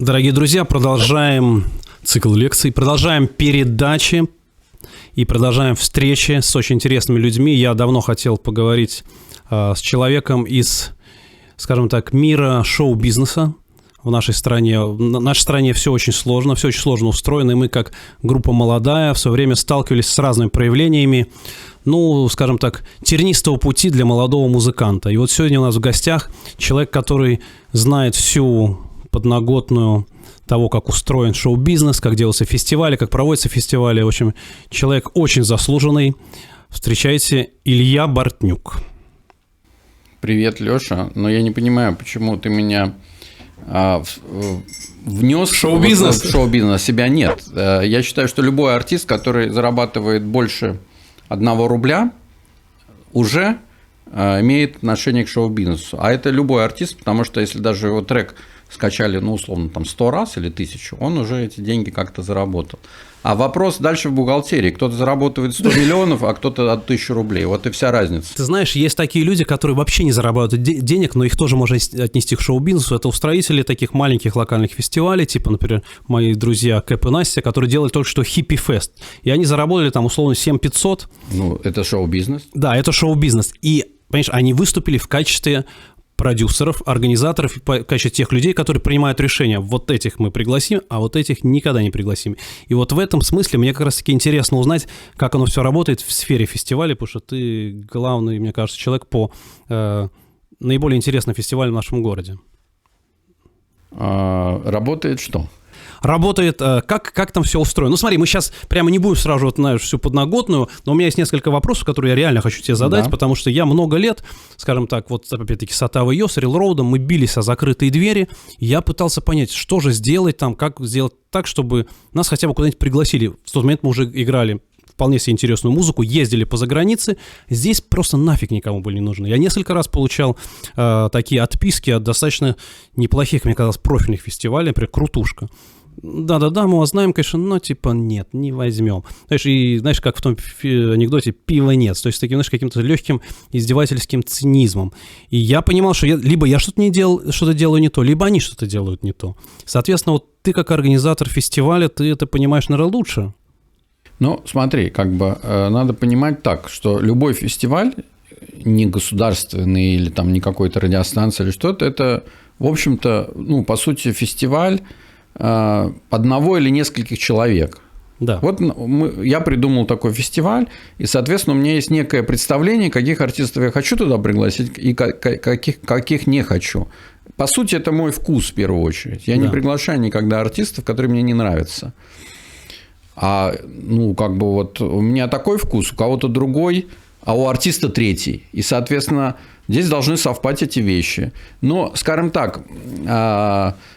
Дорогие друзья, продолжаем цикл лекций, продолжаем передачи и продолжаем встречи с очень интересными людьми. Я давно хотел поговорить с человеком из, скажем так, мира шоу-бизнеса в нашей стране. В нашей стране все очень сложно устроено, и мы, как группа молодая, в свое время сталкивались с разными проявлениями, скажем так, тернистого пути для молодого музыканта. И вот сегодня у нас в гостях человек, который знает всю подноготную того, как устроен шоу-бизнес, как делаются фестивали, как проводятся фестивали. В общем, человек очень заслуженный. Встречайте, Илья Бортнюк. Привет, Леша. Но я не понимаю, почему ты меня внес в шоу-бизнес. В шоу-бизнес. Себя нет. Я считаю, что любой артист, который зарабатывает больше 1 рубля, уже имеет отношение к шоу-бизнесу. А это любой артист, потому что если даже его трек скачали, условно, 100 раз или 1000, он уже эти деньги как-то заработал. А вопрос дальше в бухгалтерии. Кто-то зарабатывает 100 миллионов, а кто-то от 1000 рублей. Вот и вся разница. Ты знаешь, есть такие люди, которые вообще не зарабатывают денег, но их тоже можно отнести к шоу-бизнесу. Это устроители таких маленьких локальных фестивалей, типа, например, мои друзья Кэп и Настя, которые делали только что хиппи-фест. И они заработали условно 7500. Это шоу-бизнес. Да, это шоу-бизнес. И, понимаешь, они выступили в качестве продюсеров, организаторов, в качестве тех людей, которые принимают решения. Вот этих мы пригласим, а вот этих никогда не пригласим. И вот в этом смысле мне как раз-таки интересно узнать, как оно все работает в сфере фестиваля, потому что ты главный, мне кажется, человек по наиболее интересным фестивалям в нашем городе. Работает что? Работает, как там все устроено. Смотри, мы сейчас прямо не будем сразу, всю подноготную, но у меня есть несколько вопросов, которые я реально хочу тебе задать, да. Потому что я много лет, скажем так, вот опять-таки с Ottawa Yo, с Railroad, мы бились о закрытые двери, и я пытался понять, что же сделать там, как сделать так, чтобы нас хотя бы куда-нибудь пригласили. В тот момент мы уже играли вполне себе интересную музыку, ездили по загранице, здесь просто нафиг никому были не нужны. Я несколько раз получал такие отписки от достаточно неплохих, мне казалось, профильных фестивалей, например, «Крутушка». Да-да-да, мы вас знаем, конечно, но нет, не возьмем. Знаешь, как в том анекдоте, пива нет. То есть, таким, каким-то легким издевательским цинизмом. И я понимал, что либо я что-то делаю не то, либо они что-то делают не то. Соответственно, вот ты как организатор фестиваля, ты это понимаешь, наверное, лучше. Смотри, надо понимать так, что любой фестиваль, не государственный или не какой-то радиостанция или что-то, это, в общем-то, по сути, фестиваль одного или нескольких человек. Да. Вот я придумал такой фестиваль, и, соответственно, у меня есть некое представление, каких артистов я хочу туда пригласить и каких не хочу. По сути, это мой вкус в первую очередь. Я не приглашаю никогда артистов, которые мне не нравятся. А у меня такой вкус, у кого-то другой, а у артиста третий. И, соответственно, здесь должны совпасть эти вещи. Но, скажем так,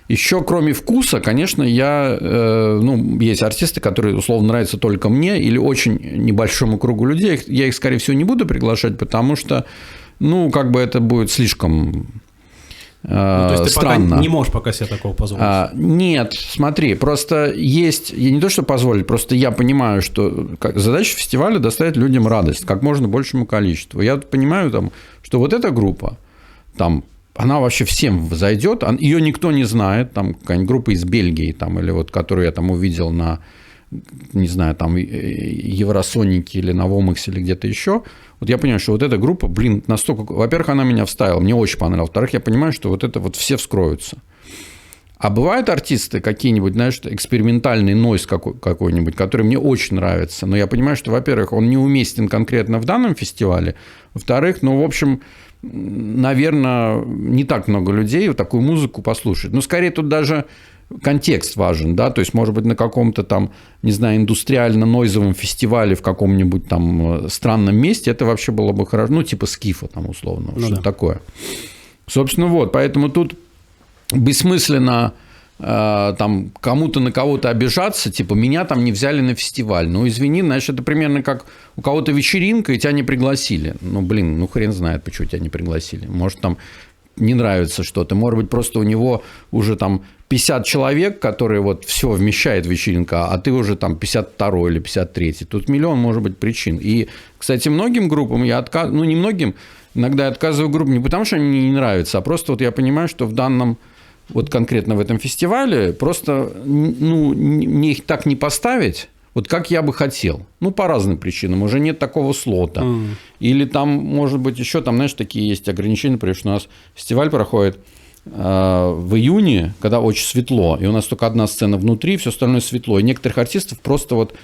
еще кроме вкуса, конечно, есть артисты, которые, условно, нравятся только мне или очень небольшому кругу людей. Я их, скорее всего, не буду приглашать, потому что, это будет слишком то есть ты странно. Пока не можешь пока себе такого позволить? Нет, смотри, просто есть, не то, что позволить, просто я понимаю, что задача фестиваля доставить людям радость как можно большему количеству. Я понимаю, что вот эта группа, она вообще всем зайдет, ее никто не знает, какая-нибудь группа из Бельгии, или которую я увидел на, не знаю, Евросонике или на Вомаксе или где-то еще. Вот я понимаю, что вот эта группа, настолько... Во-первых, она меня вставила, мне очень понравилось. Во-вторых, я понимаю, что вот это все вскроются. А бывают артисты какие-нибудь, экспериментальный нойз какой-нибудь, который мне очень нравится. Но я понимаю, что, во-первых, он неуместен конкретно в данном фестивале. Во-вторых, в общем, наверное, не так много людей такую музыку послушают. Скорее, тут даже контекст важен, да, то есть, может быть, на каком-то не знаю, индустриально-нойзовом фестивале в каком-нибудь странном месте это вообще было бы хорошо, типа Скифа условно, что-то такое. Собственно, поэтому тут бессмысленно кому-то на кого-то обижаться, типа, меня не взяли на фестиваль. Извини, это примерно как у кого-то вечеринка, и тебя не пригласили. Хрен знает, почему тебя не пригласили. Может, не нравится что-то. Может быть, просто у него уже 50 человек, которые все вмещает вечеринка, а ты уже 52 или 53. Тут миллион, может быть, причин. И, кстати, многим группам я отказываю, не многим, иногда я отказываю группам не потому, что они мне не нравятся, а просто я понимаю, что в данном вот конкретно в этом фестивале, просто мне их так не поставить, вот как я бы хотел. Ну, по разным причинам. Уже нет такого слота. Или там, может быть, еще там, знаешь, такие есть ограничения, потому что у нас фестиваль проходит в июне, когда очень светло, и у нас только одна сцена внутри, все остальное светло. И некоторых артистов просто вот,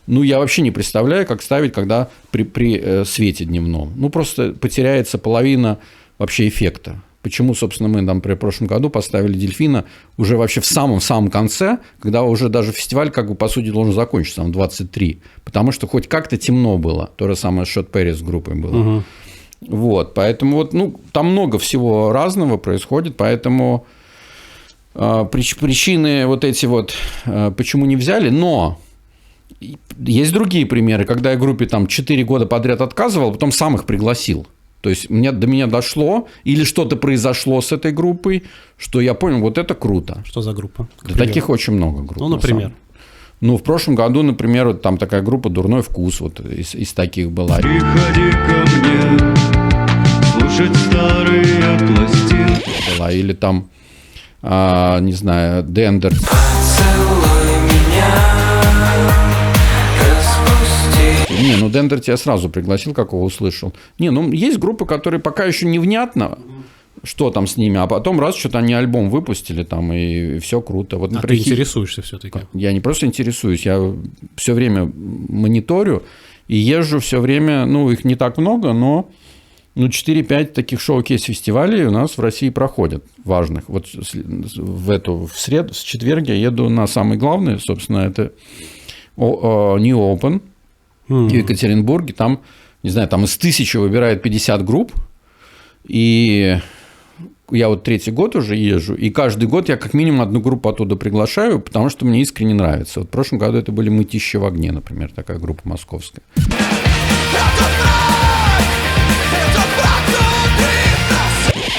я вообще не представляю, как ставить, когда при свете дневном. Просто потеряется половина вообще эффекта. Почему, собственно, мы там при прошлом году поставили «Дельфина» уже вообще в самом-самом конце, когда уже даже фестиваль, как бы, по сути, должен закончиться, там, 23. Потому что хоть как-то темно было. То же самое с Шот Перри с группой было. Вот, поэтому вот, там много всего разного происходит, поэтому причины вот эти вот, почему не взяли, но есть другие примеры, когда я группе там 4 года подряд отказывал, потом сам их пригласил. То есть до меня дошло, или что-то произошло с этой группой, что я понял, вот это круто. Что за группа? Да таких очень много групп. Ну, например? В прошлом году, например, вот там такая группа «Дурной вкус» вот из таких была. Приходи ко мне, слушать старые пластинки. Была. Или там, не знаю, «Дендер». Дендерти я сразу пригласил, как его услышал. Есть группы, которые пока еще невнятно, что там с ними, а потом раз что-то они альбом выпустили там, и все круто. Вот, например, ты интересуешься все-таки? Я не просто интересуюсь, я все время мониторю и езжу все время, их не так много, но 4-5 таких шоу-кейс-фестивалей у нас в России проходят, важных. Вот в четверг я еду на самый главный, собственно, это New Open в Екатеринбурге. Там, не знаю, там из 1000 выбирают 50 групп, и я вот 3-й год уже езжу, и каждый год я как минимум одну группу оттуда приглашаю, потому что мне искренне нравится. Вот в прошлом году это были «Мытищи в огне», например, такая группа московская.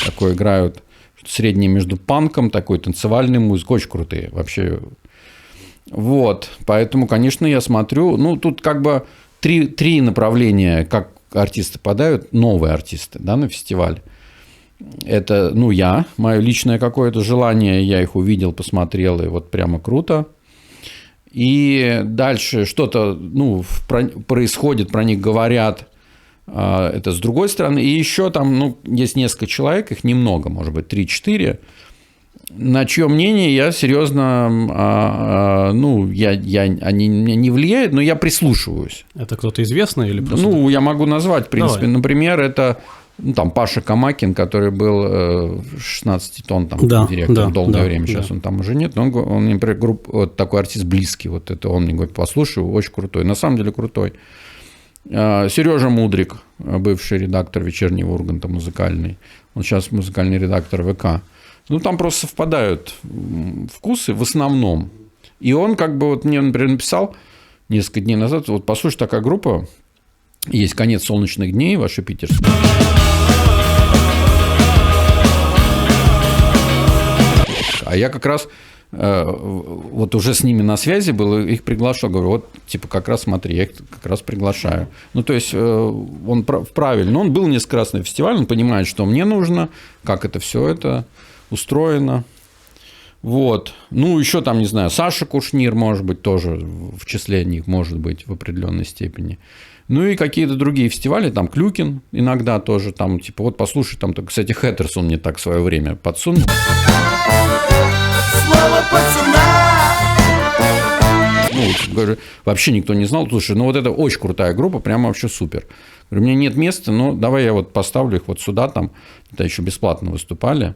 Такое играют среднее между панком, такой танцевальной музыкой, очень крутые вообще. Вот, поэтому, конечно, я смотрю, тут как бы три направления, как артисты попадают, новые артисты, да, на фестиваль. Это, мое личное какое-то желание, я их увидел, посмотрел, и вот прямо круто. И дальше что-то, происходит, про них говорят, это с другой стороны. И еще там, есть несколько человек, их немного, может быть, 3-4, на чье мнение я серьезно, они меня не влияют, но я прислушиваюсь. Это кто-то известный или просто? Я могу назвать, в принципе. Давай. Например, это там Паша Камакин, который был 16 тонн там, директор долгое время, сейчас он там уже нет. Но он например, вот такой артист близкий, вот это он мне говорит, послушай, очень крутой. На самом деле крутой. Сережа Мудрик, бывший редактор «Вечернего Урганта» музыкальный. Он сейчас музыкальный редактор ВК. Там просто совпадают вкусы в основном. И он как бы мне, например, написал несколько дней назад, вот послушай, такая группа, есть «Конец солнечных дней», ваши питерские. А я как раз вот уже с ними на связи был, их приглашал, говорю, вот типа как раз смотри, я их как раз приглашаю. То есть он правильно, он был несколько раз на фестивале, он понимает, что мне нужно, как это все это устроено. Вот. Еще там, не знаю, Саша Кушнир, может быть, тоже в числе них, может быть, в определенной степени. И какие-то другие фестивали, там Клюкин иногда тоже, там, типа, вот послушай, там, кстати, Хэттерс он мне так в свое время подсунул. Слово пацана! Говорю, вообще никто не знал, слушай, вот это очень крутая группа, прямо вообще супер. Говорю, у меня нет места, но давай я вот поставлю их вот сюда, там, это еще бесплатно выступали.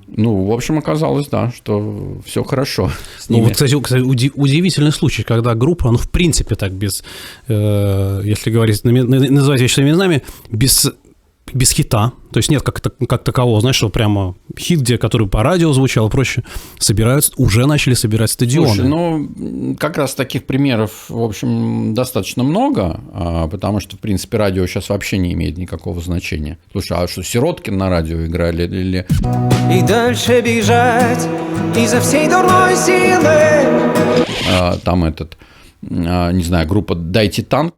В общем, оказалось, да, что все хорошо с ними. Вот, кстати, удивительный случай, когда группа, в принципе, так без, если говорить, называть вещи своими именами, без хита, то есть нет как такового, знаешь, что прямо хит, который по радио звучал и прочее, уже начали собирать стадионы. Слушай, как раз таких примеров, в общем, достаточно много, потому что, в принципе, радио сейчас вообще не имеет никакого значения. Слушай, а что, Сироткин на радио играли или... И дальше бежать изо всей дурной силы. Там не знаю, группа «Дайте танк».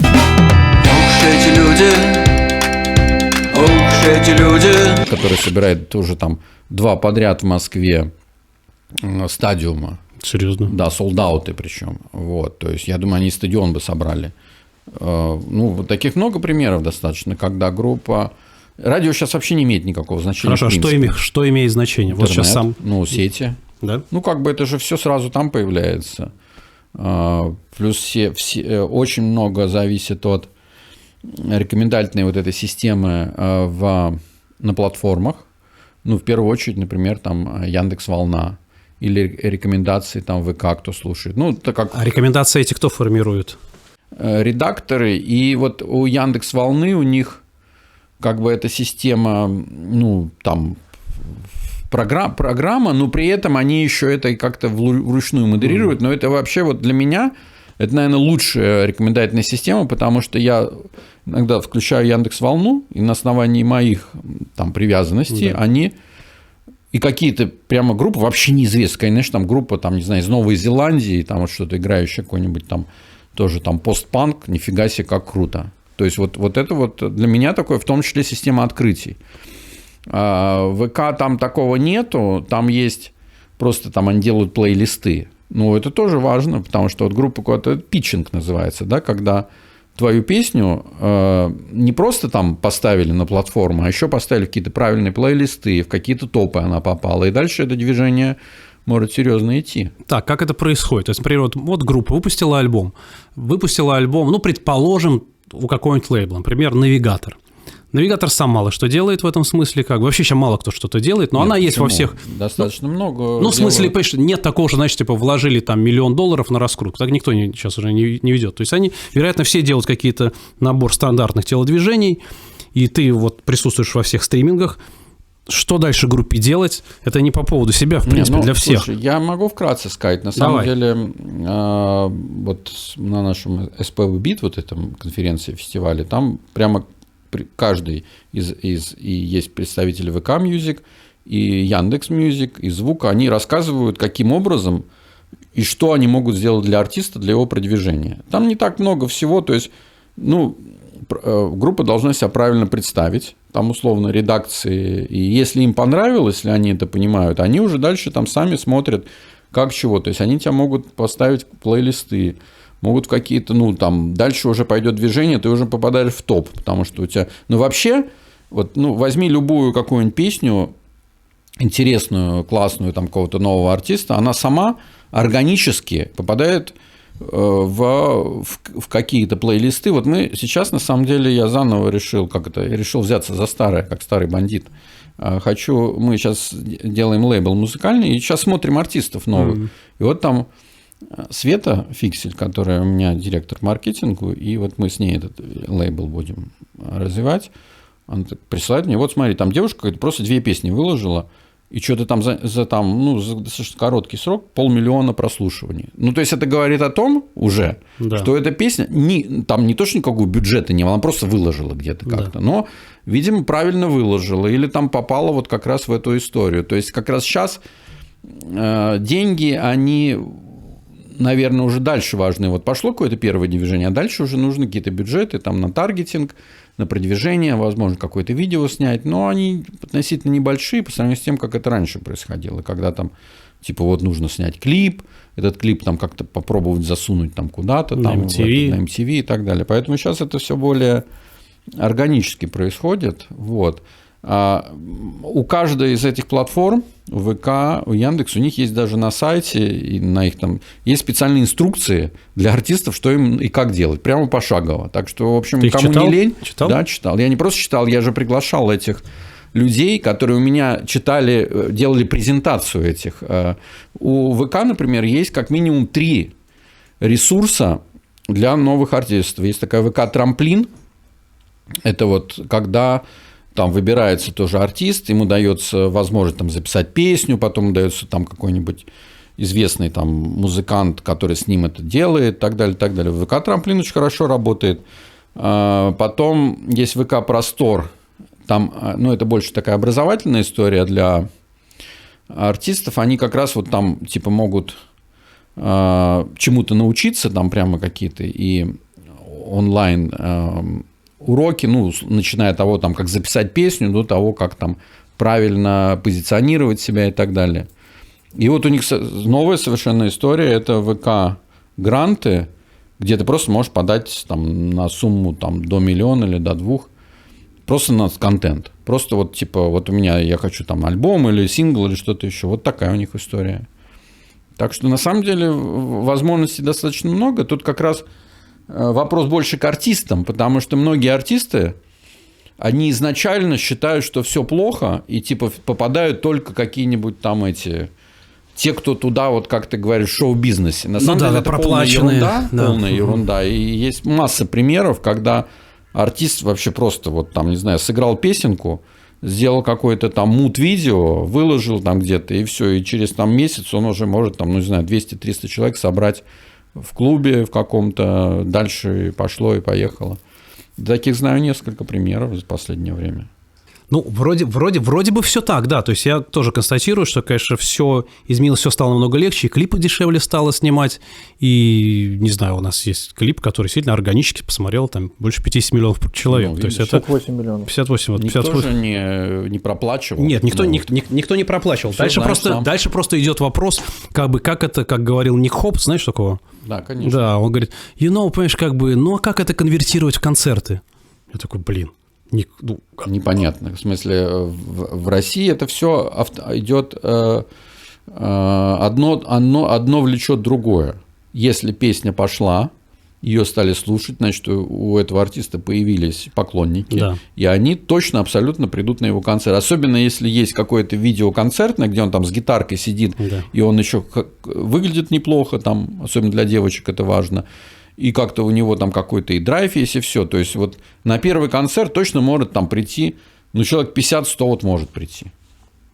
Эти люди, которые собирают тоже там 2 подряд в Москве. стадиума. Серьезно? Да, солдаты причем. Вот, то есть, я думаю, они стадион бы собрали. Ну, вот таких много примеров достаточно, когда группа... Радио сейчас вообще не имеет никакого значения. Хорошо, что имеет значение? Интернет, вот сейчас сам... ну, сети. Да? Ну, как бы это же все сразу там появляется. Плюс очень много зависит от рекомендательной вот этой системы на платформах. Ну, в первую очередь, например, там Яндекс.Волна или рекомендации там ВК, кто слушает. Ну, так как... А рекомендации эти кто формирует? Редакторы. И вот у Яндекс.Волны у них как бы эта система, ну, там, программа, но при этом они еще это как-то вручную модерируют. Но это вообще вот для меня, это, наверное, лучшая рекомендательная система, потому что я иногда включаю Яндекс.Волну, и на основании моих там привязанностей они... И какие-то прямо группы, вообще неизвестные, конечно, там группа, там, не знаю, из Новой Зеландии, там вот что-то играющее, какой-нибудь там, тоже там постпанк, нифига себе, как круто. То есть, вот это вот для меня такое, в том числе, система открытий. В ВК там такого нету, там есть, просто там они делают плейлисты. Ну, это тоже важно, потому что вот группа какой-то, питчинг называется, да, когда твою песню не просто там поставили на платформу, а еще поставили в какие-то правильные плейлисты, в какие-то топы она попала, и дальше это движение может серьезно идти. Так, как это происходит? То есть, например, вот группа выпустила альбом, ну, предположим, у какого-нибудь лейбла, например, «Навигатор». «Навигатор» сам мало что делает в этом смысле, как бы. Вообще сейчас мало кто что-то делает, но она есть во всех... Достаточно много. Ну, в смысле, понимаешь, нет такого же, значит, типа, вложили там $1 миллион на раскрутку. Так никто сейчас уже не ведет. То есть, они, вероятно, все делают какие-то набор стандартных телодвижений, и ты вот присутствуешь во всех стримингах. Что дальше группе делать? Это не по поводу себя, в принципе, для всех. Слушай, я могу вкратце сказать. На самом деле, вот на нашем SPV Beat, вот этом конференции, фестивале, там прямо каждый и есть представители ВК Music, и Яндекс Music, и Звука, они рассказывают, каким образом и что они могут сделать для артиста, для его продвижения. Там не так много всего, то есть, ну, группа должна себя правильно представить, там условно редакции, и если им понравилось, если они это понимают, они уже дальше там сами смотрят, как чего, то есть они тебя могут поставить плейлисты, могут какие-то, ну, там, дальше уже пойдет движение, ты уже попадаешь в топ, потому что у тебя, ну, вообще, вот, ну, возьми любую какую-нибудь песню интересную, классную, там, какого-то нового артиста, она сама органически попадает в какие-то плейлисты. Вот мы сейчас, на самом деле, я заново решил взяться за старое, как старый бандит. Мы сейчас делаем лейбл музыкальный, и сейчас смотрим артистов новых. И вот там Света Фиксель, которая у меня директор маркетингу, и вот мы с ней этот лейбл будем развивать. Она присылает мне, вот смотри, там девушка просто 2 песни выложила, и что-то там за достаточно короткий срок 500 000 прослушиваний. Ну, то есть, это говорит о том уже, что эта песня, там не то, что никакого бюджета не было, она просто выложила где-то как-то, но, видимо, правильно выложила, или там попала вот как раз в эту историю. То есть, как раз сейчас деньги, они, наверное, уже дальше важны. Вот пошло какое-то первое движение, а дальше уже нужны какие-то бюджеты там на таргетинг, на продвижение, возможно, какое-то видео снять, но они относительно небольшие по сравнению с тем, как это раньше происходило, когда там, типа, вот нужно снять клип, этот клип там как-то попробовать засунуть там куда-то, там, на MTV и так далее. Поэтому сейчас это все более органически происходит, вот. У каждой из этих платформ, у ВК, у Яндекс, у них есть даже на сайте, и на их там есть специальные инструкции для артистов, что им и как делать, прямо пошагово. Так что, в общем, ты кому читал? не лень, читал? Да, читал. Я не просто читал, я же приглашал этих людей, которые у меня читали, делали презентацию этих. У ВК, например, есть как минимум 3 ресурса для новых артистов. Есть такая ВК-трамплин. Это вот когда там выбирается тоже артист, ему дается возможность там записать песню, потом дается там какой-нибудь известный там музыкант, который с ним это делает, и так далее, так далее. ВК-трамплин очень хорошо работает. Потом есть ВК-простор. Там, ну, это больше такая образовательная история для артистов. Они как раз вот там типа могут чему-то научиться, там прямо какие-то и онлайн уроки, ну, начиная от того, там, как записать песню, до того, как там правильно позиционировать себя и так далее. И вот у них новая совершенно история, это ВК-гранты, где ты просто можешь подать там, на сумму там, до 1 миллиона или до 2, просто на контент. Просто вот типа, вот у меня, я хочу там альбом или сингл или что-то еще. Вот такая у них история. Так что на самом деле возможностей достаточно много. Тут как раз вопрос больше к артистам, потому что многие артисты, они изначально считают, что все плохо, и типа попадают только какие-нибудь там те, кто туда, вот как ты говоришь, в шоу-бизнесе. На самом деле это полная ерунда. И есть масса примеров, когда артист вообще просто вот там, не знаю, сыграл песенку, сделал какое-то там мут-видео, выложил там где-то, и все, и через там месяц он уже может там, ну, не знаю, 200-300 человек собрать в клубе в каком-то, дальше пошло и поехало. Таких знаю несколько примеров за последнее время. Ну, вроде бы все так, да. То есть я тоже констатирую, что, конечно, все изменилось, все стало намного легче, и клипы дешевле стало снимать. И, не знаю, у нас есть клип, который сильно органически посмотрел, там больше 50 миллионов человек. Ну, то есть 58 миллионов. 58, вот, никто 58. же не проплачивал. Нет, никто не проплачивал. Дальше просто идет вопрос, как это, как говорил Ник Хопп, знаешь такого? Да, конечно. Да, он говорит, понимаешь, а как это конвертировать в концерты? Я такой, непонятно. В смысле, в России это все идет одно влечет другое. Если песня пошла, ее стали слушать, значит, у этого артиста появились поклонники, да. И они точно, абсолютно придут на его концерт. Особенно если есть какое-то видеоконцертное, где он там с гитаркой сидит, да. И он еще выглядит неплохо, там, особенно для девочек это важно. И как-то у него там какой-то и драйв есть, и все. То есть вот на первый концерт точно может там прийти, человек 50-100 вот может прийти.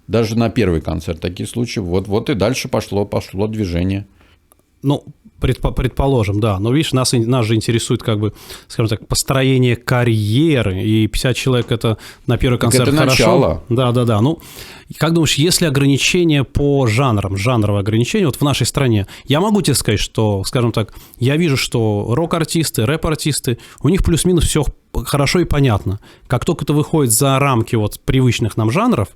Даже на первый концерт такие случаи. Вот и дальше пошло движение. Ну, предположим, да. Но видишь, нас же интересует, скажем так, построение карьеры. И 50 человек – это на первый концерт это хорошо. Начало. Да. Ну, как думаешь, есть ли ограничения по жанрам, жанровые ограничения вот в нашей стране? Я могу тебе сказать, что, скажем так, я вижу, что рок-артисты, рэп-артисты, у них плюс-минус все хорошо и понятно. Как только это выходит за рамки вот привычных нам жанров,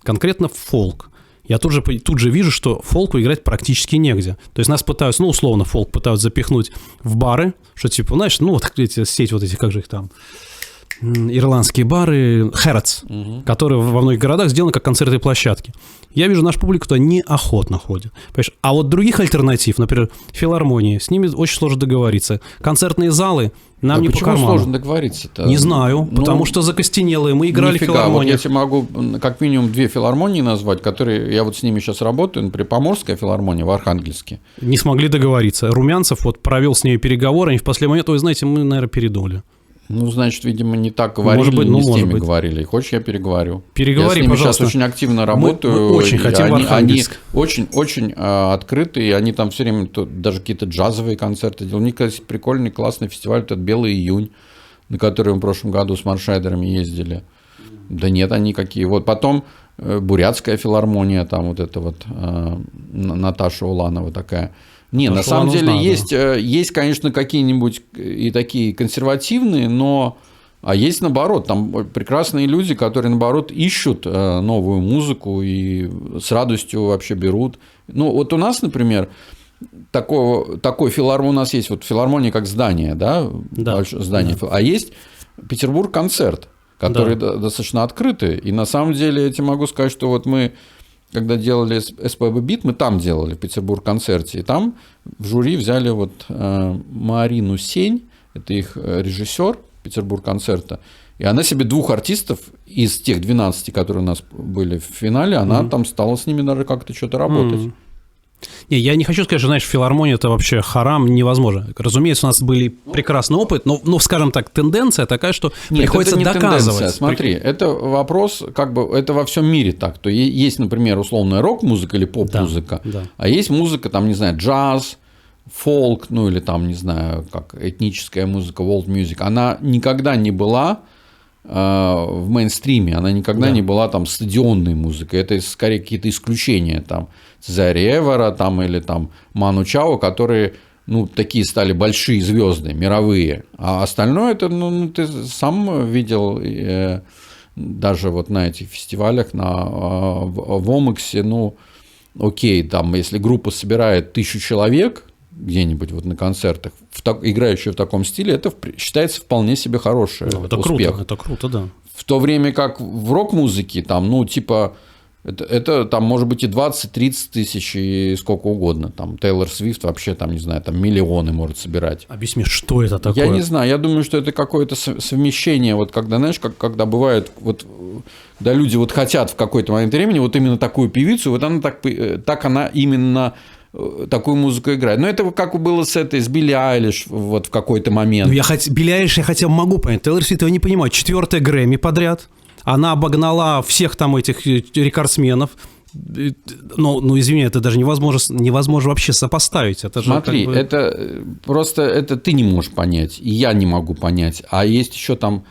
конкретно фолк, я тут же вижу, что фолку играть практически негде. То есть нас пытаются, условно, фолк пытаются запихнуть в бары, что типа, знаешь, вот эти сеть, вот эти, как же их там, ирландские бары, Хэротс, которые во многих городах сделаны как концертные площадки. Я вижу, наша публика туда неохотно ходит. Понимаешь? А вот других альтернатив, например, филармонии, с ними очень сложно договориться. Концертные залы нам не по карману. Почему сложно договориться-то? Не знаю, потому что закостенелые. Мы играли в филармонии. Вот я тебе могу как минимум 2 филармонии назвать, которые, я вот с ними сейчас работаю, например, Поморская филармония в Архангельске. Не смогли договориться. Румянцев провел с ней переговоры, они в последний момент, знаете, мы, наверное, передумали. Значит, видимо, не так говорили, может быть, не с теми говорили. Хочешь, я переговорю? Переговори, я с ними пожалуйста. Сейчас очень активно работаю. Мы очень хотим в Архангельск. Они очень открыты, и они там все время даже какие-то джазовые концерты делают. У них есть прикольный, классный фестиваль, это «Белый июнь», на который мы в прошлом году с Маршайдерами ездили. Да нет, они какие. Вот потом Бурятская филармония, там вот это вот Наташа Уланова такая. Не, на самом деле есть, конечно, какие-нибудь и такие консервативные, но есть наоборот, там прекрасные люди, которые наоборот ищут новую музыку и с радостью вообще берут. Вот у нас, например, такой филармония, у нас есть вот филармония как здание, да. Здание, да. А есть Петербург-концерт, который достаточно открытый. И на самом деле я тебе могу сказать, что вот мы, когда делали СПБ Бит, мы там делали, в Петербург-концерте, и там в жюри взяли вот Марину Сень, это их режиссер Петербург-концерта, и она себе 2 артистов из тех 12, которые у нас были в финале, она там стала с ними даже как-то что-то работать. Не, я не хочу сказать, что, знаешь, филармония – это вообще харам, невозможно. Разумеется, у нас были прекрасный опыт, но скажем так, тенденция такая, что приходится это не доказывать. Тенденция. Смотри, это вопрос, это во всем мире так. То есть, например, условная рок-музыка или поп-музыка, а есть музыка, там, не знаю, джаз, фолк, или там, не знаю, как этническая музыка, world music. Она никогда не была в мейнстриме, она никогда не была там стадионной музыкой, это скорее какие-то исключения, там Цезарь Эвера там, или там Ману Чао, которые такие стали большие звезды, мировые, а остальное это, ты сам видел даже вот на этих фестивалях, в Омексе, окей, там, если группа собирает 1000 человек где-нибудь вот на концертах, играющие в таком стиле, это считается вполне себе хороший успех. Это круто, да. В то время как в рок-музыке там, ну, типа, это там может быть и 20-30 тысяч, и сколько угодно. Там Тейлор Свифт вообще, там, не знаю, там миллионы может собирать. Объясни, что это такое? Я не знаю, я думаю, что это какое-то совмещение, вот когда, знаешь, когда бывает, вот, когда люди вот хотят в какой-то момент времени вот именно такую певицу, вот она так она именно такую музыку играет. Но это как было с Билли Айлиш вот в какой-то момент. Ну, Билли Айлиш я хотя бы могу понять. Тейлор Свифт, я не понимаю. 4-е Грэмми подряд. Она обогнала всех там этих рекордсменов. Ну, извини, это даже невозможно вообще сопоставить. Это Смотри, же как бы... это просто это ты не можешь понять, и я не могу понять. А есть еще там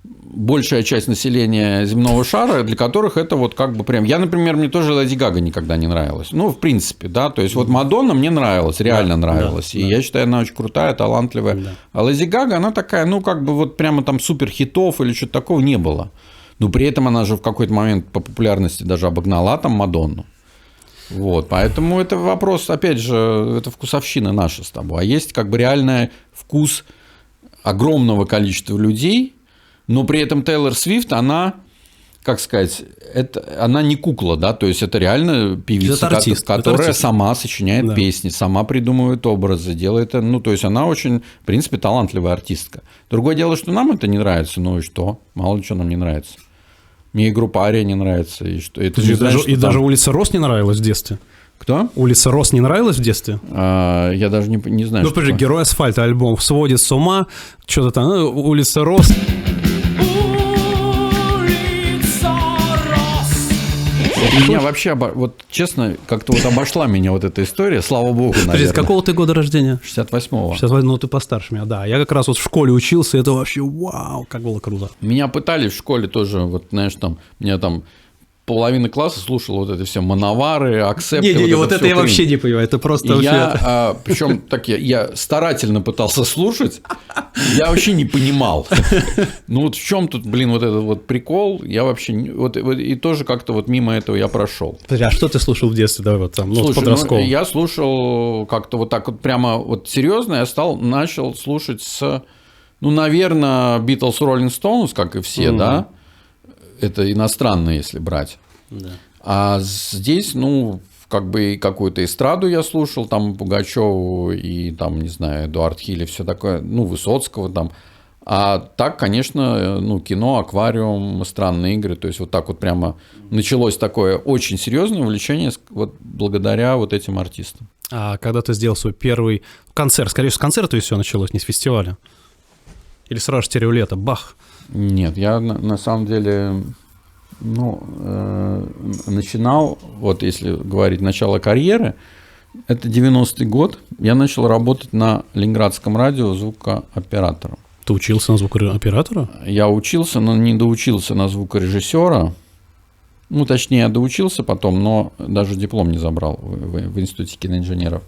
большая часть населения земного шара, для которых это вот как бы прям... Я, например, мне тоже Леди Гага никогда не нравилась. Ну, в принципе, да. То есть, вот Мадонна мне нравилась, реально нравилась. И я считаю, она очень крутая, талантливая. Да. А Леди Гага, она такая, ну, как бы вот прямо там супер хитов или что-то такого не было. Но при этом она же в какой-то момент по популярности даже обогнала там Мадонну. Вот, поэтому это вопрос, опять же, это вкусовщина наша с тобой. А есть как бы реальный вкус огромного количества людей, но при этом Тейлор Свифт, она, как сказать, она не кукла, да, то есть это реально певица, которая сама сочиняет песни, сама придумывает образы, делает, ну, то есть она очень, в принципе, талантливая артистка. Другое дело, что нам это не нравится, ну и что, мало ли что нам не нравится. Мне и группа Ария не нравится. И что, это не знаешь, что даже улица Рос не нравилась в детстве. Кто? Улица Рос не нравилась в детстве? Я даже не знаю. Ну, подожди, Герой асфальта альбом сводит с ума. Что-то там, улица Рос. Меня вообще, вот честно, как-то вот обошла меня вот эта история, слава богу, наверное. Подожди, с какого ты года рождения? 68-го. 68, ну ты постарше меня, да. Я как раз вот в школе учился, это вообще вау, как было круто. Меня пытались в школе тоже, вот знаешь, там, меня там половина класса слушала вот это все мановары, акцепты. Не, вот это я вообще не понимаю, это просто вообще... Причем так я старательно пытался слушать, я вообще не понимал. Ну вот в чем тут, блин, вот этот вот прикол, я вообще... Вот, и тоже как-то вот мимо этого я прошел. Подожди, а что ты слушал в детстве, давай вот там, слушай, подростковом? Я слушал как-то вот так вот прямо вот серьезно, я начал слушать ну, наверное, Beatles, Rolling Stones, как и все, да? Это иностранные, если брать. Да. А здесь, ну, как бы какую-то эстраду я слушал, там Пугачёву и там, не знаю, Эдуард Хиль и все такое, ну, Высоцкого там. А так, конечно, ну, кино, аквариум, странные игры, то есть вот так вот прямо началось такое очень серьезное увлечение вот благодаря вот этим артистам. А когда ты сделал свой первый концерт, скорее всего, с концерта и все началось, не с фестиваля? Или сразу стереолета, бах? Нет, я на самом деле, ну, начинал, вот если говорить начало карьеры, это 90-й год, я начал работать на Ленинградском радио звукооператором. Ты учился на звукооператора? Я учился, но не доучился на звукорежиссера. Ну, точнее, я доучился потом, но даже диплом не забрал в Институте киноинженеров.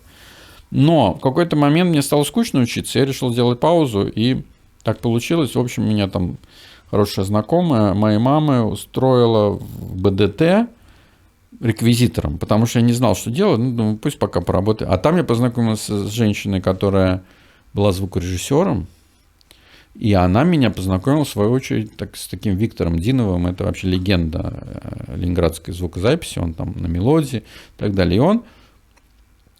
Но в какой-то момент мне стало скучно учиться, я решил сделать паузу, и так получилось. В общем, меня там хорошая знакомая моей мамы устроила в БДТ реквизитором, потому что я не знал, что делать. Ну, думаю, пусть пока поработаю. А там я познакомился с женщиной, которая была звукорежиссером, и она меня познакомила, в свою очередь, с таким Виктором Диновым. Это вообще легенда ленинградской звукозаписи. Он там на мелодии и так далее. И он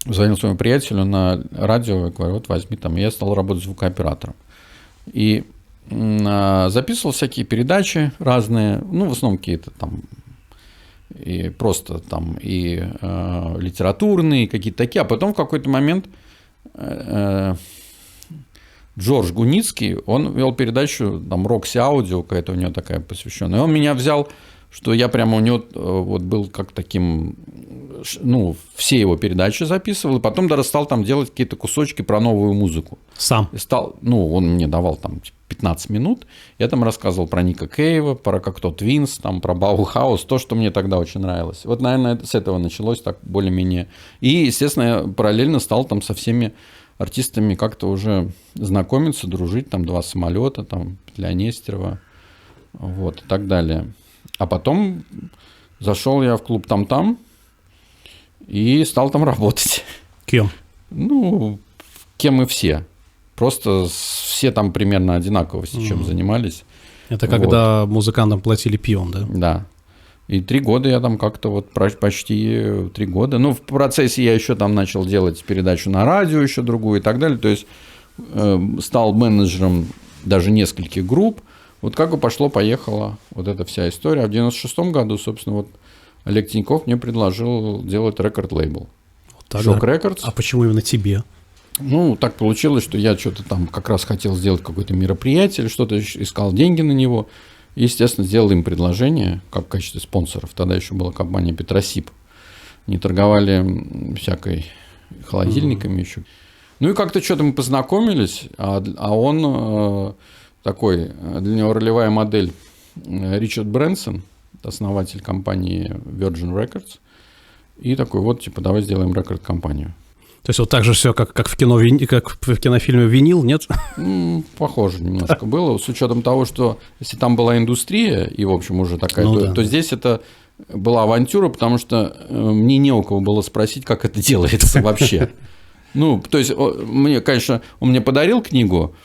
звонил своему приятелю на радио и говорит, вот возьми там. И я стал работать звукооператором. И записывал всякие передачи разные, ну, в основном какие-то там и просто там и литературные, какие-то такие. А потом в какой-то момент Джордж Гуницкий, он вел передачу, там, Рокси Аудио, какая-то у него такая посвященная. И он меня взял, что я прямо у него вот был как таким, ну, все его передачи записывал, и потом даже стал там делать какие-то кусочки про новую музыку. Сам? И стал, ну, он мне давал там 15 минут, я там рассказывал про Ника Кейва, про Cocteau Twins, там, про Баухаус, то, что мне тогда очень нравилось. Вот, наверное, с этого началось так более-менее. И, естественно, я параллельно стал там со всеми артистами как-то уже знакомиться, дружить, там, «Два самолета», там, Петля Нестерова, вот, и так далее. А потом зашел я в клуб «Там-там», и стал там работать. Кем? Ну, кем и все. Просто все там примерно одинаково чем занимались. Это когда музыкантам платили пивом, да? Да. И 3 года я там как-то вот почти 3 года. Ну, в процессе я еще там начал делать передачу на радио, еще другую и так далее. То есть стал менеджером даже нескольких групп. Вот как бы пошло-поехало вот эта вся история. А в 96-м году, собственно, вот Олег Тиньков мне предложил делать рекорд-лейбл. Шок Рекордс. А почему именно тебе? Ну, так получилось, что я что-то там как раз хотел сделать какое-то мероприятие, или что-то искал деньги на него. И, естественно, сделал им предложение, как в качестве спонсоров. Тогда еще была компания Петросип. Не торговали всякой холодильниками еще. Ну и как-то что-то мы познакомились, а он такой, для него ролевая модель Ричард Брэнсон, основатель компании Virgin Records. И такой вот, типа, давай сделаем рекорд-компанию. То есть вот так же все, как в кино, как в кинофильме «Винил», нет? Похоже немножко было, с учетом того, что если там была индустрия, и, в общем, уже такая, то здесь это была авантюра, потому что мне не у кого было спросить, как это делается вообще. Ну, то есть, мне, конечно, он мне подарил книгу,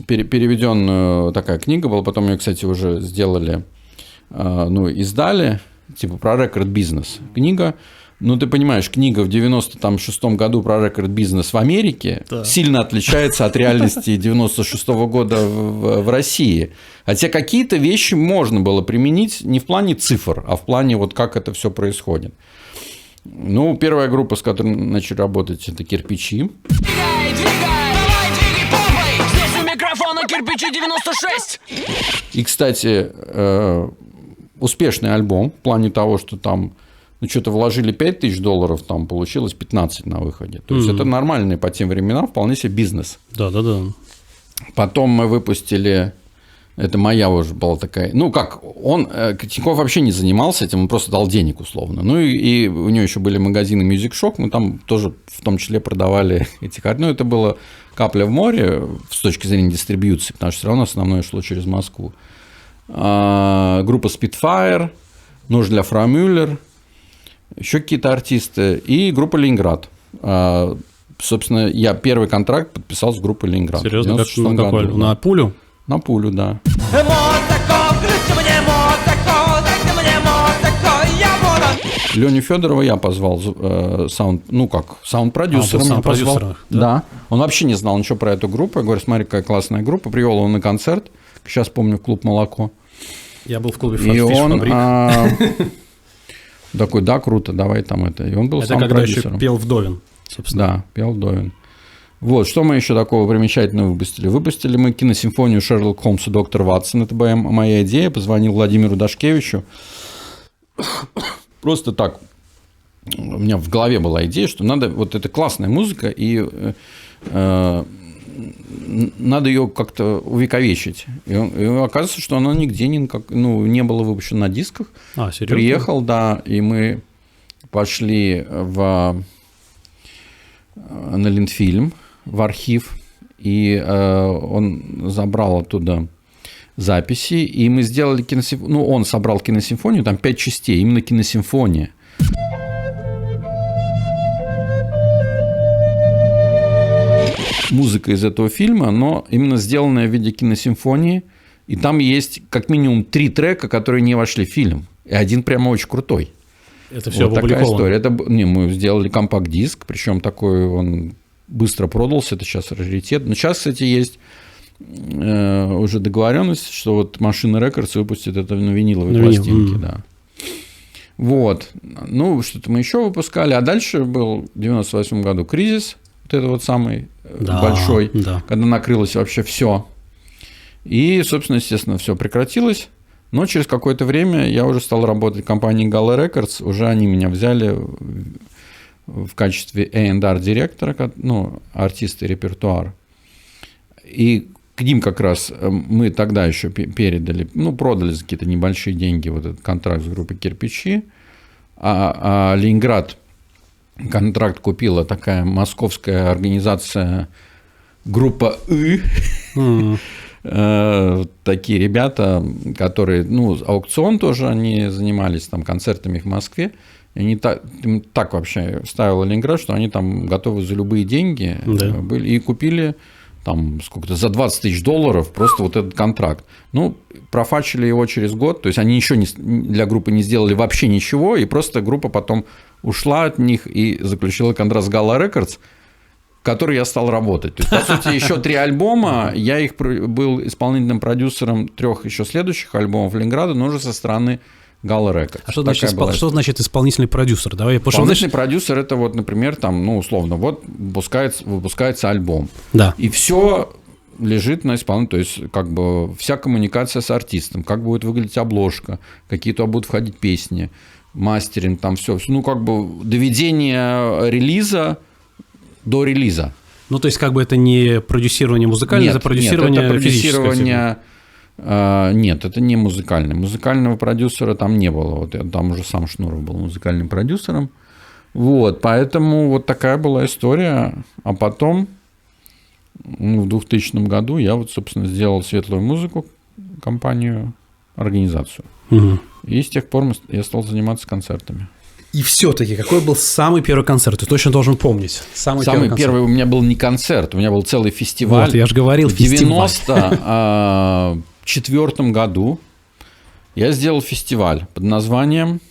переведенную такая книга была, потом ее, кстати, уже сделали, ну, издали, типа про рекорд-бизнес. Книга. Ну, ты понимаешь, книга в 96-м году про рекорд-бизнес в Америке сильно отличается от реальности 96-го года в России. Хотя какие-то вещи можно было применить не в плане цифр, а в плане вот как это все происходит. Ну, первая группа, с которой начали работать, это «Кирпичи». «Кирпичи 96». И, кстати, успешный альбом в плане того, что там что-то вложили $5000, там получилось 15 на выходе. То есть это нормальный по тем временам вполне себе бизнес. Да. Потом мы выпустили, это моя уже была такая, ну как, Тиньков вообще не занимался этим, он просто дал денег условно. Ну и у него еще были магазины Music Shock, мы там тоже в том числе продавали эти карты. Ну это было капля в море с точки зрения дистрибьюции, потому что все равно основное шло через Москву. Группа Spitfire, Нож для Фрау Мюллер, еще какие-то артисты и группа «Ленинград». Собственно, я первый контракт подписал с группой «Ленинград». Серьезно? Какой? Да. На пулю? На пулю, да. Леню Федорова я позвал саунд-продюсером. Я позвал. Да. Он вообще не знал ничего про эту группу. Я говорю, смотри, какая классная группа. Привел его на концерт. Сейчас помню, в клуб «Молоко». Я был в клубе «Фиш-фабрик». Такой, да, круто, давай там это. И он был саунд-продюсером. Это когда еще пел Вдовин, собственно. Да, пел Вдовин. Вот, что мы еще такого примечательного выпустили? Выпустили мы киносимфонию Шерлок Холмс и доктор Ватсон. Это была моя идея. Позвонил Владимиру Дашкевичу. Просто так. У меня в голове была идея, что надо... Вот это классная музыка, и надо ее как-то увековечить. И оказывается, что она нигде не была выпущена на дисках. Серьезно? Приехал, да, и мы пошли на Ленфильм, в архив, и он забрал оттуда записи, и мы сделали киносимфонию. Ну, он собрал киносимфонию, там 5 частей, именно киносимфония. Музыка из этого фильма, но именно сделанная в виде киносимфонии. И там есть как минимум 3 трека, которые не вошли в фильм. И один прямо очень крутой. Это все вот такая история. Мы сделали компакт-диск, причем такой он быстро продался, это сейчас раритет. Но сейчас, кстати, есть уже договоренность, что вот Машина Рекордс выпустит это на виниловой пластинке. Да. Вот. Ну, что-то мы еще выпускали. А дальше был в 98 году кризис. Вот это вот самый большой, когда накрылось вообще все. И, собственно, естественно, все прекратилось. Но через какое-то время я уже стал работать в компании Gala Records. Уже они меня взяли в качестве A&R-директора, ну, артист и репертуар. И к ним как раз мы тогда еще передали, ну, продали за какие-то небольшие деньги вот этот контракт с группой «Кирпичи». А Ленинград контракт купила такая московская организация группа «И». Такие ребята, которые, ну, аукцион тоже они занимались, там, концертами в Москве. И они им так вообще ставил Ленинград, что они там готовы за любые деньги были, и купили там сколько-то за $20 тысяч просто вот этот контракт. Ну, профачили его через год, то есть они еще для группы не сделали вообще ничего, и просто группа потом ушла от них и заключила контракт с Gala Records, в который я стал работать. То есть, по сути, еще 3 альбома, я был исполнительным продюсером 3 еще следующих альбомов Ленинграда, но уже со стороны Gala Records. А что значит исполнительный продюсер? Давай, исполнительный продюсер – это вот, например, там, ну, условно, вот выпускается альбом, да. И все лежит на исполнении, то есть как бы вся коммуникация с артистом, как будет выглядеть обложка, какие туда будут входить песни, мастеринг, там все, ну, как бы доведение релиза до релиза. Ну, то есть, как бы это не продюсирование музыкальное, это продюсирование физическое. Нет, это не музыкальное. Музыкального продюсера там не было. Вот там уже сам Шнуров был музыкальным продюсером. Вот, поэтому вот такая была история. А потом, в 2000 году я вот, собственно, сделал «Светлую музыку», компанию, организацию. Угу. И с тех пор я стал заниматься концертами. И все-таки, какой был самый первый концерт? Ты точно должен помнить. Самый первый у меня был не концерт, у меня был целый фестиваль. Вот, я же говорил, фестиваль. В 1994 году я сделал фестиваль под названием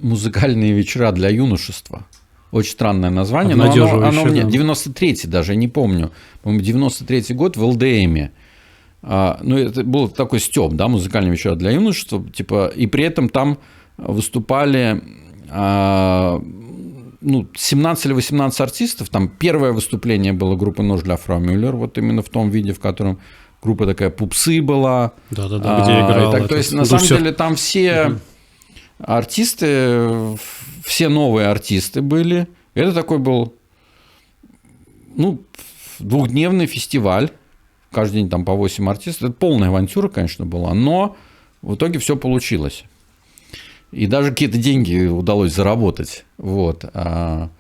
«Музыкальные вечера для юношества». Очень странное название, но оно мне... 93-й даже, я не помню. По-моему, 93-й год в ЛДМе. Ну, это был такой стёб, да, музыкальный вечер для юношества, типа, и при этом там выступали 17 или 18 артистов. Там первое выступление было группы «Нож для Фрау Мюллер», вот именно в том виде, в котором группа такая «Пупсы» была. Да-да-да, где играл. То есть, на самом деле, там все артисты, все новые артисты были. Это такой был, ну, 2-дневный фестиваль. Каждый день там по 8 артистов. Это полная авантюра, конечно, была, но в итоге все получилось. И даже какие-то деньги удалось заработать. Вот. Это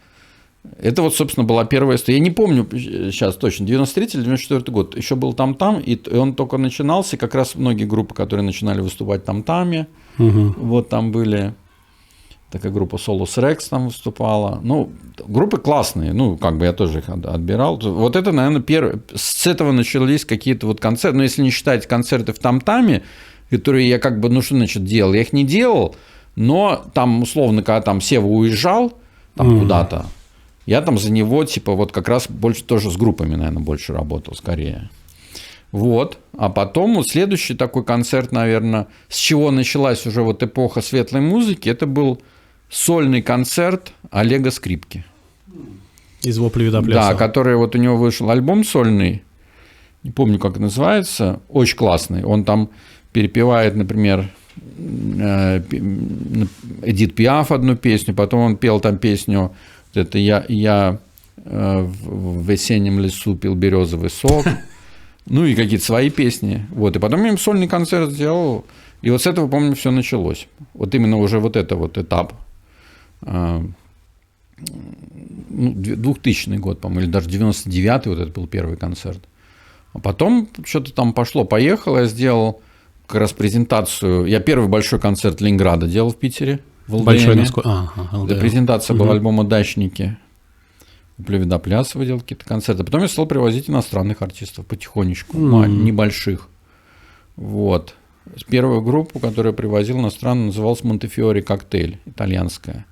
вот, собственно, была первая история. Я не помню сейчас точно, 93-й или 94-й год. Еще был там-там, и он только начинался. Как раз многие группы, которые начинали выступать там-таме, вот там были... Такая группа Solus Rex там выступала. Ну, группы классные, ну, как бы я тоже их отбирал. Вот это, наверное, с этого начались какие-то вот концерты. Но если не считать концерты в там-таме, которые я как бы, ну, что значит делал? Я их не делал, но там, условно, когда там Сева уезжал там куда-то, я там за него, типа, вот как раз больше тоже с группами, наверное, больше работал, скорее. Вот. А потом вот следующий такой концерт, наверное, с чего началась уже вот эпоха светлой музыки, это был сольный концерт Олега Скрипки. Из «Вопли Видопляса». Да, который вот у него вышел альбом сольный, не помню, как называется, очень классный. Он там перепевает, например, Эдит Пиаф одну песню, потом он пел там песню, это я в весеннем лесу пил березовый сок, ну и какие-то свои песни. Вот, и потом я им сольный концерт сделал, и вот с этого, помню, все началось. Вот именно уже вот это вот этап. 2000 год, по-моему, или даже 99-й вот это был первый концерт. А потом что-то там пошло-поехало, я сделал как раз презентацию. Я первый большой концерт Ленинграда делал в Питере, в ЛДМ. Большой презентация была альбома «Дачники». Вопли Видопляса делал какие-то концерты. Потом я стал привозить иностранных артистов потихонечку, небольших. Вот. Первую группу, которую я привозил иностранную, называлась «Монтефиори Коктейль», итальянская.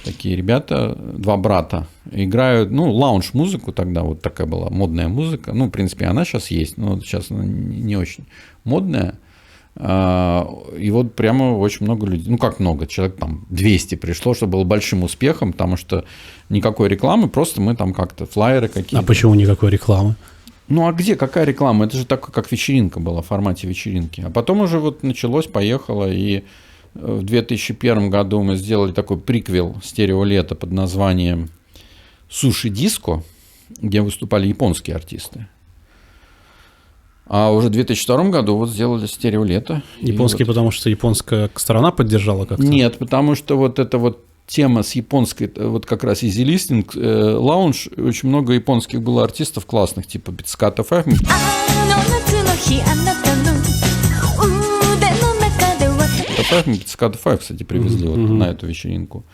Такие ребята, 2 брата, играют, ну, лаунж-музыку тогда, вот такая была модная музыка. Ну, в принципе, она сейчас есть, но сейчас она не очень модная. И вот прямо очень много людей, ну, как много, человек там 200 пришло, что было большим успехом, потому что никакой рекламы, просто мы там как-то флаеры какие-то. А почему никакой рекламы? Ну, а где, какая реклама? Это же так, как вечеринка была, в формате вечеринки. А потом уже вот началось, поехало, и в 2001 году мы сделали такой приквел «Стереолето» под названием «Суши Диско», где выступали японские артисты. А уже в 2002 году вот сделали «Стереолето». Японский, вот... потому что японская сторона поддержала как-то? Нет, потому что вот это вот тема с японской, вот как раз Easy Listening Lounge, очень много японских было артистов классных, типа Pizzicato Five. Pizzicato Five, кстати, привезли вот на эту вечеринку.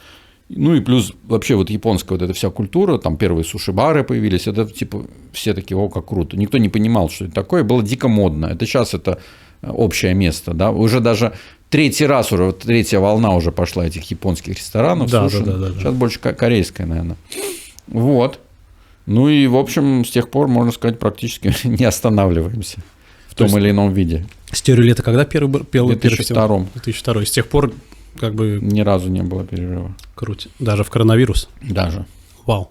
Ну и плюс вообще вот японская вот эта вся культура, там первые суши-бары появились, это типа все такие, о, как круто. Никто не понимал, что это такое, было дико модно. Это сейчас это общее место, да, уже даже третий раз, уже третья волна уже пошла этих японских ресторанов, да, суши. Да. Сейчас больше корейская, наверное. Вот. Ну и, в общем, с тех пор, можно сказать, практически не останавливаемся в том или ином виде. Стереолето когда первый пел? В 2002. В 2002. С тех пор как бы... Ни разу не было перерыва. Круть. Даже в коронавирус? Даже. Вау.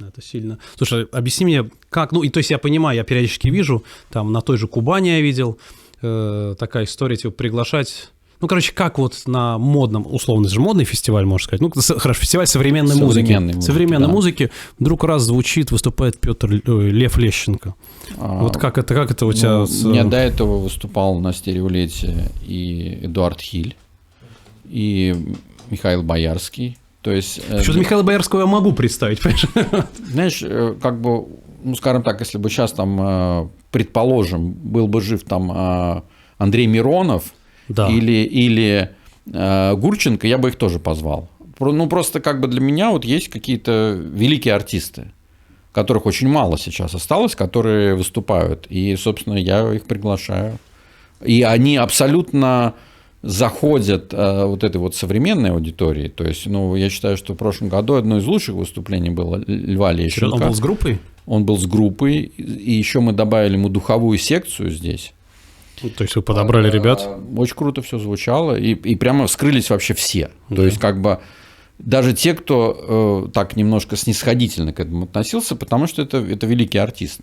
Это сильно. Слушай, объясни мне, как... Ну, и то есть я понимаю, я периодически вижу, там на той же Кубани я видел, такая история, типа, приглашать... Ну, короче, как вот на модном, условно, это же модный фестиваль, можно сказать. Ну, хорошо, фестиваль современной музыки. Современной музыки. Вдруг раз звучит, выступает Лев Лещенко. Вот как это у тебя... Я до этого выступал на стереолете и Эдуард Хиль, и Михаил Боярский. То есть... Что-то Михаила Боярского я могу представить, понимаешь? Знаешь, как бы, ну, скажем так, если бы сейчас там, предположим, был бы жив там Андрей Миронов, да, или Гурченко, я бы их тоже позвал. Ну, просто как бы для меня вот есть какие-то великие артисты, которых очень мало сейчас осталось, которые выступают. И, собственно, я их приглашаю. И они абсолютно заходят вот этой вот современной аудитории. То есть, ну, я считаю, что в прошлом году одно из лучших выступлений было Льва Лещенко. Он был с группой? Он был с группой. И еще мы добавили ему духовую секцию здесь. То есть вы подобрали ребят? Очень круто все звучало, и прямо вскрылись вообще все. То есть как бы даже те, кто так немножко снисходительно к этому относился, потому что это великий артист.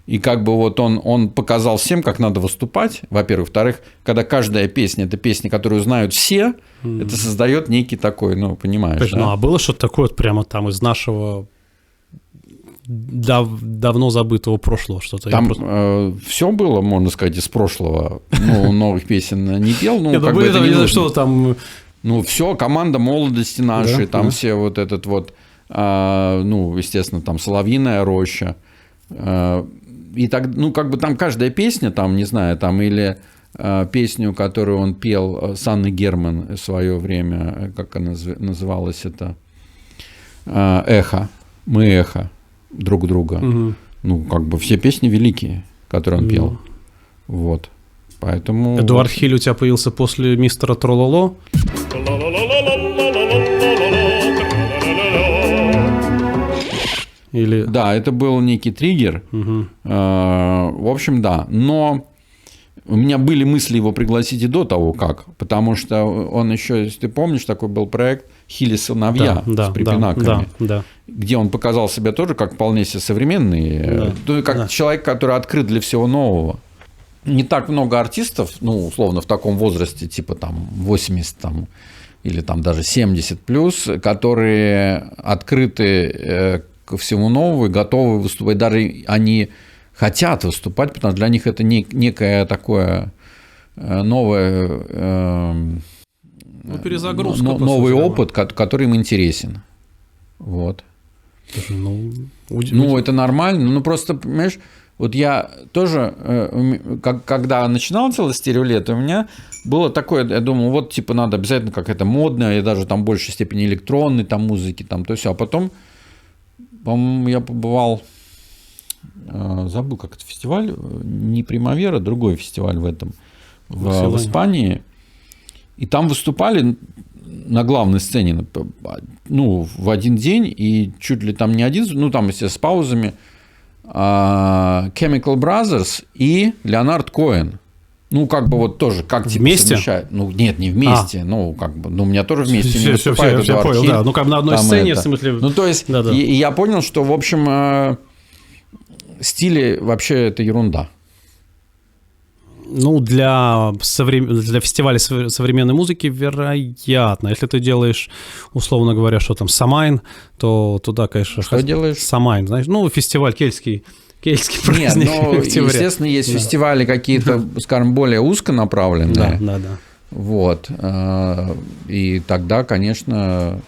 И как бы вот он показал всем, как надо выступать, во-первых. Во-вторых, когда каждая песня – это песня, которую знают все, это создает некий такой, ну, понимаешь, да? Ну, а было что-то такое вот прямо там из нашего... давно забытого прошлого что-то. Там все было, можно сказать, из прошлого. Ну, новых песен не пел. Ну, как бы это не нужно. Что там... Ну, все, команда молодости нашей, там все вот этот вот, ну, естественно, там «Соловьиная роща». И так, ну, как бы там каждая песня, там, не знаю, там, или песню, которую он пел с Анной Герман в свое время, как она называлась, это «Эхо». Мы эхо друг друга. Ну, как бы все песни великие, которые он пел. Вот. Поэтому... Эдуард Хиль у тебя появился после «Мистера Трололо». Или... Да, это был некий триггер. В общем, да. Но у меня были мысли его пригласить и до того, как. Потому что он еще, если ты помнишь, такой был проект «Хиль и сыновья» с припинаками. Где он показал себя тоже как вполне себе современный. Как человек, который открыт для всего нового. Не так много артистов, ну, условно, в таком возрасте, типа там 80 там, или там даже 70 плюс, которые открыты ко всему новому и готовы выступать. Даже они хотят выступать, потому что для них это некое такое новое, перезагрузка, новый опыт, который им интересен. Вот. Ну, это нормально. Ну, просто, понимаешь, вот я тоже, когда начинал делать стереолет, у меня было такое, я думал, вот, типа, надо обязательно какая-то модная, и даже там в большей степени электронной там музыки, там, то все. А потом, по-моему, я побывал, забыл, как это фестиваль, не Примавера, другой фестиваль в этом, в Испании. И там выступали на главной сцене, ну, в один день, и чуть ли там не один, ну, там, естественно, с паузами, Chemical Brothers и Леонард Коэн. Ну, как бы вот тоже, как типа вместе? Совмещают. Ну, нет, не вместе. Ну, как бы, ну, у меня тоже вместе не выступает. Я понял, да. Ну, как бы на одной сцене, в смысле. Ну, то есть, да. И я понял, что, в общем, стили вообще это ерунда. Ну, для фестиваля современной музыки, вероятно. Если ты делаешь, условно говоря, что там, Самайн, то туда, конечно... Что делаешь? Самайн, знаешь, ну, фестиваль кельтский праздник. Нет, ну, естественно, есть фестивали какие-то, скажем, более узконаправленные. Да. Вот. И тогда, конечно...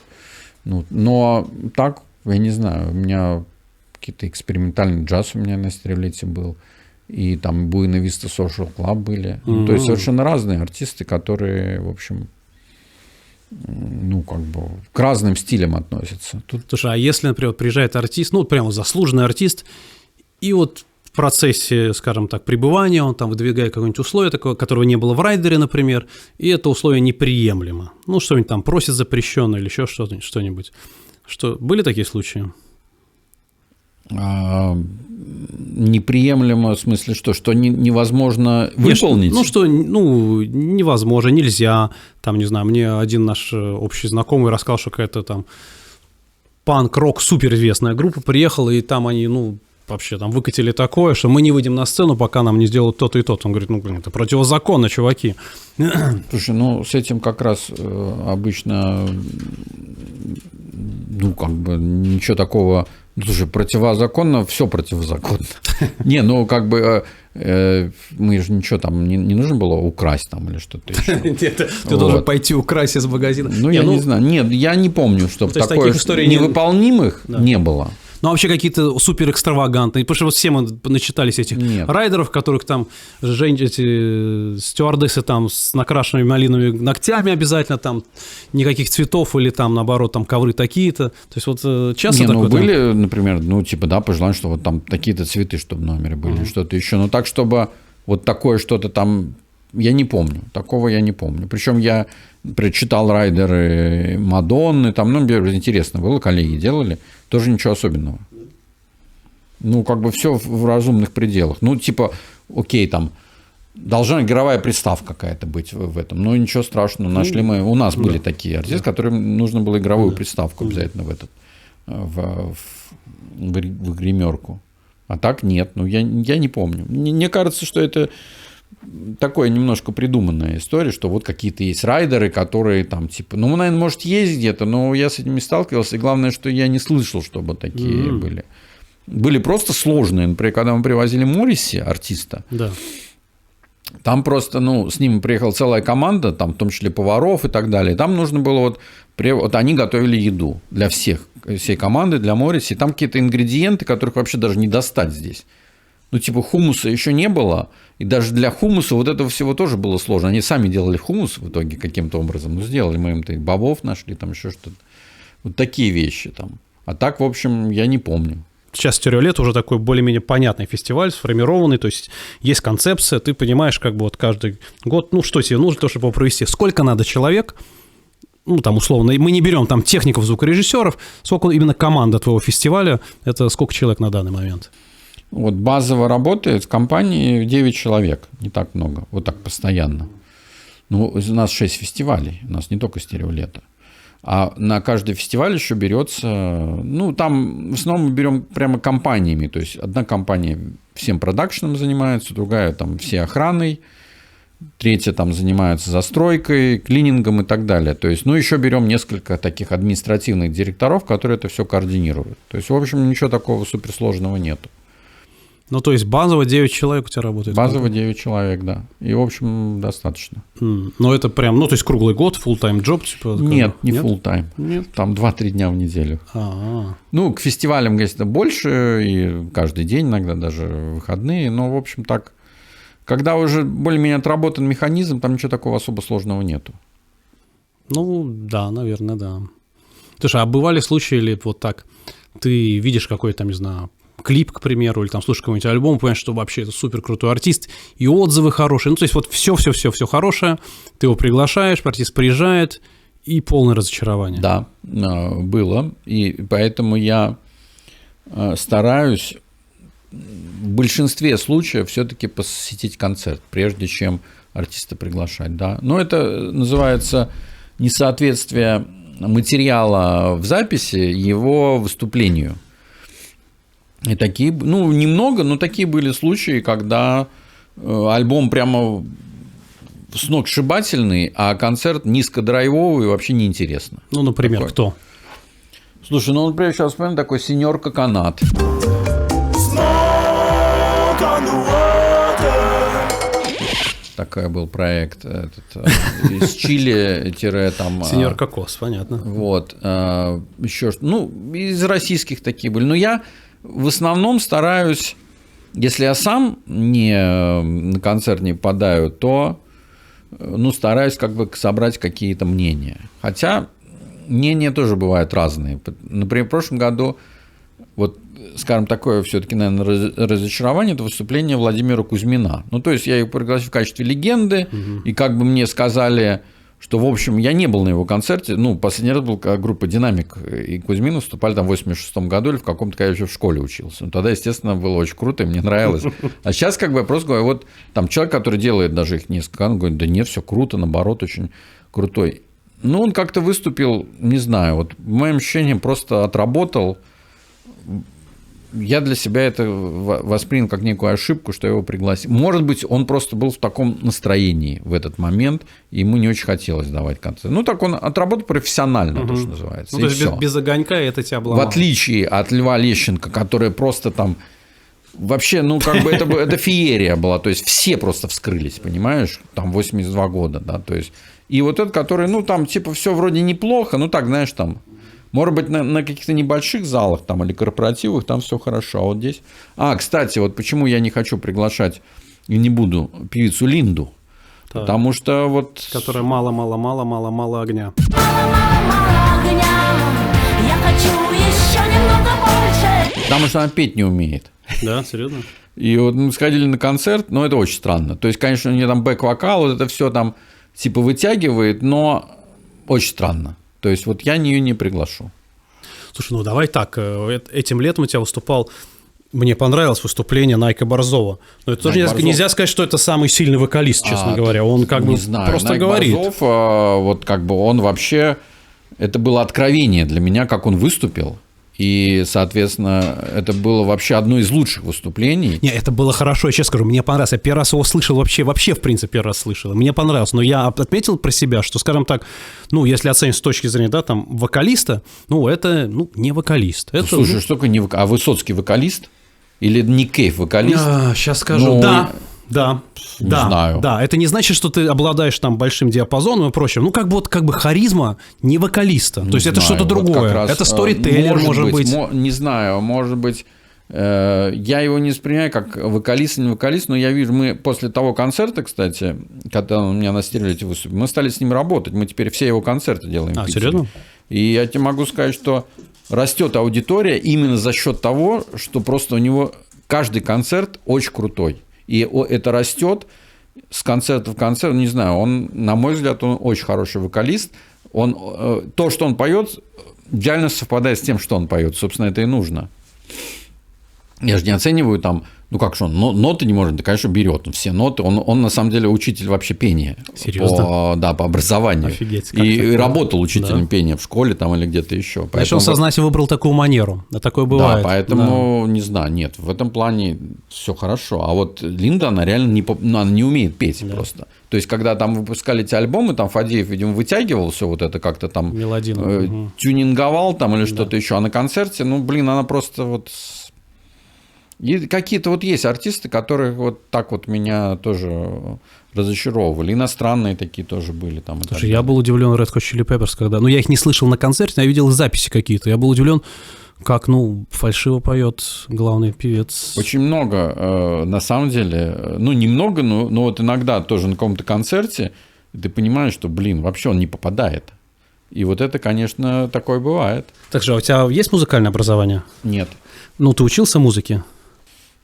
Ну, но так, я не знаю, у меня какие-то экспериментальный джаз у меня на Стереолете был. И там Буэна Виста Social Club были. То есть совершенно разные артисты, которые, в общем... ну, как бы к разным стилям относятся. Слушай, а если, например, приезжает артист, ну, прямо заслуженный артист, и вот в процессе, скажем так, пребывания он там выдвигает какое-нибудь условие такое, которого не было в райдере, например, и это условие неприемлемо. Ну, что-нибудь там просит запрещенное или еще что-нибудь. Были такие случаи? Неприемлемо в смысле что невозможно выполнить? Невозможно, нельзя. Там, не знаю, мне один наш общий знакомый рассказал, что какая-то там панк-рок суперизвестная группа приехала, и там они, вообще там выкатили такое, что мы не выйдем на сцену, пока нам не сделают то-то и то-то. Он говорит, это противозаконно, чуваки. Слушай, с этим как раз обычно, ничего такого... Слушай, противозаконно, все противозаконно. Не, мы же ничего там не нужно было украсть там или что-то еще. Ты должен пойти украсть из магазина. Я не знаю. Нет, я не помню, чтобы такое невыполнимых не было. Ну, а вообще какие-то супер экстравагантные, потому что вот все мы начитались этих райдеров, которых там эти стюардессы там с накрашенными малиновыми ногтями обязательно, там никаких цветов или там, наоборот, там ковры такие-то. То есть вот часто такое... были, например, пожелание, что вот там такие-то цветы, чтобы в номере были, что-то еще. Но так, чтобы вот такое что-то там... Я не помню. Такого я не помню. Причем я прочитал райдеры Мадонны, там, интересно было, коллеги делали, тоже ничего особенного. Все в разумных пределах. Окей, там должна игровая приставка какая-то быть в этом, но ничего страшного, нашли мы. У нас были такие артисты, которым нужно было игровую приставку обязательно в гримерку. А так нет, я не помню. Мне кажется, что это такое немножко придуманная история, что вот какие-то есть райдеры, которые там наверное, может, есть где-то, но я с этим не сталкивался, и главное, что я не слышал, чтобы такие были. Были просто сложные, например, когда мы привозили Морриси, артиста, там просто, с ним приехала целая команда, там, в том числе поваров и так далее, там нужно было вот они готовили еду для всей команды, для Морриси, там какие-то ингредиенты, которых вообще даже не достать здесь. Хумуса еще не было, и даже для хумуса вот этого всего тоже было сложно. Они сами делали хумус в итоге каким-то образом, сделали мы им бобов нашли, там еще что-то. Вот такие вещи там. А так, в общем, я не помню. Сейчас Стереолет уже такой более-менее понятный фестиваль, сформированный, то есть есть концепция, ты понимаешь, каждый год, что тебе нужно, то, чтобы его провести, сколько надо человек, условно, мы не берем там техников, звукорежиссеров, сколько именно команда твоего фестиваля, это сколько человек на данный момент? Вот базово работает в компании 9 человек, не так много, вот так постоянно. У нас 6 фестивалей, у нас не только Стереолето. А на каждый фестиваль еще берется, там в основном мы берем прямо компаниями, то есть одна компания всем продакшеном занимается, другая там всей охраной, третья там занимается застройкой, клинингом и так далее. То есть, еще берем несколько таких административных директоров, которые это все координируют. То есть, в общем, ничего такого суперсложного нету. То есть базово 9 человек у тебя работает? Базово 9 человек, да. И, в общем, достаточно. Но это прям, то есть круглый год, full-time job? Нет, не full-time. Нет? Там 2-3 дня в неделю. К фестивалям, конечно, больше, и каждый день, иногда даже выходные. Но, в общем, так, когда уже более-менее отработан механизм, там ничего такого особо сложного нету. Да, наверное, да. Слушай, а бывали случаи или вот так, ты видишь какой-то, не знаю, клип, к примеру, или там слушаешь какой-нибудь альбом, понимаешь, что вообще это супер крутой артист, и отзывы хорошие. То есть вот все хорошее, ты его приглашаешь, артист приезжает, и полное разочарование. Да, было, и поэтому я стараюсь в большинстве случаев все-таки посетить концерт, прежде чем артиста приглашать, да. Но это называется несоответствие материала в записи его выступлению. И такие, немного, но такие были случаи, когда альбом прямо сногсшибательный, а концерт низкодрайвовый и вообще неинтересно. Например, такой. Кто? Слушай, например, сейчас вспомню такой Сеньор Коконат. такой был проект, из Чили там... Сеньор Кокос, понятно. Вот, еще что, ну, из российских такие были. Но я в основном стараюсь, если я сам на концерт не попадаю, то, ну, стараюсь как бы собрать какие-то мнения. Хотя мнения тоже бывают разные. Например, в прошлом году, вот, скажем, такое все-таки, наверное, разочарование – это выступление Владимира Кузьмина. Ну, то есть, я его пригласил в качестве легенды, и как бы мне сказали, что, в общем, я не был на его концерте. Ну, последний раз был группа «Динамик» и Кузьмин выступали там в 86-м году или в каком-то, когда я еще в школе учился. Ну, тогда, естественно, было очень круто, и мне нравилось. А сейчас как бы я просто говорю, вот там человек, который делает даже их несколько, он говорит, да нет, все круто, наоборот, очень крутой. Ну, он как-то выступил, не знаю, вот, в моем ощущении, просто отработал. Я для себя это воспринял как некую ошибку, что я его пригласил. Может быть, он просто был в таком настроении в этот момент, и ему не очень хотелось давать концерт. Ну, так он отработал профессионально, то, что называется. Ну, то есть без огонька это тебя обломало. В отличие от Льва Лещенко, который просто там... Вообще, ну, как бы это феерия была, то есть все просто вскрылись, понимаешь, там 82 года, да, то есть... И вот этот, который, ну, там, типа, все вроде неплохо, ну, так, знаешь, там... Может быть, на каких-то небольших залах там, или корпоративах там все хорошо, а вот здесь... кстати, вот почему я не хочу приглашать и не буду певицу Линду, так. Потому что вот... Которая мало-мало-мало-мало-мало огня. Мало-мало огня, я хочу еще немного больше. Потому что она петь не умеет. Да, серьезно? И вот мы сходили на концерт, но это очень странно. То есть, конечно, у нее там бэк-вокал, вот это все там типа вытягивает, но очень странно. То есть, вот я ее не приглашу. Слушай, ну давай так, этим летом у тебя выступал, мне понравилось выступление Найка Борзова. Но это тоже нельзя сказать, что это самый сильный вокалист, честно говоря. Он как бы просто Найк говорит. Борзов, вот как бы он вообще, это было откровение для меня, как он выступил. И, соответственно, это было вообще одно из лучших выступлений. Не, это было хорошо, я честно скажу, мне понравилось. Я первый раз его слышал вообще в принципе, первый раз слышал. Мне понравилось, но я отметил про себя, что, скажем так, ну, если оценить с точки зрения, да, там, вокалиста, ну, это, ну, не вокалист. Это, слушай, что такое не вокалист? А Высоцкий вокалист? Или Ник Кейв вокалист? Сейчас скажу, ну, да. Не знаю. Да, это не значит, что ты обладаешь там большим диапазоном и прочим. Ну, как бы харизма не вокалиста. То есть это что-то другое. Вот это сторителлер, может быть. Не знаю, может быть, я его не воспринимаю как вокалист или не вокалист, но я вижу, мы после того концерта, кстати, когда он у меня на Стерлите выступил, мы стали с ним работать. Мы теперь все его концерты делаем. Серьезно? И я тебе могу сказать, что растет аудитория именно за счет того, что просто у него каждый концерт очень крутой. И это растет с концерта в концерт. Не знаю, он, на мой взгляд, он очень хороший вокалист. То, что он поет, идеально совпадает с тем, что он поет. Собственно, это и нужно. Я же не оцениваю там, ну как же он, ноты не может, да, конечно, берет все ноты. Он на самом деле учитель вообще пения. Серьезно? По образованию. Офигеть. И работал учителем пения в школе там или где-то еще. Значит, он сознательно выбрал такую манеру. А такое бывает. Да, поэтому, не знаю, нет, в этом плане все хорошо. А вот Линда, она реально она не умеет петь просто. То есть, когда там выпускали эти альбомы, там Фадеев, видимо, вытягивал все вот это как-то там, тюнинговал там или что-то еще. А на концерте, ну, блин, она просто вот... И какие-то вот есть артисты, которые вот так вот меня тоже разочаровывали. Иностранные такие тоже были там. Слушай, я был удивлен Red Hot Chili Peppers, когда... Ну, я их не слышал на концерте, но я видел записи какие-то. Я был удивлен, как, ну, фальшиво поет главный певец. Очень много, на самом деле. Ну, немного, но вот иногда тоже на каком-то концерте ты понимаешь, что, блин, вообще он не попадает. И вот это, конечно, такое бывает. Так же, а у тебя есть музыкальное образование? Нет. Ну, ты учился музыке?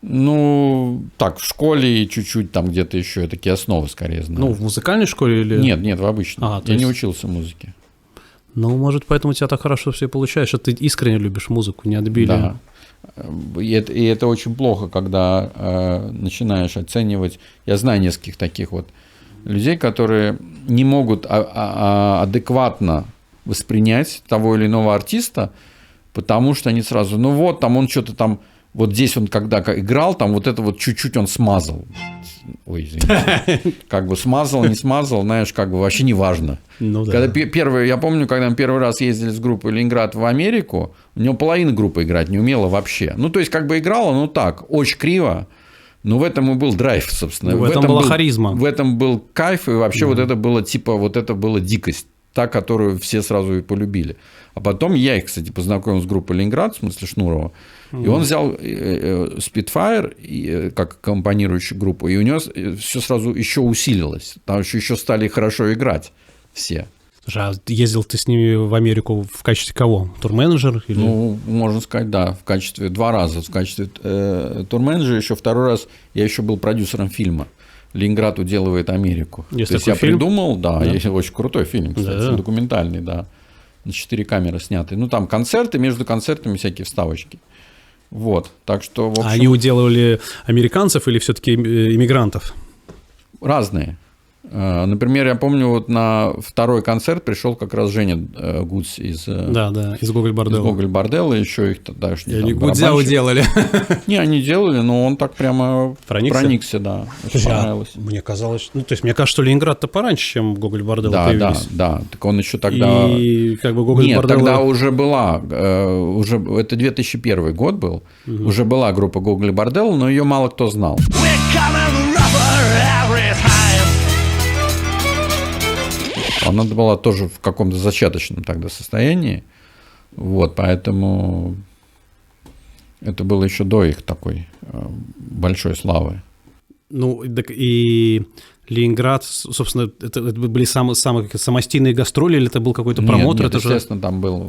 Ну, так, в школе и чуть-чуть там где-то еще такие основы скорее знаю. Ну, в музыкальной школе или... Нет, в обычной. Я не учился музыке. Ну, может, поэтому у тебя так хорошо все получается, что ты искренне любишь музыку, не отбили. Да. И это очень плохо, когда начинаешь оценивать... Я знаю нескольких таких вот людей, которые не могут адекватно воспринять того или иного артиста, потому что они сразу... Ну, вот, там он что-то там... Вот здесь он, когда играл, там вот это вот чуть-чуть он смазал. Ой, извините. Как бы смазал, не смазал, знаешь, как бы вообще не важно. Ну, когда я помню, когда мы первый раз ездили с группой «Ленинград» в Америку, у него половина группы играть не умела вообще. Ну, то есть, как бы играла, ну так, очень криво. Но в этом и был драйв, собственно. В этом была харизма. В этом был кайф, и вообще вот это было типа, вот это была дикость, та, которую все сразу и полюбили. А потом я их, кстати, познакомил с группой «Ленинград», в смысле Шнурова, и он взял Spitfire как аккомпанирующую группу, и у него все сразу еще усилилось, там еще стали хорошо играть все. Слушай, а ездил ты с ними в Америку в качестве кого? Турменеджер? Или... Ну, можно сказать, да, в качестве 2 раза. В качестве турменеджера еще 2-й раз я еще был продюсером фильма «Ленинград уделывает Америку». Есть То есть такой я фильм? придумал, да, есть очень крутой фильм, кстати, Да. документальный, да, на 4 камеры снятый. Ну, там концерты, между концертами всякие вставочки. Вот, так что, в общем, А они уделывали американцев или все-таки иммигрантов? разные. Например, я помню, вот на 2-й концерт пришел как раз Женя Гудс из Да, из Гоголь Борделла. Гоголь Борделла, еще их тогдашний. Они там Гудзя барабанщик. уделали. Не, они делали, но он так прямо проникся, да. Очень понравилось. Мне казалось, ну, то есть, мне кажется, что Ленинград-то пораньше, чем Гоголь Борделла Да, появились. да. Так он еще тогда... И как бы Гоголь Нет, Борделла... тогда уже была, это 2001 год был, уже была группа Гоголь Борделла, но ее мало кто знал. Она была тоже в каком-то зачаточном тогда состоянии, вот, поэтому это было еще до их такой большой славы. Ну, так и Ленинград, собственно, это были самые самостийные гастроли, или это был какой-то промоутер? Нет, это естественно, там был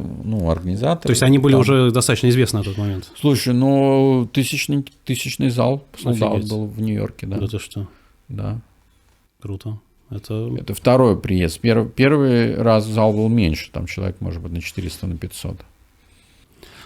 организатор. То есть они были там... уже достаточно известны на тот момент? Слушай, ну, тысячный зал Офигеть. был в Нью-Йорке, да. Да ты что? Да. Круто. Это 2-й приезд. Первый раз зал был меньше, там человек, может быть, на 400, на 500.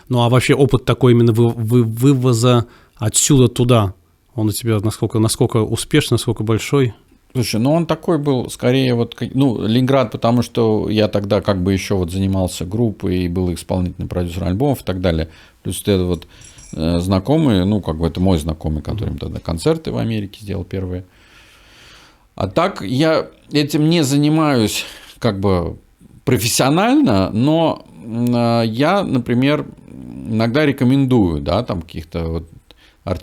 Ну, а вообще опыт такой именно вывоза отсюда туда, он у тебя насколько успешный, насколько большой? Слушай, ну он такой был, скорее вот, ну, Ленинград, потому что я тогда как бы еще вот занимался группой и был исполнительным продюсером альбомов и так далее. Плюс это вот знакомый, ну, как бы это мой знакомый, который тогда концерты в Америке сделал первые. А так я этим не занимаюсь как бы профессионально, но я, например, иногда рекомендую, да, там каких-то вот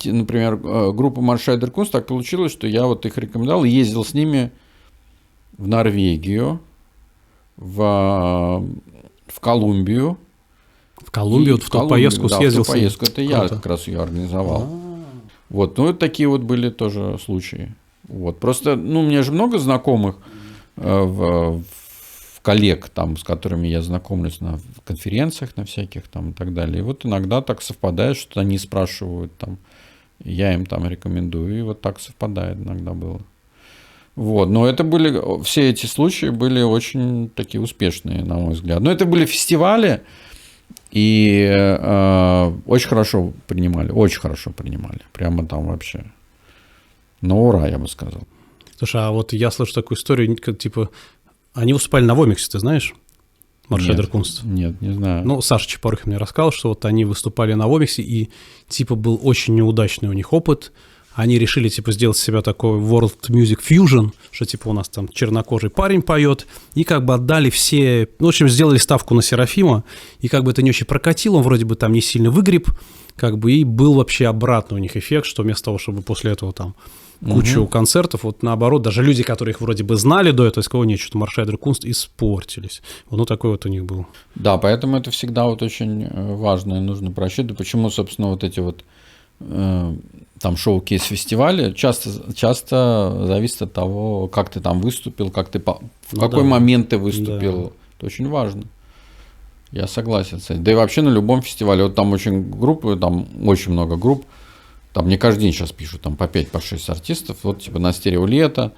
например, группа Marschall der Kunst, так получилось, что я вот их рекомендовал, ездил с ними в Норвегию, в Колумбию. В Колумбию, в ту поездку съездил? В ту поездку, это я Круто. как раз ее организовал. Вот, ну, такие вот были тоже случаи. Вот. Просто, ну, у меня же много знакомых коллег, там, с которыми я знакомлюсь на конференциях, на всяких там и так далее. И вот иногда так совпадает, что они спрашивают, там, я им там рекомендую, и вот так совпадает иногда было. Вот, но это были, все эти случаи были очень такие успешные, на мой взгляд. Но это были фестивали, и очень хорошо принимали, прямо там вообще. На ура, я бы сказал. Слушай, а вот я слышу такую историю, как, типа, они выступали на Вомиксе, ты знаешь? Marschall der Kunst. Нет, не знаю. Ну, Саша Чапорых мне рассказал, что вот они выступали на Вомиксе, и, типа, был очень неудачный у них опыт. Они решили, типа, сделать из себя такой World Music Fusion, что, типа, у нас там чернокожий парень поет, и как бы отдали все... Ну, в общем, сделали ставку на Серафима, и как бы это не очень прокатило, он вроде бы там не сильно выгреб, как бы, и был вообще обратный у них эффект, что вместо того, чтобы после этого там кучу концертов, вот наоборот, даже люди, которые их вроде бы знали до этого, сказали, нет, что-то Marschall der Kunst испортились. Вот, ну, такой вот у них был. Да, поэтому это всегда вот очень важно и нужно просчитывать. Почему, собственно, вот эти вот там шоу-кейс-фестивали часто зависит от того, как ты там выступил, как ты в какой момент ты выступил. Да. Это очень важно. Я согласен с этим. Да и вообще на любом фестивале. Вот там очень много групп. Там мне каждый день сейчас пишут там по 5, по 6 артистов. Вот типа на стерео лето.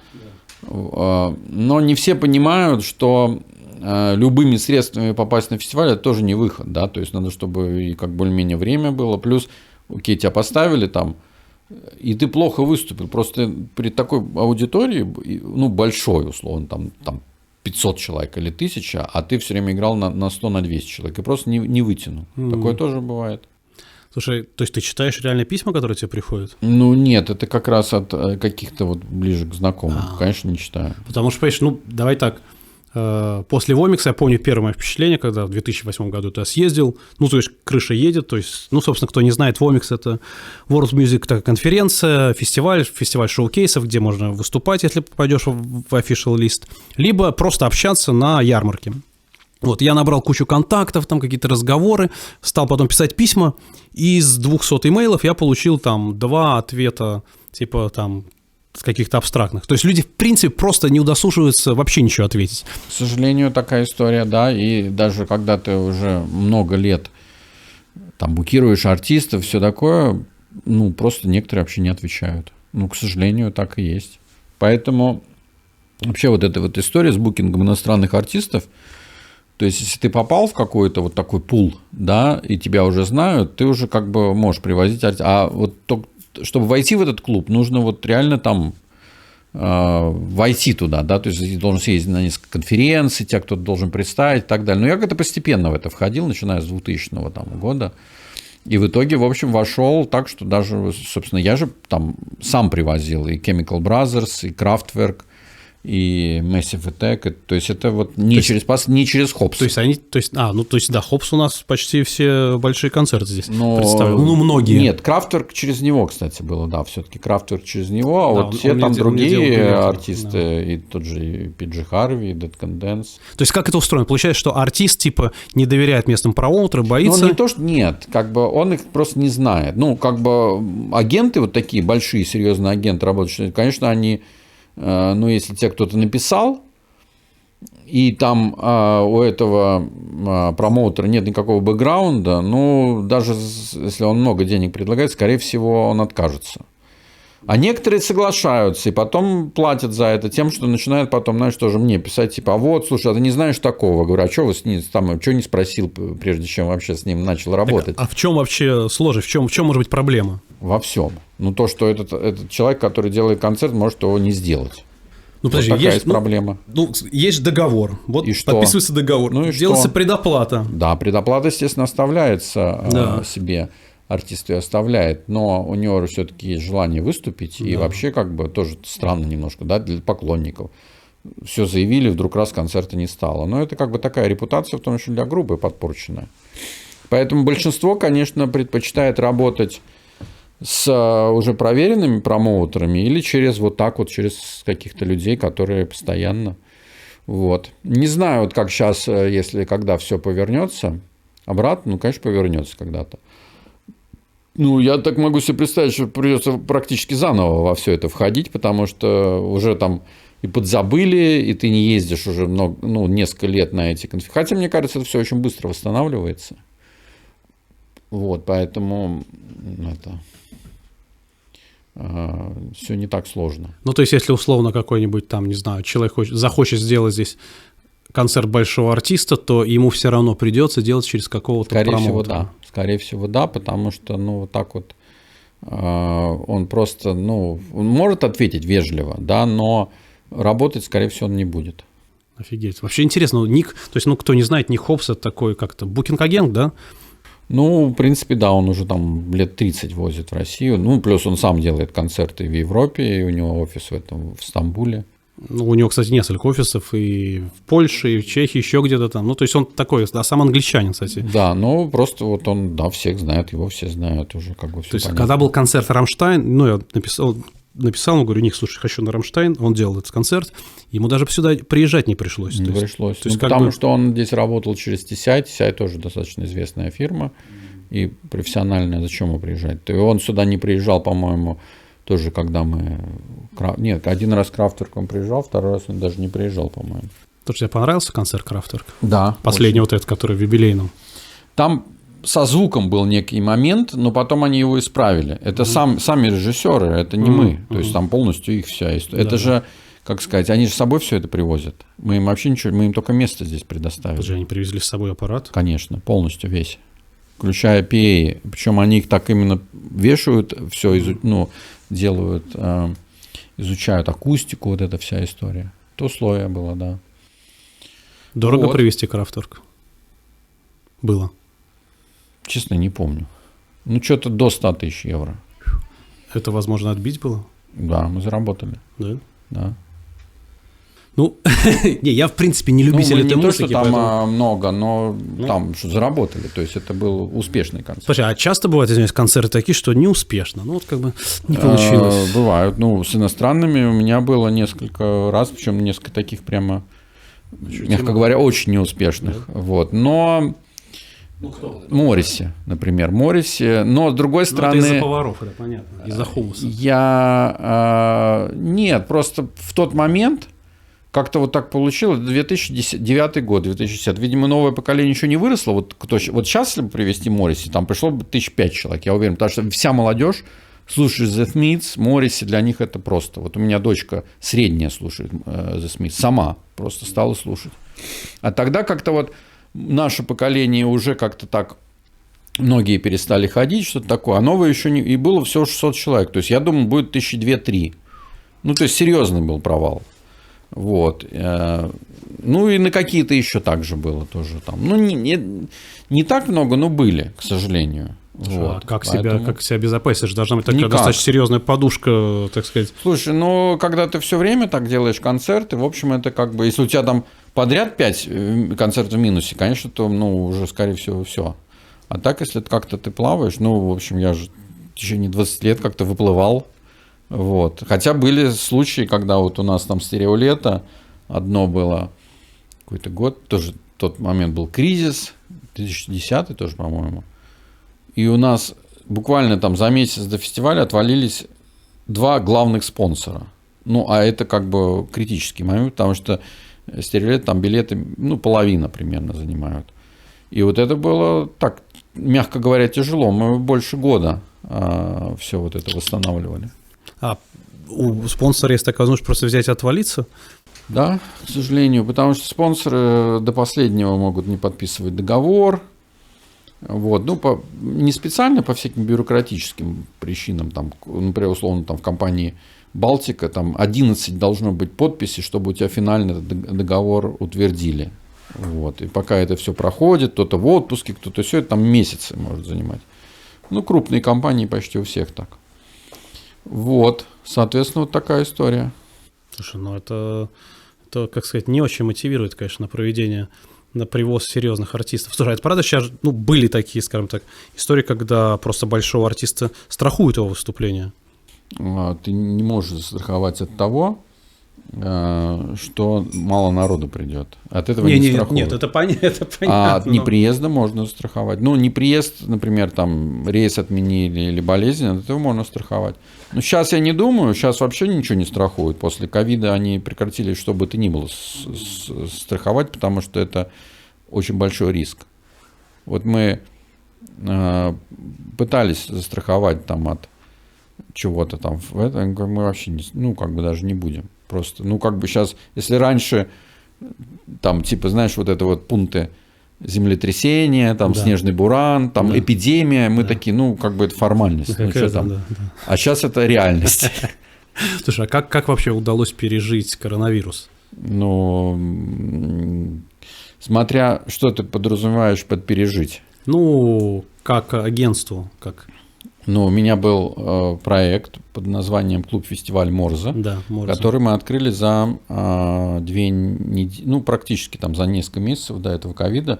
Но не все понимают, что любыми средствами попасть на фестиваль это тоже не выход. Да? То есть надо, чтобы и как более-менее время было. Плюс, окей, тебя поставили там, и ты плохо выступил. Просто при такой аудитории, ну, большой, условно, там 500 человек или 1000, а ты все время играл на 100, на 200 человек, и просто не вытянул. Такое тоже бывает. Слушай, то есть ты читаешь реально письма, которые тебе приходят? Ну, нет, это как раз от каких-то вот ближе к знакомым. Конечно, не читаю. Потому что, понимаешь, ну, давай так, После Вомикса, я помню первое мое впечатление, когда в 2008 году туда съездил, ну, то есть крыша едет, то есть, ну, собственно, кто не знает, Вомикс — это World Music, такая конференция, фестиваль шоу-кейсов, где можно выступать, если попадешь в official лист, либо просто общаться на ярмарке. Вот, я набрал кучу контактов, там какие-то разговоры, стал потом писать письма, и из 200 имейлов я получил там 2 ответа, типа там каких-то абстрактных. То есть люди, в принципе, просто не удосуживаются вообще ничего ответить. К сожалению, такая история, да, и даже когда ты уже много лет там букируешь артистов, все такое, ну, просто некоторые вообще не отвечают. Ну, к сожалению, так и есть. Поэтому вообще вот эта вот история с букингом иностранных артистов, то есть, если ты попал в какой-то вот такой пул, да, и тебя уже знают, ты уже как бы можешь привозить артистов. А вот чтобы войти в этот клуб, нужно вот реально там войти туда, да, то есть ты должен съездить на несколько конференций, тебя кто-то должен представить и так далее. Но я как-то постепенно в это входил, начиная с 2000 года, и в итоге, в общем, вошел так, что даже, собственно, я же там сам привозил и Chemical Brothers, и Kraftwerk, и Massive Attack, то есть это вот не через Hopes. То есть, да, Hopes у нас почти все большие концерты здесь представлены. Ну, многие. Нет, Kraftwerk через него, кстати, было, да, все-таки Kraftwerk через него, а да, вот все там другие артисты, да. И тот же PG Harvey, Dead Can Dance. То есть как это устроено? Получается, что артист типа не доверяет местным промоутерам, боится? Ну, не то, что нет, как бы он их просто не знает. Ну, как бы агенты вот такие, большие, серьезные агенты работающие, конечно, они... Ну, если тебе кто-то написал, и там у этого промоутера нет никакого бэкграунда, ну, даже если он много денег предлагает, скорее всего, он откажется. А некоторые соглашаются и потом платят за это тем, что начинают потом, знаешь, тоже мне писать, типа, а вот, слушай, а ты не знаешь такого? Говорю, а что вы с ним, там, что не спросил, прежде чем вообще с ним начал работать? Так, а в чем вообще сложность? В чем может быть проблема? Во всем. Ну, то, что этот человек, который делает концерт, может его не сделать. Ну, подожди, вот такая есть проблема. Ну, есть договор. Вот и что? Подписывается договор. Ну, и делается что? Предоплата. Да, предоплата, естественно, оставляется себе. Артист ее оставляет, но у него все-таки есть желание выступить, и вообще как бы тоже странно немножко, да, для поклонников. Все заявили, вдруг раз концерта не стало. Но это как бы такая репутация, в том числе для группы, подпорченная. Поэтому большинство, конечно, предпочитает работать с уже проверенными промоутерами или через вот так вот, через каких-то людей, которые постоянно... Вот. Не знаю, вот как сейчас, когда все повернется обратно, ну, конечно, повернется когда-то. Ну, я так могу себе представить, что придется практически заново во все это входить, потому что уже там и подзабыли, и ты не ездишь уже несколько лет на эти конференции. Хотя, мне кажется, это все очень быстро восстанавливается. Вот, поэтому все не так сложно. Ну, то есть, если условно какой-нибудь там, не знаю, человек захочет сделать здесь концерт большого артиста, то ему все равно придется делать через какого-то промоутера. Скорее всего, да, потому что, ну, вот так вот он просто, ну, он может ответить вежливо, да, но работать, скорее всего, он не будет. Офигеть. Вообще интересно, Ник, то есть, ну, кто не знает, Ник Хопс — это такой как-то букинг-агент, да? Ну, в принципе, да, он уже там лет 30 возит в Россию. Ну, плюс он сам делает концерты в Европе, и у него офис в Стамбуле. Ну, у него, кстати, несколько офисов и в Польше, и в Чехии, еще где-то там. Ну, то есть он такой, да, сам англичанин, кстати. Да, ну, просто вот он, да, всех знает, его все знают уже, как бы все. То есть, когда был концерт «Рамштайн», ну, я написал, говорю, Ник, слушай, хочу на «Рамштайн», он делал этот концерт, ему даже сюда приезжать не пришлось. Не пришлось, потому что он здесь работал через TCI, TCI тоже достаточно известная фирма и профессиональная, зачем ему приезжать? И он сюда не приезжал, по-моему, тоже когда мы... Нет, один раз Kraftwerk он приезжал, второй раз он даже не приезжал, по-моему. Тоже тебе понравился концерт Kraftwerk? Да. Последний очень. Вот этот, который в юбилейном. Там со звуком был некий момент, но потом они его исправили. Это сами режиссеры, это не мы. То есть там полностью их вся история. Это же, как сказать, они же с собой все это привозят. Мы им вообще ничего, мы им только место здесь предоставили. Подожди, они привезли с собой аппарат? Конечно, полностью весь. Включая PA. Причем они их так именно вешают, все, делают, изучают акустику, вот эта вся история. То условие было, да. Дорого привезти Kraftwerk? Было. Честно, не помню. Ну, что-то до 100 тысяч евро. Это возможно отбить было? Да, мы заработали. Да? Да. Ну, не, я в принципе не Ну, любитель мы этой не то, музыки. что там поэтому- много, но там что заработали. То есть это был успешный концерт. Слушай, а часто бывают, извиняюсь, концерты такие, что неуспешно? Ну, вот как бы не получилось. Бывают. Ну, с иностранными у меня было несколько раз, причем несколько таких прямо, мягко говоря, очень неуспешных. Вот. Но Морриси, например, Морриси. Но с другой Ну, это из-за стороны, поваров, это понятно, из-за хумуса. нет, просто в тот момент как-то вот так получилось. 2009 год, 2010. Видимо, новое поколение еще не выросло. Вот сейчас, если бы привести Морриси, там пришло бы 5 человек, я уверен. Потому что вся молодежь слушает The Smiths, Морриси, для них это просто. Вот у меня дочка средняя слушает The Smiths, сама просто стала слушать. А тогда как-то вот наше поколение уже как-то так, многие перестали ходить, что-то такое, а новое еще не... И было всего 600 человек. То есть, я думаю, будет 1002-3. Ну, то есть, серьезный был провал. Вот. Ну, и на какие-то еще так же было тоже там. Ну, не так много, но были, к сожалению. Вот. Как Поэтому... себя обезопасить? Должна быть такая Никак. достаточно серьезная подушка, так сказать. Слушай, ну, когда ты все время так делаешь концерты, в общем, это как бы, если у тебя там подряд 5 концертов в минусе, конечно, то, ну, уже, скорее всего, все. А так, если как-то ты плаваешь, ну, в общем, я же в течение 20 лет как-то выплывал. Вот. Хотя были случаи, когда вот у нас там стереолето, одно было какой-то год, тоже тот момент был кризис, 2010 тоже, по-моему. И у нас буквально там за месяц до фестиваля отвалились 2 главных спонсора. Ну, а это как бы критический момент, потому что стереолет, там билеты, ну, половина примерно занимают. И вот это было так, мягко говоря, тяжело. Мы больше года все вот это восстанавливали. А у спонсора есть такая возможность просто взять и отвалиться? Да, к сожалению, потому что спонсоры до последнего могут не подписывать договор. Вот, ну, не специально, по всяким бюрократическим причинам, там, например, условно, там, в компании «Балтика» там 11 должно быть подписей, чтобы у тебя финальный договор утвердили. Вот, и пока это все проходит, кто-то в отпуске, кто-то все, это там месяцы может занимать. Ну, крупные компании почти у всех так. Вот, соответственно, вот такая история. Слушай, ну это, как сказать, не очень мотивирует, конечно, на привоз серьезных артистов. Слушай, это правда сейчас, ну, были такие, скажем так, истории, когда просто большого артиста страхуют его выступление? Ты не можешь застраховать от того, что мало народу придет. От этого не страхуют. Нет, это понятно. А от неприезда можно страховать. Ну, неприезд, например, там рейс отменили или болезнь, от этого можно страховать. Но сейчас я не думаю, сейчас вообще ничего не страхуют. После ковида они прекратили, что бы то ни было, страховать, потому что это очень большой риск. Вот мы пытались застраховать там от чего-то там в этом, мы вообще не, ну, как бы даже не будем. Просто, ну, как бы сейчас, если раньше, там, типа, знаешь, вот это вот пункты землетрясения, там, да. Снежный буран, там, да. Эпидемия, мы такие, ну, как бы это формальность. Ну, что там? Да. А сейчас это реальность. Слушай, а как вообще удалось пережить коронавирус? Ну, смотря, что ты подразумеваешь под пережить. Ну, как агентству, как... Ну, у меня был проект под названием «Клуб-фестиваль Морзе», да, который мы открыли за 2 недели, ну, практически там за несколько месяцев до этого ковида.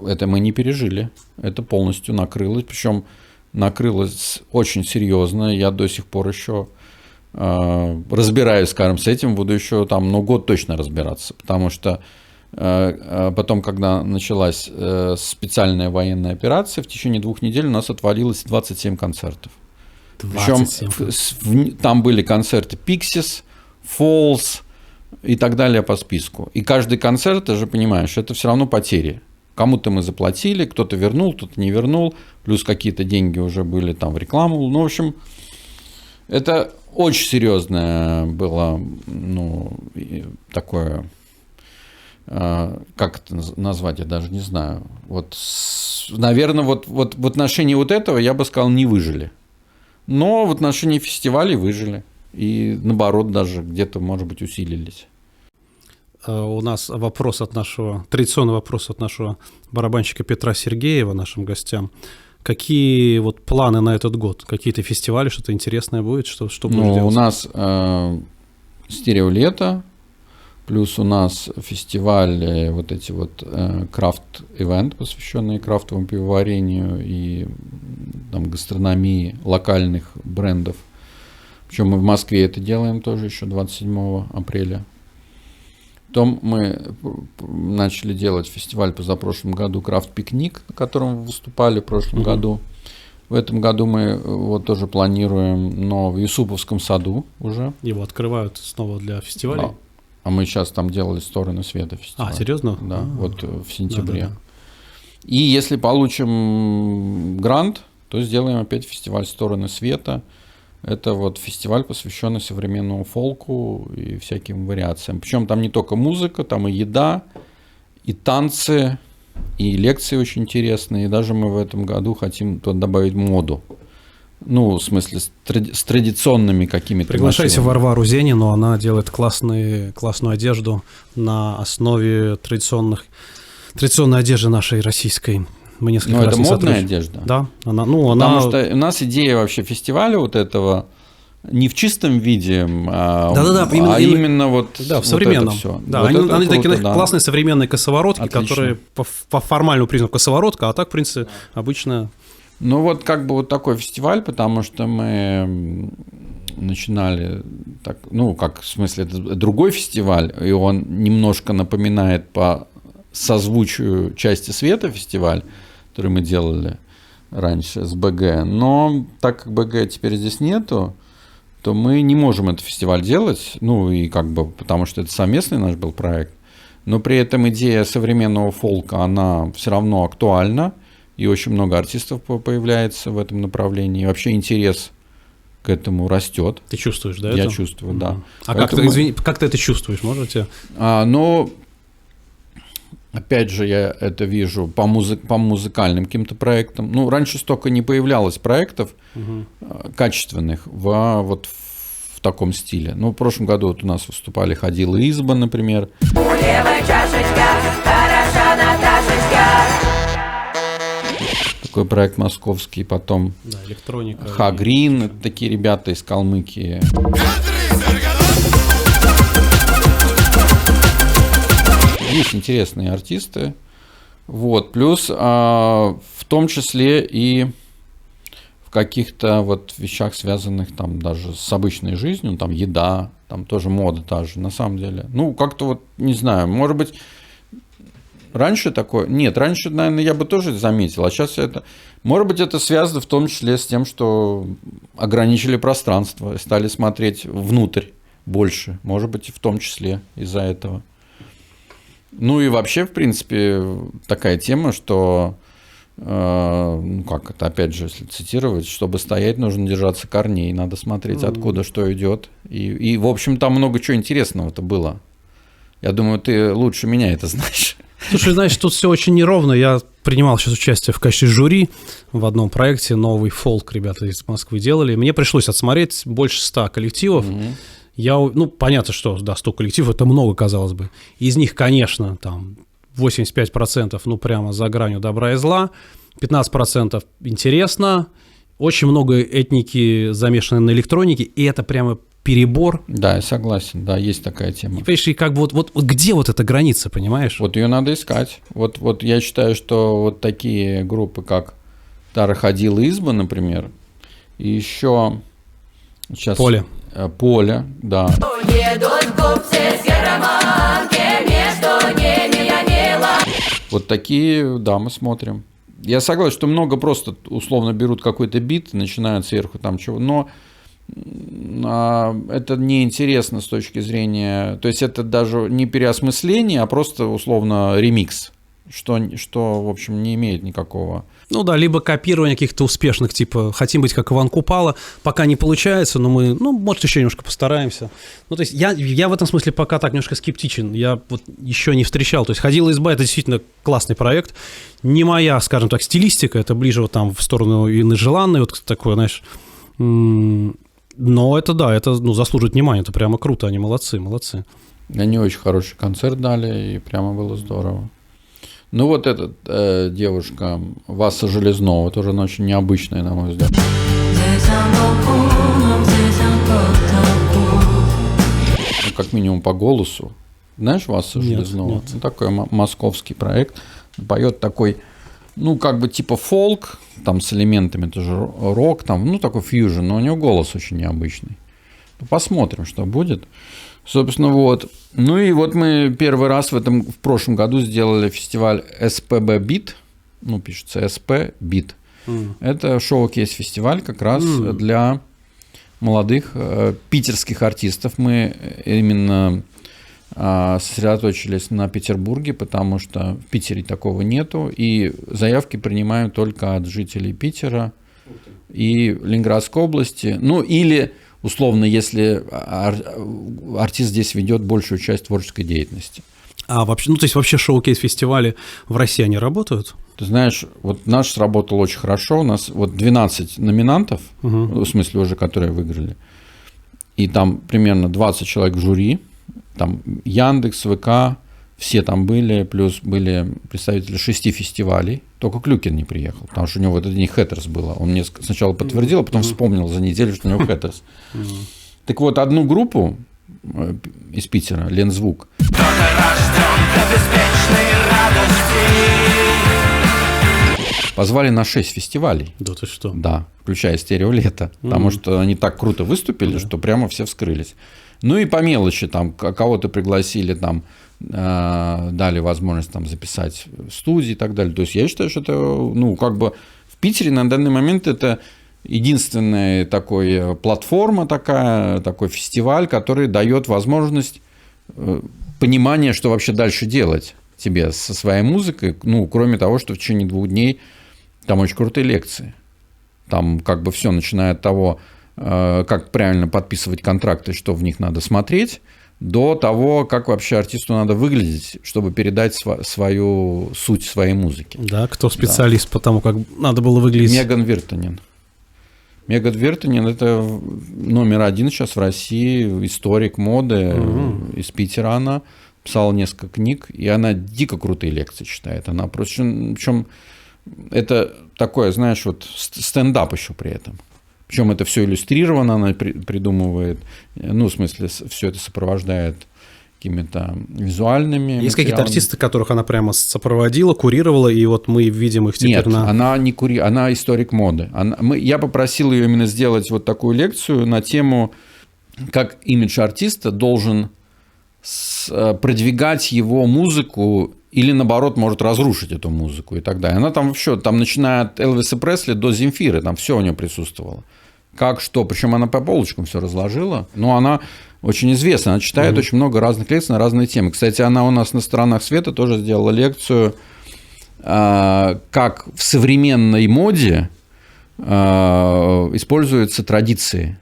Это мы не пережили, это полностью накрылось, причем накрылось очень серьезно. Я до сих пор еще разбираюсь, скажем, с этим, буду еще там, ну, год точно разбираться, потому что потом, когда началась специальная военная операция, в течение 2 недель у нас отвалилось 27 концертов. 27. Причем там были концерты Pixies, Falls и так далее по списку. И каждый концерт, ты же понимаешь, это все равно потери. Кому-то мы заплатили, кто-то вернул, кто-то не вернул, плюс какие-то деньги уже были там в рекламу. Ну, в общем, это очень серьезное было, ну, такое... Как это назвать, я даже не знаю. Вот, наверное, вот в отношении вот этого я бы сказал, не выжили. Но в отношении фестивалей выжили. И наоборот, даже где-то, может быть, усилились. У нас традиционный вопрос от нашего барабанщика Петра Сергеева, нашим гостям. Какие вот планы на этот год? Какие-то фестивали, что-то интересное будет? Что будешь делать? У нас стереолето. Плюс у нас фестиваль, вот эти вот крафт-ивент, посвященные крафтовому пивоварению и там, гастрономии локальных брендов. Причем мы в Москве это делаем тоже еще 27 апреля. Потом мы начали делать фестиваль позапрошлом году «Крафт-пикник», на котором выступали в прошлом году. В этом году мы вот тоже планируем, но в Юсуповском саду уже. Его открывают снова для фестивалей. Да. А мы сейчас там делали «Стороны света» фестиваль. Серьезно? Да, вот в сентябре. Да-да-да. И если получим грант, то сделаем опять фестиваль «Стороны света». Это вот фестиваль, посвященный современному фолку и всяким вариациям. Причем там не только музыка, там и еда, и танцы, и лекции очень интересные. И даже мы в этом году хотим туда добавить моду. Ну, в смысле, с традиционными какими-то Приглашайте мотивами. Варвару Зенину, она делает классную одежду на основе традиционной одежды нашей российской. Мы несколько Ну, раз это не модная сотрудничали. одежда. Да, она. Потому что у нас идея вообще фестиваля вот этого не в чистом виде, именно вот, да, в вот современном. это все. Да, вот они это такие круто, да. классные современные косоворотки, Отлично. которые по формальному признаку косоворотка, а так, в принципе, обычно... Ну, вот как бы вот такой фестиваль, потому что мы начинали, так, ну, как в смысле, это другой фестиваль, и он немножко напоминает по созвучию «Части света» фестиваль, который мы делали раньше с БГ. Но так как БГ теперь здесь нету, то мы не можем этот фестиваль делать, ну, и как бы, потому что это совместный наш был проект, но при этом идея современного фолка, она все равно актуальна, и очень много артистов появляется в этом направлении, и вообще интерес к этому растет. Ты чувствуешь, да? Я это? чувствую, да. А Поэтому... как ты это чувствуешь, можете? Ну, опять же, я это вижу по музыкальным каким-то проектам. Ну, раньше столько не появлялось проектов качественных вот в таком стиле. Ну, в прошлом году вот у нас выступали «Ходила изба», например. Такой проект московский, потом Да, электроника. Хагрин, это такие ребята из Калмыкии. Есть интересные артисты. Вот. Плюс в том числе и в каких-то вот вещах, связанных там даже с обычной жизнью, там еда, там тоже мода та же, на самом деле. Ну, как-то вот, не знаю, может быть, раньше такое... Нет, раньше, наверное, я бы тоже заметил, а сейчас это... Может быть, это связано в том числе с тем, что ограничили пространство, стали смотреть внутрь больше. Может быть, и в том числе из-за этого. Ну и вообще, в принципе, такая тема, что, ну как это, опять же, если цитировать, чтобы стоять, нужно держаться корней, надо смотреть, откуда что идет. И в общем, там много чего интересного-то было. Я думаю, ты лучше меня это знаешь. Слушай, знаешь, тут все очень неровно. Я принимал сейчас участие в качестве жюри в одном проекте. Новый фолк ребята из Москвы делали. Мне пришлось отсмотреть больше 100 коллективов. Понятно, что, да, 100 коллективов – это много, казалось бы. Из них, конечно, там 85%, ну, прямо за гранью добра и зла, 15% интересно, очень много этники замешаны на электронике, и это прямо перебор. Да, я согласен, да, есть такая тема. И, понимаешь, и как бы вот где вот эта граница, понимаешь? Вот ее надо искать. Вот я считаю, что вот такие группы, как «Тара ходила изба», например, и еще сейчас... Поле, да. Вот такие, да, мы смотрим. Я согласен, что много просто условно берут какой-то бит, начинают сверху там чего, но это неинтересно с точки зрения... То есть это даже не переосмысление, а просто условно ремикс, что в общем, не имеет никакого... Ну да, либо копирование каких-то успешных, типа, хотим быть как Иван Купала, пока не получается, но мы, может, еще немножко постараемся. Ну, то есть я в этом смысле пока так немножко скептичен, я вот еще не встречал. То есть «Ходила изба» — это действительно классный проект, не моя, скажем так, стилистика, это ближе вот там в сторону Инны Желанной, вот такое, знаешь, но это, да, это заслуживает внимания, это прямо круто, они молодцы. Они очень хороший концерт дали, и прямо было здорово. Ну вот эта девушка Васа Железнова, тоже она очень необычная, на мой взгляд. Ну, как минимум по голосу. Знаешь Васу Железного? Нет. Ну, такой московский проект. Поет такой, ну, как бы типа фолк, там с элементами тоже рок, там, ну, такой фьюжн, но у него голос очень необычный. Посмотрим, что будет. Собственно, вот. Ну и вот мы первый раз в прошлом году сделали фестиваль SPB Beat, ну, пишется SP Beat. Это шоу-кейс-фестиваль как раз для молодых питерских артистов. Мы именно сосредоточились на Петербурге, потому что в Питере такого нету, и заявки принимаем только от жителей Питера и Ленинградской области. Ну, или, условно, если артист здесь ведет большую часть творческой деятельности. А вообще, ну, то есть вообще шоу-кейс-фестивали в России, они работают? Ты знаешь, вот наш сработал очень хорошо. У нас вот 12 номинантов, в смысле уже, которые выиграли. И там примерно 20 человек в жюри. Там Яндекс, ВК, все там были. Плюс были представители 6 фестивалей. Только Клюкин не приехал, потому что у него вот это не Хэттерс было. Он мне сначала подтвердил, а потом вспомнил за неделю, что у него Хэттерс. Так вот, одну группу из Питера, Лензвук. Позвали на 6 фестивалей. Да ты что? Да, включая «Стереолето». Потому что они так круто выступили, что прямо все вскрылись. Ну и по мелочи, там, кого-то пригласили, там, дали возможность там записать в студии и так далее. То есть я считаю, что это, ну, как бы в Питере на данный момент это единственная такой платформа такой фестиваль, который дает возможность понимания, что вообще дальше делать тебе со своей музыкой, ну, кроме того, что в течение 2 дней там очень крутые лекции. Там как бы все, начиная от того, как правильно подписывать контракты, что в них надо смотреть, до того, как вообще артисту надо выглядеть, чтобы передать свою суть своей музыки. Да, кто специалист по тому, как надо было выглядеть? Меган Виртанен. Меган Виртанен – это номер 1 сейчас в России, историк моды, из Питера она. Писала несколько книг, и она дико крутые лекции читает. Она просто, причем это такое, знаешь, вот стендап еще при этом. Причем это все иллюстрировано, она придумывает, ну, в смысле, все это сопровождает какими-то визуальными Есть какие-то артисты, которых она прямо сопроводила, курировала, и вот мы видим их теперь Нет, на... она не она историк моды. Я попросил ее именно сделать вот такую лекцию на тему, как имидж артиста должен продвигать его музыку или, наоборот, может разрушить эту музыку и так далее. Она там вообще, там начиная от Элвиса Пресли до Земфиры, там все у нее присутствовало. Как, что, причем она по полочкам все разложила, но она очень известна, она читает очень много разных лекций на разные темы. Кстати, она у нас на «Сторонах света» тоже сделала лекцию, как в современной моде используются традиции,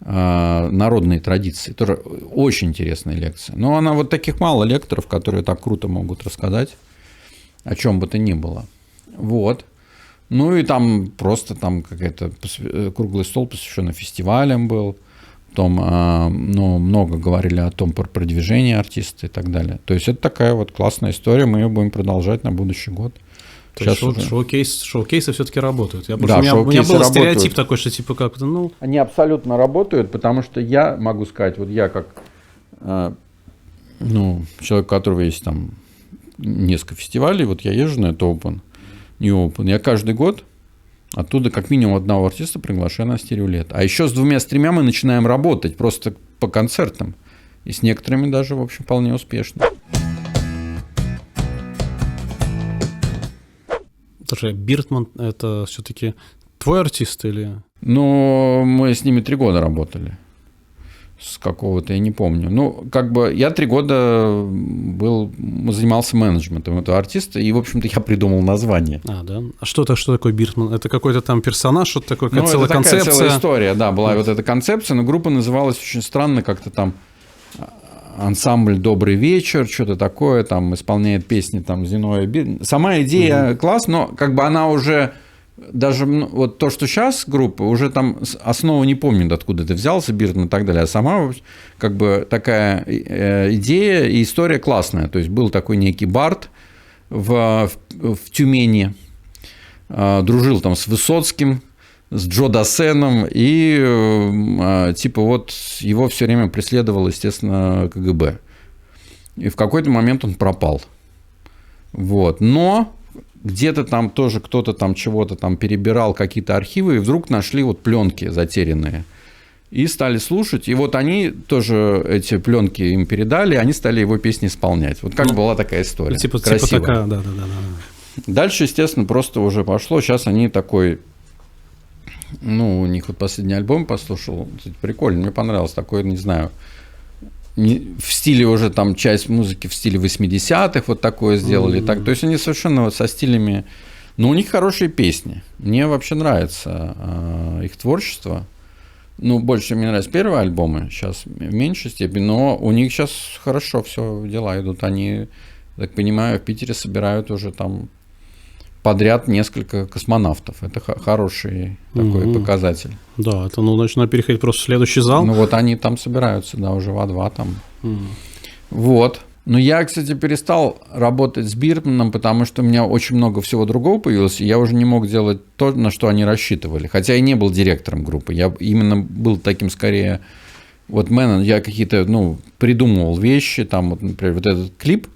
народные традиции. Тоже очень интересная лекция. Но она вот таких мало лекторов, которые так круто могут рассказать о чем бы то ни было. Вот. Ну и там просто там какой-то круглый стол, посвященный фестивалям был. Потом ну, много говорили о том, про продвижение артиста и так далее. То есть это такая вот классная история, мы ее будем продолжать на будущий год. То есть шоу-кейсы все-таки работают. Да, у меня был стереотип такой, что типа как-то, ну... Они абсолютно работают, потому что я могу сказать, вот я как ну, человек, у которого есть там несколько фестивалей, вот я езжу на это Open, New Open, я каждый год оттуда как минимум одного артиста приглашаю на «Стереолето». А еще с 2-3 мы начинаем работать просто по концертам. И с некоторыми даже, в общем, вполне успешно. Слушай, Биртман — это все-таки твой артист или... Ну, мы с ними 3 года работали. С какого-то, я не помню. Ну, как бы я 3 года занимался менеджментом этого артиста, и, в общем-то, я придумал название. А, да? А что такое Биртман? Это какой-то там персонаж, что-то такое, Ну, целая это такая концепция? целая история, да, была вот эта концепция, но группа называлась очень странно, как-то там ансамбль «Добрый вечер», что-то такое, там исполняет песни там Зиновия Биртмана. Сама идея класс, но как бы она уже... Даже вот то, что сейчас группа, уже там основу не помню, откуда ты взялся, Биртман и так далее, а сама как бы такая идея и история классная. То есть был такой некий бард в Тюмени, дружил там с Высоцким, с Джо Дассеном, и типа вот его все время преследовал, естественно, КГБ. и в какой-то момент он пропал. Вот. Но где-то там тоже кто-то там чего-то там перебирал, какие-то архивы, и вдруг нашли вот пленки затерянные. И стали слушать, и вот они тоже эти пленки им передали, и они стали его песни исполнять. Вот как была такая история. Типа красивая. такая, да. Дальше, естественно, просто уже пошло. Сейчас они такой... Ну, у них вот последний альбом послушал. Прикольно, мне понравилось. Такой, не знаю, в стиле уже там часть музыки в стиле 80-х вот такое сделали. Так, то есть они совершенно вот со стилями... Но у них хорошие песни. Мне вообще нравится их творчество. Ну, больше мне нравятся первые альбомы, сейчас в меньшей степени, но у них сейчас хорошо все дела идут. Они, так понимаю, в Питере собирают уже там подряд несколько космонавтов. Это хороший такой показатель. Да, это, ну, значит, надо переходить просто в следующий зал. Ну, вот они там собираются, да, уже в А2 там. Вот. Но я, кстати, перестал работать с Бирманом, потому что у меня очень много всего другого появилось, и я уже не мог делать то, на что они рассчитывали. Хотя я не был директором группы, я именно был таким, скорее, вот менеджером, я какие-то, ну, придумывал вещи, там, вот, например, вот этот клип,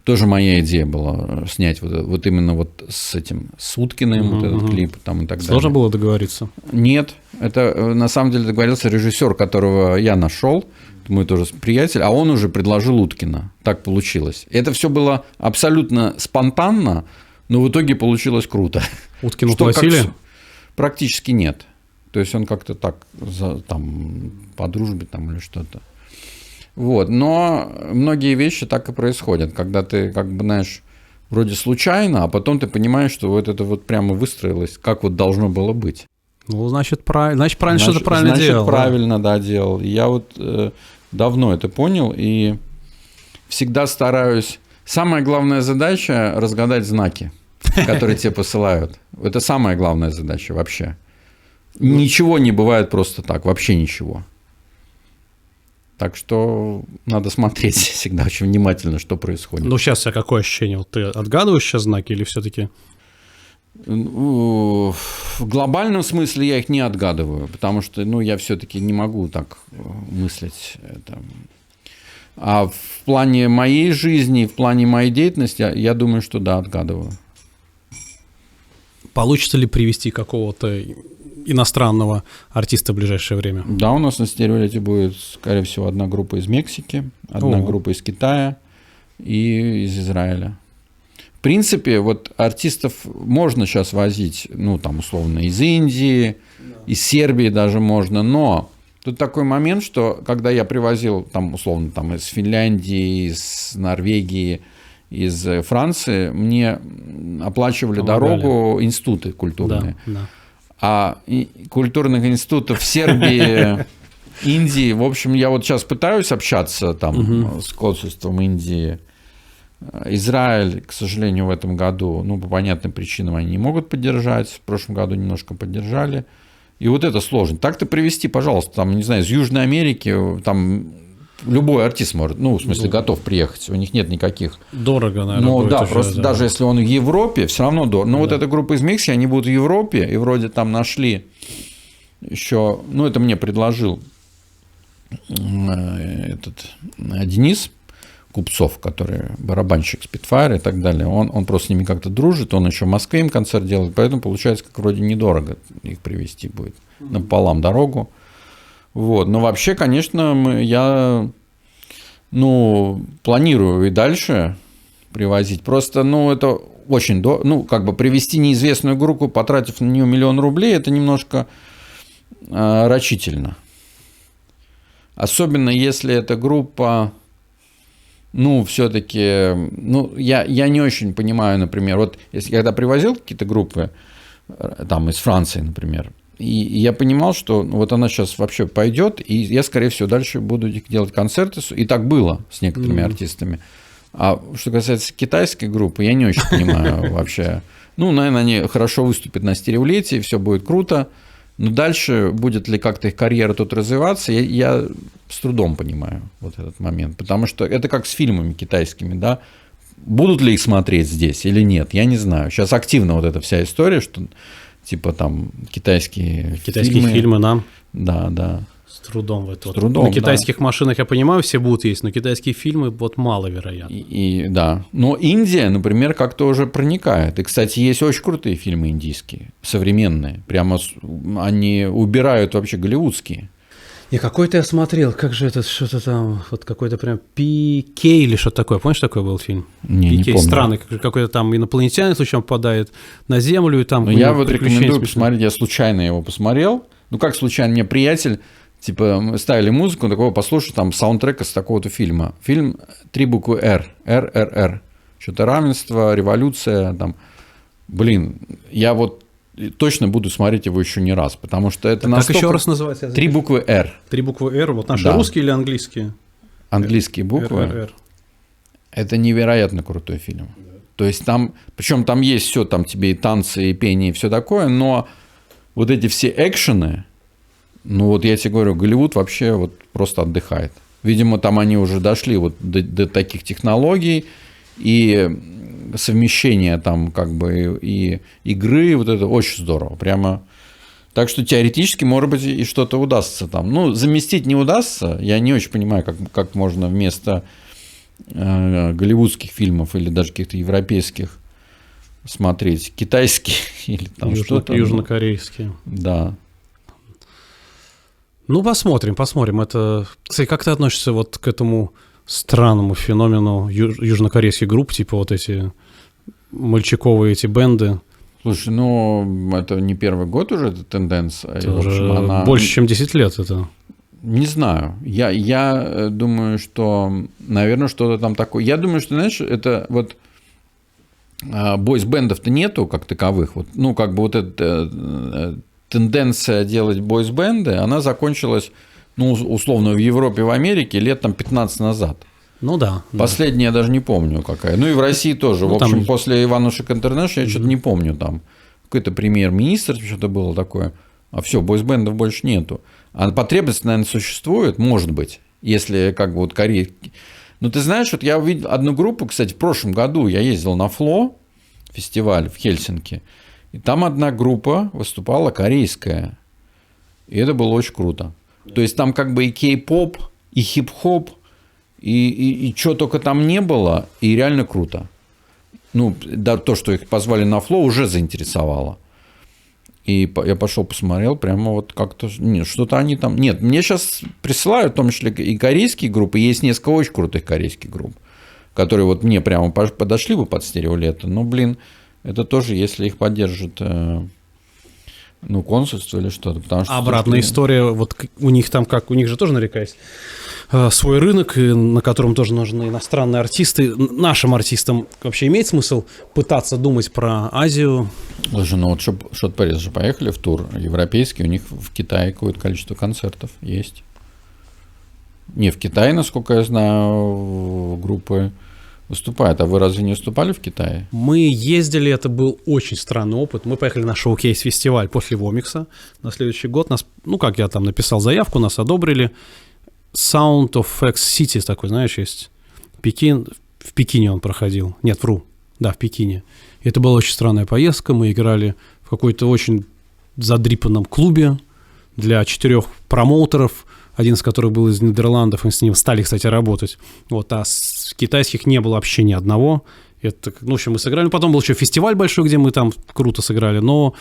тоже моя идея была снять вот именно вот с этим, с Уткиным, вот этот клип там и так далее. Сложно было договориться? Нет, это на самом деле договорился режиссер, которого я нашел, мой тоже приятель, а он уже предложил Уткина. Так получилось. Это все было абсолютно спонтанно, но в итоге получилось круто. Уткину платили? Практически нет. То есть он как-то так там, по дружбе там, или что-то. Вот. Но многие вещи так и происходят, когда ты, как бы, знаешь, вроде случайно, а потом ты понимаешь, что вот это вот прямо выстроилось, как вот должно было быть. Ну, значит, правильно что-то правильно делал. Значит, правильно, да, делал. Я вот давно это понял и всегда стараюсь... Самая главная задача – разгадать знаки, которые тебе посылают. Это самая главная задача вообще. Ничего не бывает просто так, вообще ничего. Так что надо смотреть всегда очень внимательно, что происходит. Ну, сейчас у тебя какое ощущение? Вот ты отгадываешь сейчас знаки или все-таки... В глобальном смысле я их не отгадываю, потому что, ну, я все-таки не могу так мыслить. А в плане моей жизни, в плане моей деятельности, я думаю, что да, отгадываю. Получится ли привести какого-то иностранного артиста в ближайшее время? Да, у нас на стереолете будет, скорее всего, одна группа из Мексики, одна группа из Китая и из Израиля. В принципе, вот артистов можно сейчас возить, ну, там, условно, из Индии, из Сербии даже можно, но тут такой момент, что когда я привозил, там, условно, там, из Финляндии, из Норвегии, из Франции, мне оплачивали дорогу институты культурные. Да. А культурных институтов в Сербии, Индии, в общем, я вот сейчас пытаюсь общаться там с консульством Индии. Израиль, к сожалению, в этом году, ну, по понятным причинам они не могут поддержать. В прошлом году немножко поддержали. И вот это сложно. Так-то привезти, пожалуйста, там, не знаю, из Южной Америки, там любой артист может, ну, в смысле, готов приехать. У них нет никаких... Дорого, наверное. Ну, да, уже, просто даже если он в Европе, все равно дорого. Но вот эта группа из Мексики, они будут в Европе, и вроде там нашли еще... Ну, это мне предложил этот Денис Купцов, который барабанщик Spitfire и так далее, он просто с ними как-то дружит, он еще в Москве им концерт делает, поэтому получается, как вроде недорого их привезти будет, напополам дорогу. Вот. Но вообще, конечно, я, ну, планирую и дальше привозить. Просто, ну, это очень дорого. Ну, как бы привезти неизвестную группу, потратив на нее 1 000 000 рублей, это немножко рачительно. Особенно если эта группа... Ну, все-таки, ну, я не очень понимаю, например, вот если когда привозил какие-то группы, там, из Франции, например, и я понимал, что вот она сейчас вообще пойдет, и я, скорее всего, дальше буду делать концерты, и так было с некоторыми артистами. А что касается китайской группы, я не очень понимаю вообще. Ну, наверное, они хорошо выступят на стереолете, и все будет круто. Но дальше будет ли как-то их карьера тут развиваться, я с трудом понимаю вот этот момент. Потому что это как с фильмами китайскими, да. Будут ли их смотреть здесь или нет, я не знаю. Сейчас активно вот эта вся история, что типа там китайские фильмы нам. Да. С трудом в это. С трудом, на китайских машинах, я понимаю, все будут есть, но китайские фильмы вот маловероятно. Да. Но Индия, например, как-то уже проникает. И, кстати, есть очень крутые фильмы индийские, современные. Прямо они убирают вообще голливудские. И какой-то я смотрел, как же это, что-то там, вот какой-то прям Пикей или что-то такое. Помнишь, такой был фильм? Не Пикей, помню. странный, какой-то там инопланетянин случайно попадает на Землю, и там... Но я вот рекомендую посмотреть, я случайно его посмотрел. Ну, как случайно, мне приятель, типа, мы ставили музыку, он такого, послушай, там, саундтрека с такого-то фильма. Фильм 3 буквы «Р», РРР. Что-то равенство, революция, там. Блин, я вот точно буду смотреть его еще не раз, потому что это настолько... Как еще раз называется? 3 буквы «Р». 3 буквы «Р», вот наши Да. русские или английские? Английские буквы. РРР. Это невероятно крутой фильм. То есть там, причем там есть все, там тебе и танцы, и пение, и все такое, но вот эти все экшены, ну вот я тебе говорю, Голливуд вообще вот просто отдыхает. Видимо, там они уже дошли вот до таких технологий и совмещения там как бы и игры, вот это очень здорово, прямо. Так что теоретически, может быть, и что-то удастся там. Ну, заместить не удастся, я не очень понимаю, как можно вместо голливудских фильмов или даже каких-то европейских смотреть китайские или там что-то. Южнокорейские. Да. Ну, посмотрим. Это, кстати, как ты относишься вот к этому странному феномену южнокорейских групп, типа вот эти мальчиковые эти бенды? Слушай, ну, это не первый год уже эта тенденция. Это И, в общем, уже она... больше, чем 10 лет это. Не знаю. Я думаю, что, наверное, что-то там такое. Я думаю, что, знаешь, это вот бойс-бендов-то нету как таковых. Вот, ну, как бы вот эта тенденция делать бойс-бенды, она закончилась, ну, условно, в Европе, в Америке лет там 15 назад. Ну да. Последняя я даже не помню какая. Ну и в России тоже. Ну, в общем, там... после Иванушек Интернешнл я что-то не помню там. Какой-то премьер-министр, что-то было такое. А все, бойс-бендов больше нету. А потребность, наверное, существует, может быть, если как бы вот корейский. Но ты знаешь, вот я увидел одну группу, кстати, в прошлом году я ездил на Фло фестиваль в Хельсинки, и там одна группа выступала корейская. И это было очень круто. То есть там как бы и кей-поп, и хип-хоп, и что только там не было, и реально круто. Ну, да, то, что их позвали на Фло, уже заинтересовало. И я пошел посмотрел, прямо вот как-то... Нет, что-то они там... Нет, мне сейчас присылают, в том числе и корейские группы, есть несколько очень крутых корейских групп, которые вот мне прямо подошли бы под стереолето. Но, блин, это тоже, если их поддержит... Ну, консульство или что-то. Потому что обратная история, вот у них там как, у них же тоже наверняка есть свой рынок, на котором тоже нужны иностранные артисты. Нашим артистам вообще имеет смысл пытаться думать про Азию? Слушай, ну вот Шот Пэрис же поехали в тур европейский, у них в Китае какое-то количество концертов есть. Не, в Китае, насколько я знаю, группы выступают. А вы разве не выступали в Китае? Мы ездили, это был очень странный опыт. Мы поехали на шоу-кейс-фестиваль после Вомикса на следующий год. Нас, ну, как я там написал заявку, нас одобрили. Sound of X City такой, знаешь, есть. Пекин. В Пекине он проходил. Нет, вру. Да, в Пекине. И это была очень странная поездка. Мы играли в какой-то очень задрипанном клубе для 4 промоутеров, один из которых был из Нидерландов, и с ним стали, кстати, работать. Вот, а с китайских не было вообще ни одного. Это, ну, в общем, мы сыграли. Потом был еще фестиваль большой, где мы там круто сыграли, но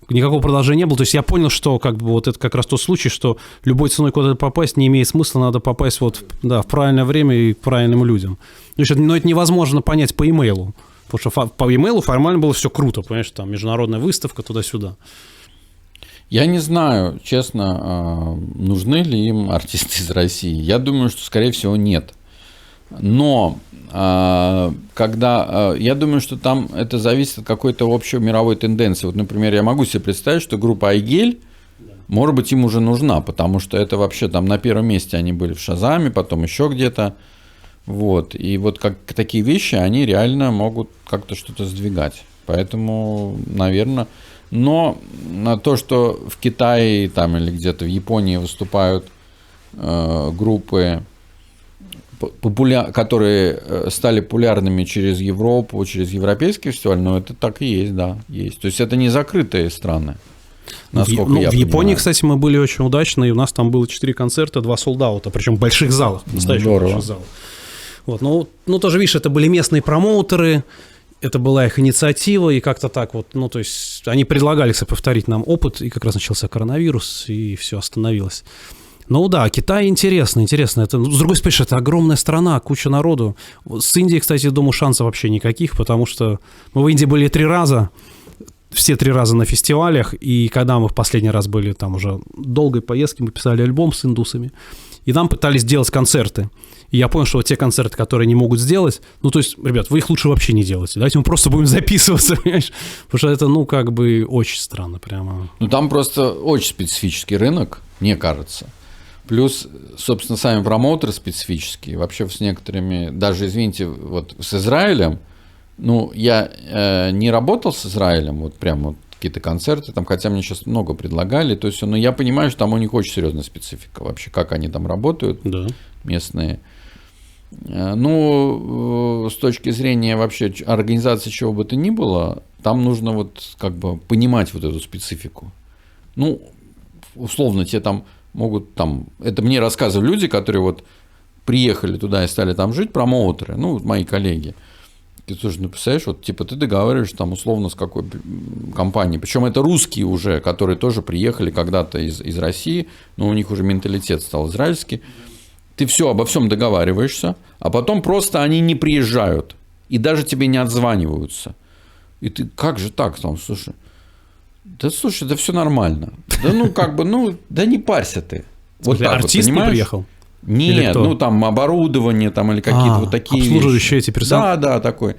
никакого продолжения не было. То есть я понял, что как бы вот это как раз тот случай, что любой ценой куда-то попасть не имеет смысла, надо попасть вот, да, в правильное время и к правильным людям. Но это невозможно понять по имейлу, потому что по имейлу формально было все круто, понимаешь, там международная выставка туда-сюда. Я не знаю, честно, нужны ли им артисты из России. Я думаю, что, скорее всего, нет. Но когда... Я думаю, что там это зависит от какой-то общей мировой тенденции. Вот, например, я могу себе представить, что группа Айгель, может быть, им уже нужна, потому что это вообще там на первом месте они были в Шазаме, потом еще где-то. Вот. И вот как такие вещи, они реально могут как-то что-то сдвигать. Поэтому, наверное... Но на то, что в Китае там, или где-то в Японии выступают группы, которые стали популярными через Европу, через европейский фестиваль, но это так и есть, да, есть. То есть это не закрытые страны. насколько я в Японии, понимаю. кстати, мы были очень удачны, и у нас там было 4 концерта, 2 солдаута, причем в больших залах, настоящих здорово. больших залах. Вот, ну, тоже, видишь, это были местные промоутеры, это была их инициатива, и как-то так вот, ну, то есть они предлагали, кстати, повторить нам опыт, и как раз начался коронавирус, и все остановилось. Ну да, Китай интересно. Это, с другой стороны, это огромная страна, куча народу. С Индией, кстати, думаю, шансов вообще никаких, потому что мы в Индии были 3 раза, все 3 раза на фестивалях, и когда мы в последний раз были там уже долгой поездки, мы писали альбом с индусами, и нам пытались делать концерты. И я понял, что вот те концерты, которые не могут сделать, ну, то есть, ребят, вы их лучше вообще не делайте. Давайте мы просто будем записываться, понимаешь? Потому что это, ну, как бы очень странно прямо. Ну, там просто очень специфический рынок, мне кажется. Плюс, собственно, сами промоутеры специфические. Вообще с некоторыми, даже, извините, вот с Израилем, ну, я не работал с Израилем, вот прям вот какие-то концерты, там, хотя мне сейчас много предлагали, то есть, но я понимаю, что там у них очень серьезная специфика вообще, как они там работают, Да. местные. Ну, с точки зрения вообще организации чего бы то ни было, там нужно вот как бы понимать вот эту специфику. Ну, условно, тебе там могут там... Это мне рассказывали люди, которые вот приехали туда и стали там жить, промоутеры, ну, мои коллеги. Ты тоже, ну, представляешь, вот типа ты договариваешься там условно с какой компанией, причем это русские уже, которые тоже приехали когда-то из России, но у них уже менталитет стал израильский. Ты все обо всем договариваешься, а потом просто они не приезжают и даже тебе не отзваниваются. И ты, как же так там, слушай, да все нормально. Да ну как бы, ну, да не парься ты. Вот так артист вот, не приехал? Нет, ну там оборудование там или какие-то вот такие обслуживающие вещи. эти персонажи. Да, такой.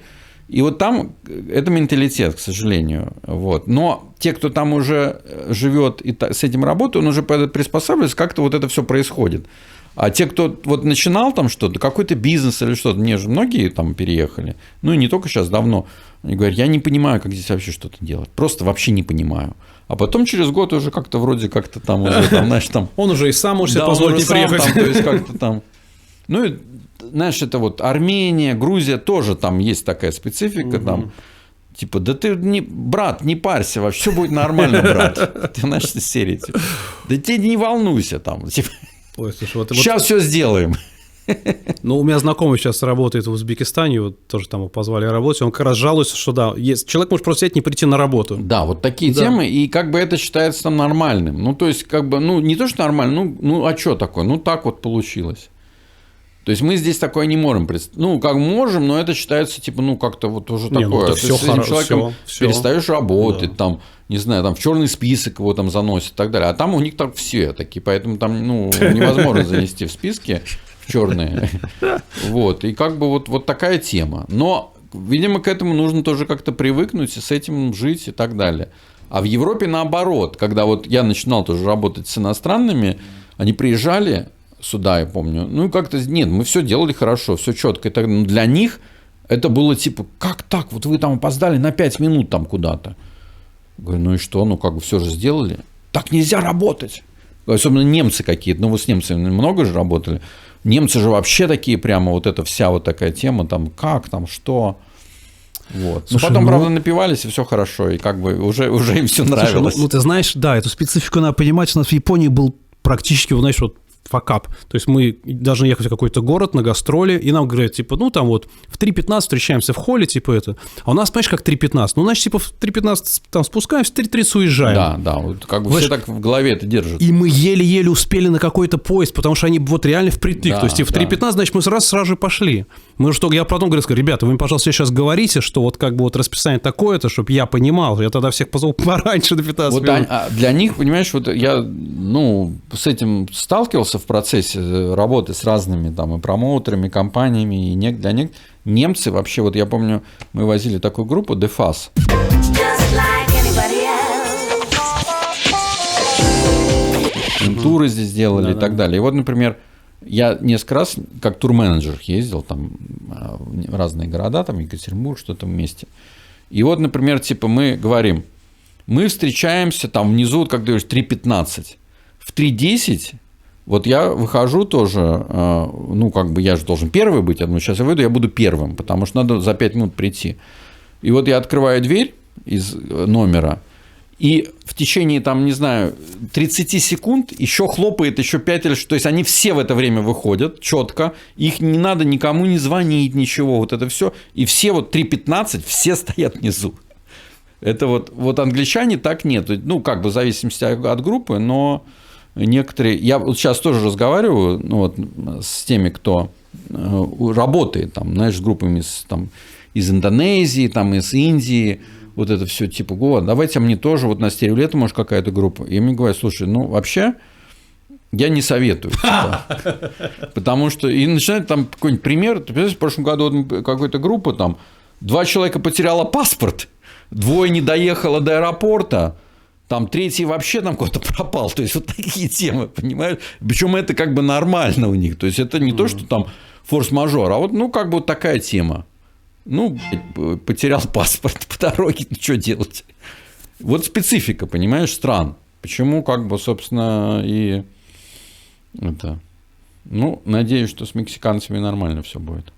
И вот там это менталитет, к сожалению. Вот. Но те, кто там уже живет и с этим работает, он уже приспосабливается, как-то вот это все происходит. А те, кто вот начинал там что-то, какой-то бизнес или что-то, мне же многие там переехали, ну и не только сейчас, давно, они говорят, я не понимаю, как здесь вообще что-то делать, просто вообще не понимаю. А потом через год уже как-то вроде как-то там уже, там, знаешь, там... Он уже и сам может себе да, позволить не приехать. Там, то есть как-то там... Ну и, знаешь, это вот Армения, Грузия тоже там есть такая специфика, там... Типа, да ты, брат, не парься, вообще все будет нормально, брат. Ты, знаешь, из серии, типа, да ты не волнуйся там, типа... Ой, слушай, вот, Сейчас все сделаем. Ну, у меня знакомый сейчас работает в Узбекистане, вот тоже там его позвали работать, он как раз жалуется, что да, есть, человек может просто взять не прийти на работу. Да, вот такие темы, и как бы это считается там нормальным. Ну, то есть, как бы, ну, не то, что нормально, ну а что такое? Ну, так вот получилось. То есть, мы здесь такое не можем представить. Ну, как можем, но это считается, типа, ну, как-то вот уже Не, такое. Ну, ты с этим человеком всё. перестаешь работать, Да. там, не знаю, там в черный список его там заносят и так далее. А там у них так все такие, поэтому там, ну, невозможно занести в списки в черные. Вот, и как бы вот такая тема. Но, видимо, к этому нужно тоже как-то привыкнуть и с этим жить и так далее. А в Европе наоборот, когда вот я начинал тоже работать с иностранными, они приезжали сюда, я помню, ну, как-то, нет, мы все делали хорошо, все четко. Но для них это было типа, как так, вот вы там опоздали на 5 минут там куда-то. Говорю, ну и что, ну, как бы все же сделали. Так нельзя работать. Особенно немцы какие-то, ну, вы с немцами много же работали. Немцы же вообще такие прямо, вот эта вся вот такая тема, там, как, там, что. Вот. Слушай, но потом, ну... правда, напивались, и все хорошо, и как бы уже им все нравилось. Слушай, ну, ты знаешь, да, эту специфику надо понимать, у нас в Японии был практически, знаешь, вот факап. То есть мы должны ехать в какой-то город на гастроли, и нам говорят, типа, ну, там вот в 3:15 встречаемся в холле, типа это. А у нас, понимаешь, как 3:15? Ну, значит, типа в 3:15 там спускаемся, в 3:30 уезжаем. Да, вот как бы все так в голове это держат. И мы еле-еле успели на какой-то поезд, потому что они вот реально впритык. Да, То есть, в 3:15, значит, мы сразу же пошли. Мы что, я потом говорю, ребята, вы мне, пожалуйста, сейчас говорите, что вот как бы вот расписание такое-то, чтобы я понимал. Я тогда всех позвал пораньше до 15 вот минут. для них, понимаешь, вот я, ну, с этим сталкивался в процессе работы с разными там и промоутерами, и компаниями, и для них немцы вообще, вот я помню, мы возили такую группу Defas. Туры здесь делали и так далее. И вот, например, я несколько раз как турменеджер ездил там в разные города, там Екатеринбург, что-то вместе. И вот, например, типа мы говорим, мы встречаемся там внизу, как ты говоришь, 3:15. В 3:10 вот я выхожу тоже, ну, как бы я же должен первый быть, я думаю, сейчас я выйду, я буду первым, потому что надо за 5 минут прийти. И вот я открываю дверь из номера, и в течение, там, не знаю, 30 секунд еще хлопает еще 5 или 6. То есть они все в это время выходят четко, их не надо никому не звонить, ничего, вот это все. И все вот 3:15 все стоят внизу. Это вот англичане так нет. Ну, как бы в зависимости от группы, но некоторые... Я вот сейчас тоже разговариваю с теми, кто работает, там, знаешь, с группами из Индонезии, там, из Индии, вот это все типа, давайте мне тоже вот на стереолету, может, какая-то группа. И мне говорят, слушай, вообще я не советую. Потому что и начинает там какой-нибудь пример. Ты понимаешь, в прошлом году какая-то группа, там 2 человека потеряла паспорт, 2 не доехало до аэропорта, там 3 вообще там куда-то пропал. То есть вот такие темы, понимаешь? Причем это как бы нормально у них. То есть это не то, что там форс-мажор, а вот как бы вот такая тема. Потерял паспорт по дороге, что делать? Вот специфика, понимаешь, стран. Почему, как бы, собственно, и это... надеюсь, что с мексиканцами нормально все будет.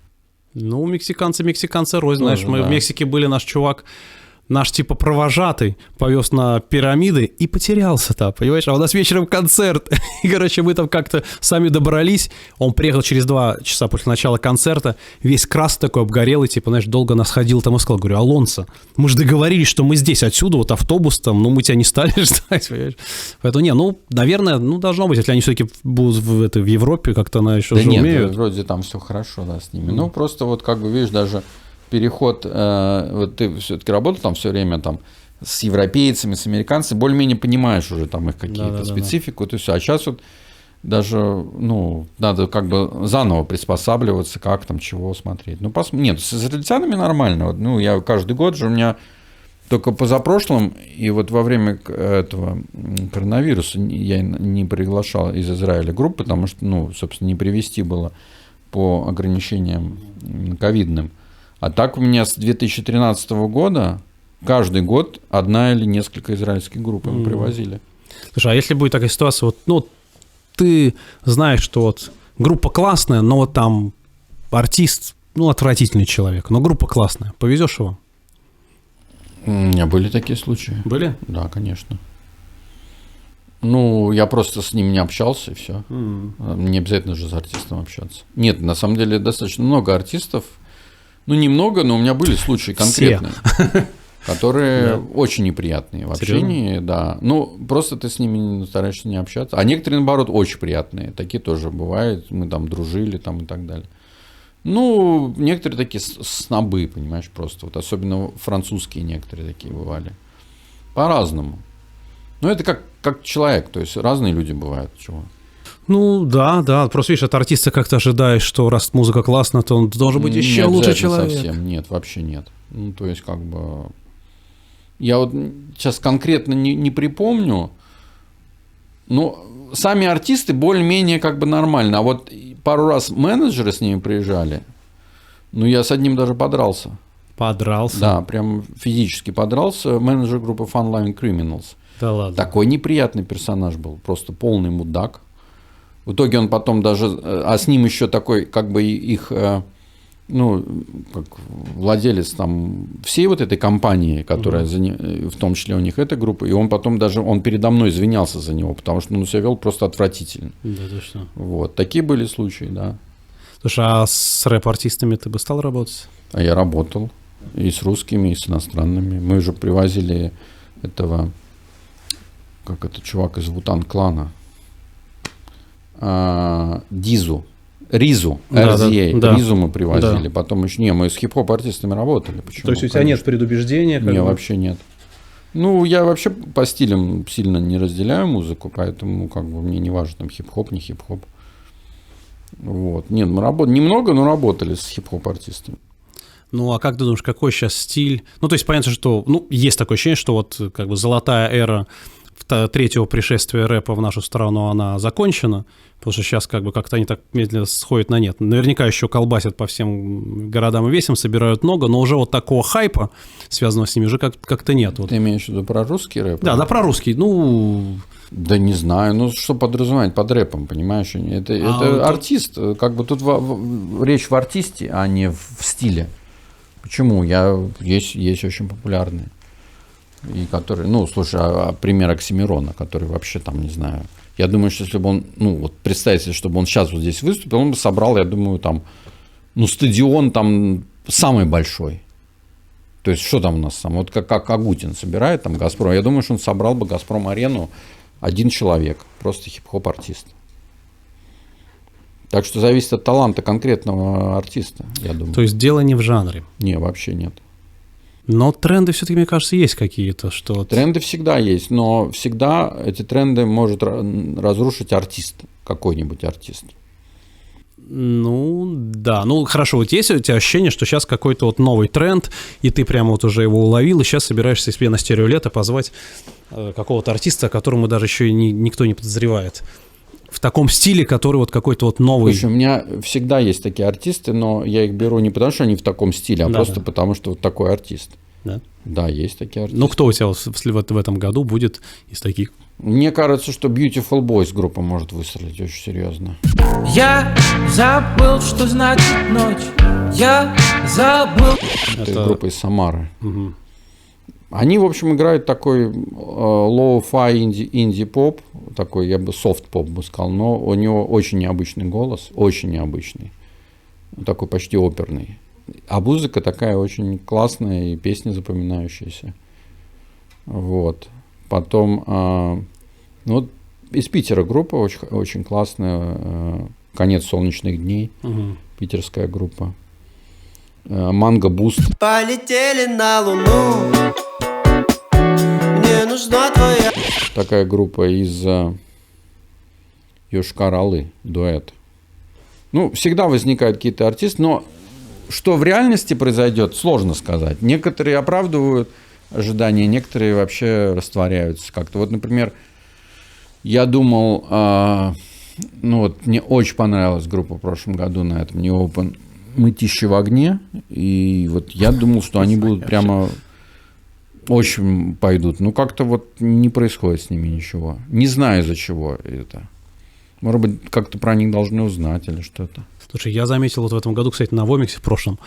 Мексиканцы рознь, знаешь, мы в Мексике были, наш чувак, наш типа провожатый, повез на пирамиды и потерялся там, понимаешь? А у нас вечером концерт. И, короче, мы там как-то сами добрались. Он приехал через 2 часа после начала концерта, весь красный такой, обгорелый, типа, знаешь, долго нас ходил там и сказал, говорю, Алонсо, мы же договорились, что мы здесь, отсюда, вот автобус там, мы тебя не стали ждать, понимаешь? Поэтому, наверное, должно быть, если они все-таки будут в Европе, как-то она еще же умеют. Нет, вроде там все хорошо, да, с ними. Просто вот как бы, видишь, даже переход, вот ты все-таки работал там все время там с европейцами, с американцами, более-менее понимаешь уже там их какие-то специфику, и все. А сейчас вот даже, надо как бы заново приспосабливаться, как там, чего смотреть. Нет, с израильтянами нормально. Я каждый год же у меня только позапрошлом, и вот во время этого коронавируса я не приглашал из Израиля групп, потому что, собственно, не привезти было по ограничениям ковидным. А так у меня с 2013 года каждый год 1 или несколько израильских групп мы привозили. Слушай, а если будет такая ситуация, ты знаешь, что вот группа классная, но вот там артист, отвратительный человек, но группа классная, повезешь его? У меня были такие случаи. Были? Да, конечно. Я просто с ним не общался, и все. Не обязательно же с артистом общаться. Нет, на самом деле достаточно много артистов. Немного, но у меня были случаи конкретные, которые очень неприятные в общении, да. Просто ты с ними стараешься не общаться. А некоторые, наоборот, очень приятные. Такие тоже бывают. Мы там дружили там, и так далее. Некоторые такие снобы, понимаешь, просто. Вот особенно французские некоторые такие бывали. По-разному. Это как человек, то есть разные люди бывают. Чего? Да. Просто, видишь, от артиста как-то ожидаешь, что раз музыка классная, то он должен быть еще лучше человек. Совсем нет, вообще нет. То есть, как бы... Я вот сейчас конкретно не припомню, но сами артисты более-менее как бы нормально. А вот пару раз менеджеры с ними приезжали, я с одним даже подрался. Подрался? Да, прям физически подрался. Менеджер группы Funline Criminals. Да ладно. Такой неприятный персонаж был, просто полный мудак. В итоге он потом даже, а с ним еще такой, как бы их, как владелец там всей вот этой компании, которая, в том числе у них эта группа, и он потом даже, он передо мной извинялся за него, потому что он себя вел просто отвратительно. Да, точно. Вот, такие были случаи, да. Слушай, а с рэп-артистами ты бы стал работать? А я работал и с русскими, и с иностранными. Мы уже привозили этого, как это чувак из Вутан-клана, Ризу, RZA. Да. Ризу мы привозили. Да. Потом еще... мы с хип-хоп артистами работали. Почему? То есть у тебя нет предубеждения? Нет, вообще нет. Я вообще по стилям сильно не разделяю музыку, поэтому как бы мне не важно, там хип-хоп, не хип-хоп. Вот. Нет, мы немного, но работали с хип-хоп артистами. А как ты думаешь, какой сейчас стиль? То есть понятно, что есть такое ощущение, что вот как бы золотая эра 3-го пришествия рэпа в нашу страну, она закончена, потому что сейчас как-то они так медленно сходят на нет. Наверняка еще колбасят по всем городам и весям, собирают много, но уже вот такого хайпа, связанного с ними, уже как-то нет. Ты имеешь в виду про русский рэп? Да, про русский, Да не знаю, что подразумевать под рэпом, понимаешь? Это артист, как бы тут речь в артисте, а не в стиле. Почему? Есть очень популярные. и который, ну, слушай, пример Оксимирона, который вообще там, не знаю, я думаю, что если бы он, ну, вот представьте себе, чтобы он сейчас вот здесь выступил, он бы собрал, я думаю, там, ну, стадион там самый большой. То есть, что там у нас там, вот как Агутин собирает там «Газпром», я думаю, что он собрал бы «Газпром-арену» один человек, просто хип-хоп-артист. Так что зависит от таланта конкретного артиста, я думаю. То есть дело не в жанре. Не, вообще нет. Но тренды все-таки, мне кажется, есть какие-то, что... Тренды всегда есть, но всегда эти тренды может разрушить артист, какой-нибудь артист. Ну, да. Ну, хорошо, вот есть у тебя ощущение, что сейчас какой-то вот новый тренд, и ты прямо вот уже его уловил, и сейчас собираешься себе на стереолето позвать какого-то артиста, о котором даже еще и никто не подозревает. В таком стиле, который вот какой-то вот новый. Слушай, у меня всегда есть такие артисты, но я их беру не потому, что они в таком стиле, а просто потому, что вот такой артист. Да? Да, есть такие артисты. Ну, кто у тебя вот в этом году будет из таких? Мне кажется, что Beautiful Boys группа может выстрелить очень серьезно. Я забыл, что значит ночь. Я забыл. Это группа из Самары. Угу. Они, в общем, играют такой low-fi инди-поп, такой, я бы софт-поп бы сказал, но у него очень необычный голос, очень необычный, такой почти оперный. А музыка такая очень классная и песни запоминающиеся. Вот. Потом, ну, вот из Питера группа очень, очень классная, «Конец солнечных дней», питерская группа. «Манго Буст». Полетели на Луну. Мне нужна твоя. Такая группа из Йошкар-Олы, дуэт. Ну, всегда возникают какие-то артисты, но что в реальности произойдет, сложно сказать. Некоторые оправдывают ожидания, некоторые вообще растворяются как-то. Вот, например, я думал, ну вот мне очень понравилась группа в прошлом году на этом New Open «Мытищи в огне», и вот я думал, что они будут прямо очень пойдут. Но как-то вот не происходит с ними ничего. Не знаю, из-за чего это. Может быть, как-то про них должны узнать или что-то. Слушай, я заметил вот в этом году, кстати, на Вомиксе в прошлом,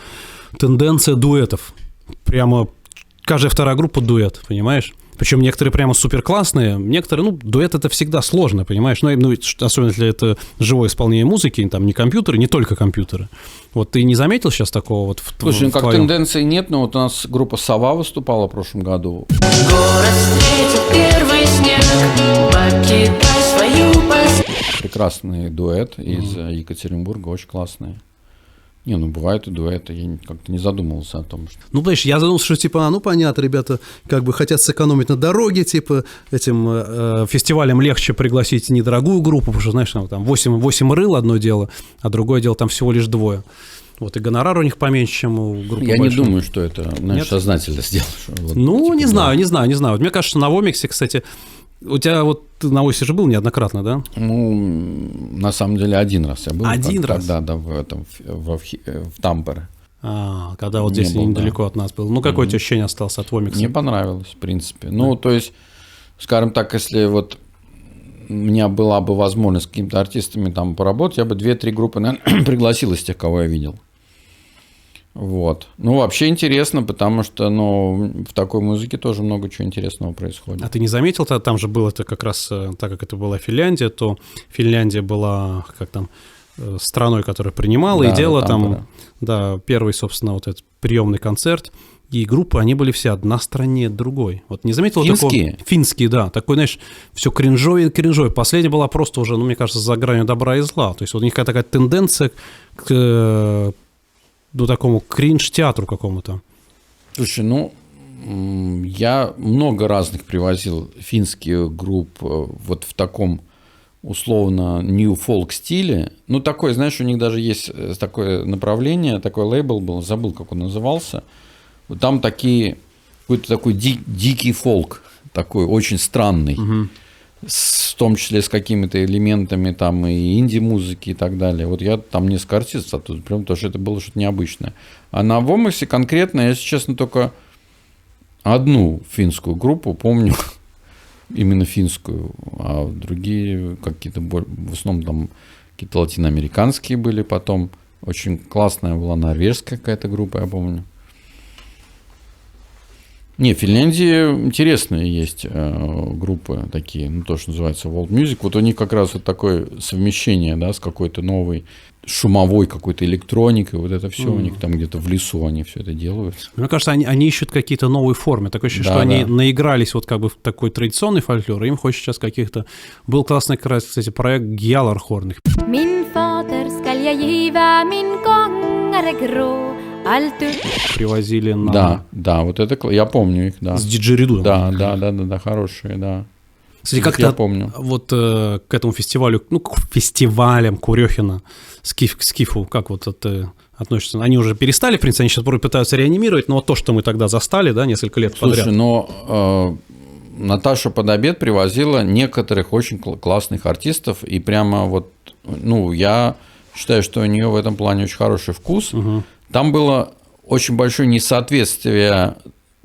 тенденция дуэтов. Прямо каждая вторая группа дуэт, понимаешь? Причем некоторые прямо супер классные, некоторые, ну, дуэт это всегда сложно, понимаешь? Ну, особенно если это живое исполнение музыки, там не компьютеры, не только компьютеры. Вот ты не заметил сейчас такого вот Слушай, ну, как твоем... тенденции нет, но вот у нас группа «Сова» выступала в прошлом году. Город встретил первый снег, покидай свою постель. Прекрасный дуэт из Екатеринбурга, очень классный. Не, ну бывают и дуэты, я как-то не задумывался о том, что... Ну, понимаешь, я задумался, что типа, ну, понятно, ребята как бы хотят сэкономить на дороге, типа, этим фестивалем легче пригласить недорогую группу, потому что, знаешь, там 8 рыл одно дело, а другое дело там всего лишь 2. Вот, и гонорар у них поменьше, чем у группы Я большой. не думаю, что это, знаешь, сознательно сделал. Вот, ну, типа, не знаю. Вот мне кажется, на Вомиксе, кстати, у тебя вот ты на Осе же был неоднократно, да? Ну, на самом деле, один раз я был. Один раз? Да, в Тампере. Когда вот здесь был, недалеко от нас был. Ну, какое у тебя ощущение осталось от Вомикса? Мне понравилось, в принципе. Ну, то есть, скажем так, если вот у меня была бы возможность с какими-то артистами там поработать, я бы 2-3 группы, наверное, пригласил из тех, кого я видел. Вот. Ну, вообще интересно, потому что, ну, в такой музыке тоже много чего интересного происходит. А ты не заметил, там же было это как раз, так как это была Финляндия, то Финляндия была, как там, страной, которая принимала, и делала там, да, первый, собственно, вот этот приемный концерт, и группы, они были все одна страннее другой. Вот не заметил финские? Такого? Финские, да. Такой, знаешь, все кринжой. Последняя была просто уже, ну, мне кажется, за гранью добра и зла. То есть вот у них такая тенденция к такому кринж-театру какому-то. Слушай, ну, я много разных привозил финских групп вот в таком условно new folk стиле. Ну, такой, знаешь, у них даже есть такое направление, такой лейбл был, забыл, как он назывался. Вот там какой-то такой дикий фолк, такой очень странный. В том числе с какими-то элементами там и инди-музыки и так далее. Вот я там несколько артистов оттуда, прям потому что это было что-то необычное. А на Вомиксе конкретно, я, если честно, только одну финскую группу помню, именно финскую, а другие какие-то, в основном там какие-то латиноамериканские были потом. Очень классная была норвежская какая-то группа, я помню. Не, в Финляндии интересные есть группы такие, ну, то, что называется World Music. Вот у них как раз вот такое совмещение, да, с какой-то новой шумовой какой-то электроникой. Вот это все у них там где-то в лесу они все это делают. Мне кажется, они ищут какие-то новые формы. Такое ощущение, что они наигрались вот как бы в такой традиционный фольклор, и им хочется сейчас каких-то... Был классный, как раз, кстати, проект Гjallarhorn. Min fader skall jag giva min gångare grå. Привозили на... Да, вот это... Я помню их, да. С диджериду. Да, хорошие, да. Кстати, как-то я помню. Вот к этому фестивалю, ну, к фестивалям Курехина, Скифу, как вот это относится? Они уже перестали, в принципе, они сейчас пытаются реанимировать, но вот то, что мы тогда застали, да, несколько лет подряд. Слушай, но Наташа Подобед привозила некоторых очень классных артистов, и прямо вот, ну, я считаю, что у нее в этом плане очень хороший вкус. Угу. Там было очень большое несоответствие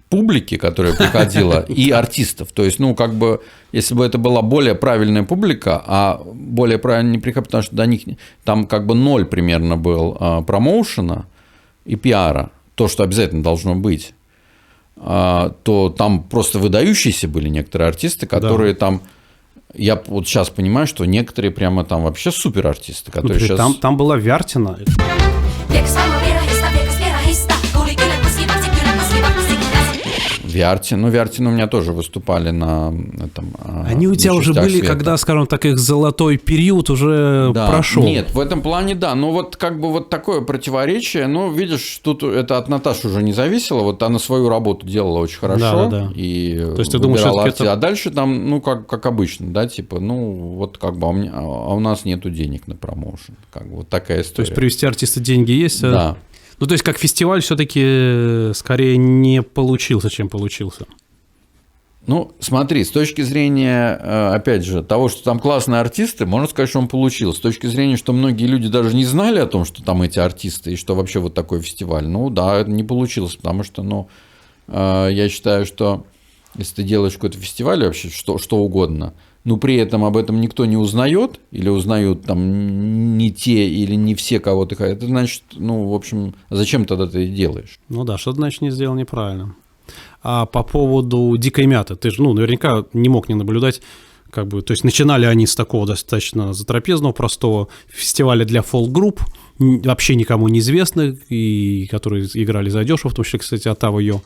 публики, которая приходила, и артистов. То есть, ну, как бы, если бы это была более правильная публика, а более правильно не приходит, потому что до них там как бы 0 примерно был промоушена и пиара, то, что обязательно должно быть, то там просто выдающиеся были некоторые артисты, которые там... Я вот сейчас понимаю, что некоторые прямо там вообще супер артисты, которые сейчас... Там была Вяртина. Вяртин у меня тоже выступали на этом. Они у тебя уже были, света. Когда, скажем так, их золотой период уже прошел. Нет, в этом плане да. Но вот как бы вот такое противоречие. Ну, видишь, тут это от Наташи уже не зависело. Вот она свою работу делала очень хорошо. Да. И то есть ты думаешь, это... А дальше там, ну, как обычно, да, типа, ну, вот как бы, а у нас нету денег на промоушен. Как бы вот такая история. То есть привести артиста деньги есть? Да. Ну, то есть, как фестиваль все-таки скорее не получился, чем получился. Ну, смотри, с точки зрения, опять же, того, что там классные артисты, можно сказать, что он получился. С точки зрения, что многие люди даже не знали о том, что там эти артисты, и что вообще вот такой фестиваль. Ну, да, это не получилось, потому что, ну, я считаю, что если ты делаешь какой-то фестиваль, вообще что угодно, но при этом об этом никто не узнает, или узнают там не те или не все, кого ты хотел, это значит, ну, в общем, зачем тогда ты это делаешь? Ну да, что-то, значит, не сделал неправильно. А по поводу «Дикой мяты», ты же, ну, наверняка не мог не наблюдать, как бы, то есть начинали они с такого достаточно затрапезного, простого фестиваля для фолк-групп, вообще никому неизвестных, и которые играли задешево, в том числе, кстати, Оттава Йо.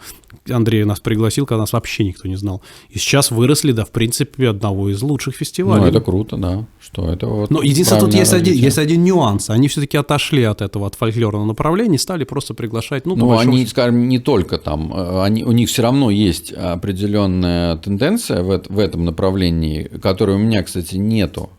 Андрей нас пригласил, когда нас вообще никто не знал. И сейчас выросли до, в принципе, одного из лучших фестивалей. Ну, это круто, да. Что это вот. Но единственное, тут есть один нюанс. Они все-таки отошли от этого, от фольклорного направления, стали просто приглашать. Ну, они, скажем, не только там. У них все равно есть определенная тенденция в этом направлении, которой у меня, кстати, нету.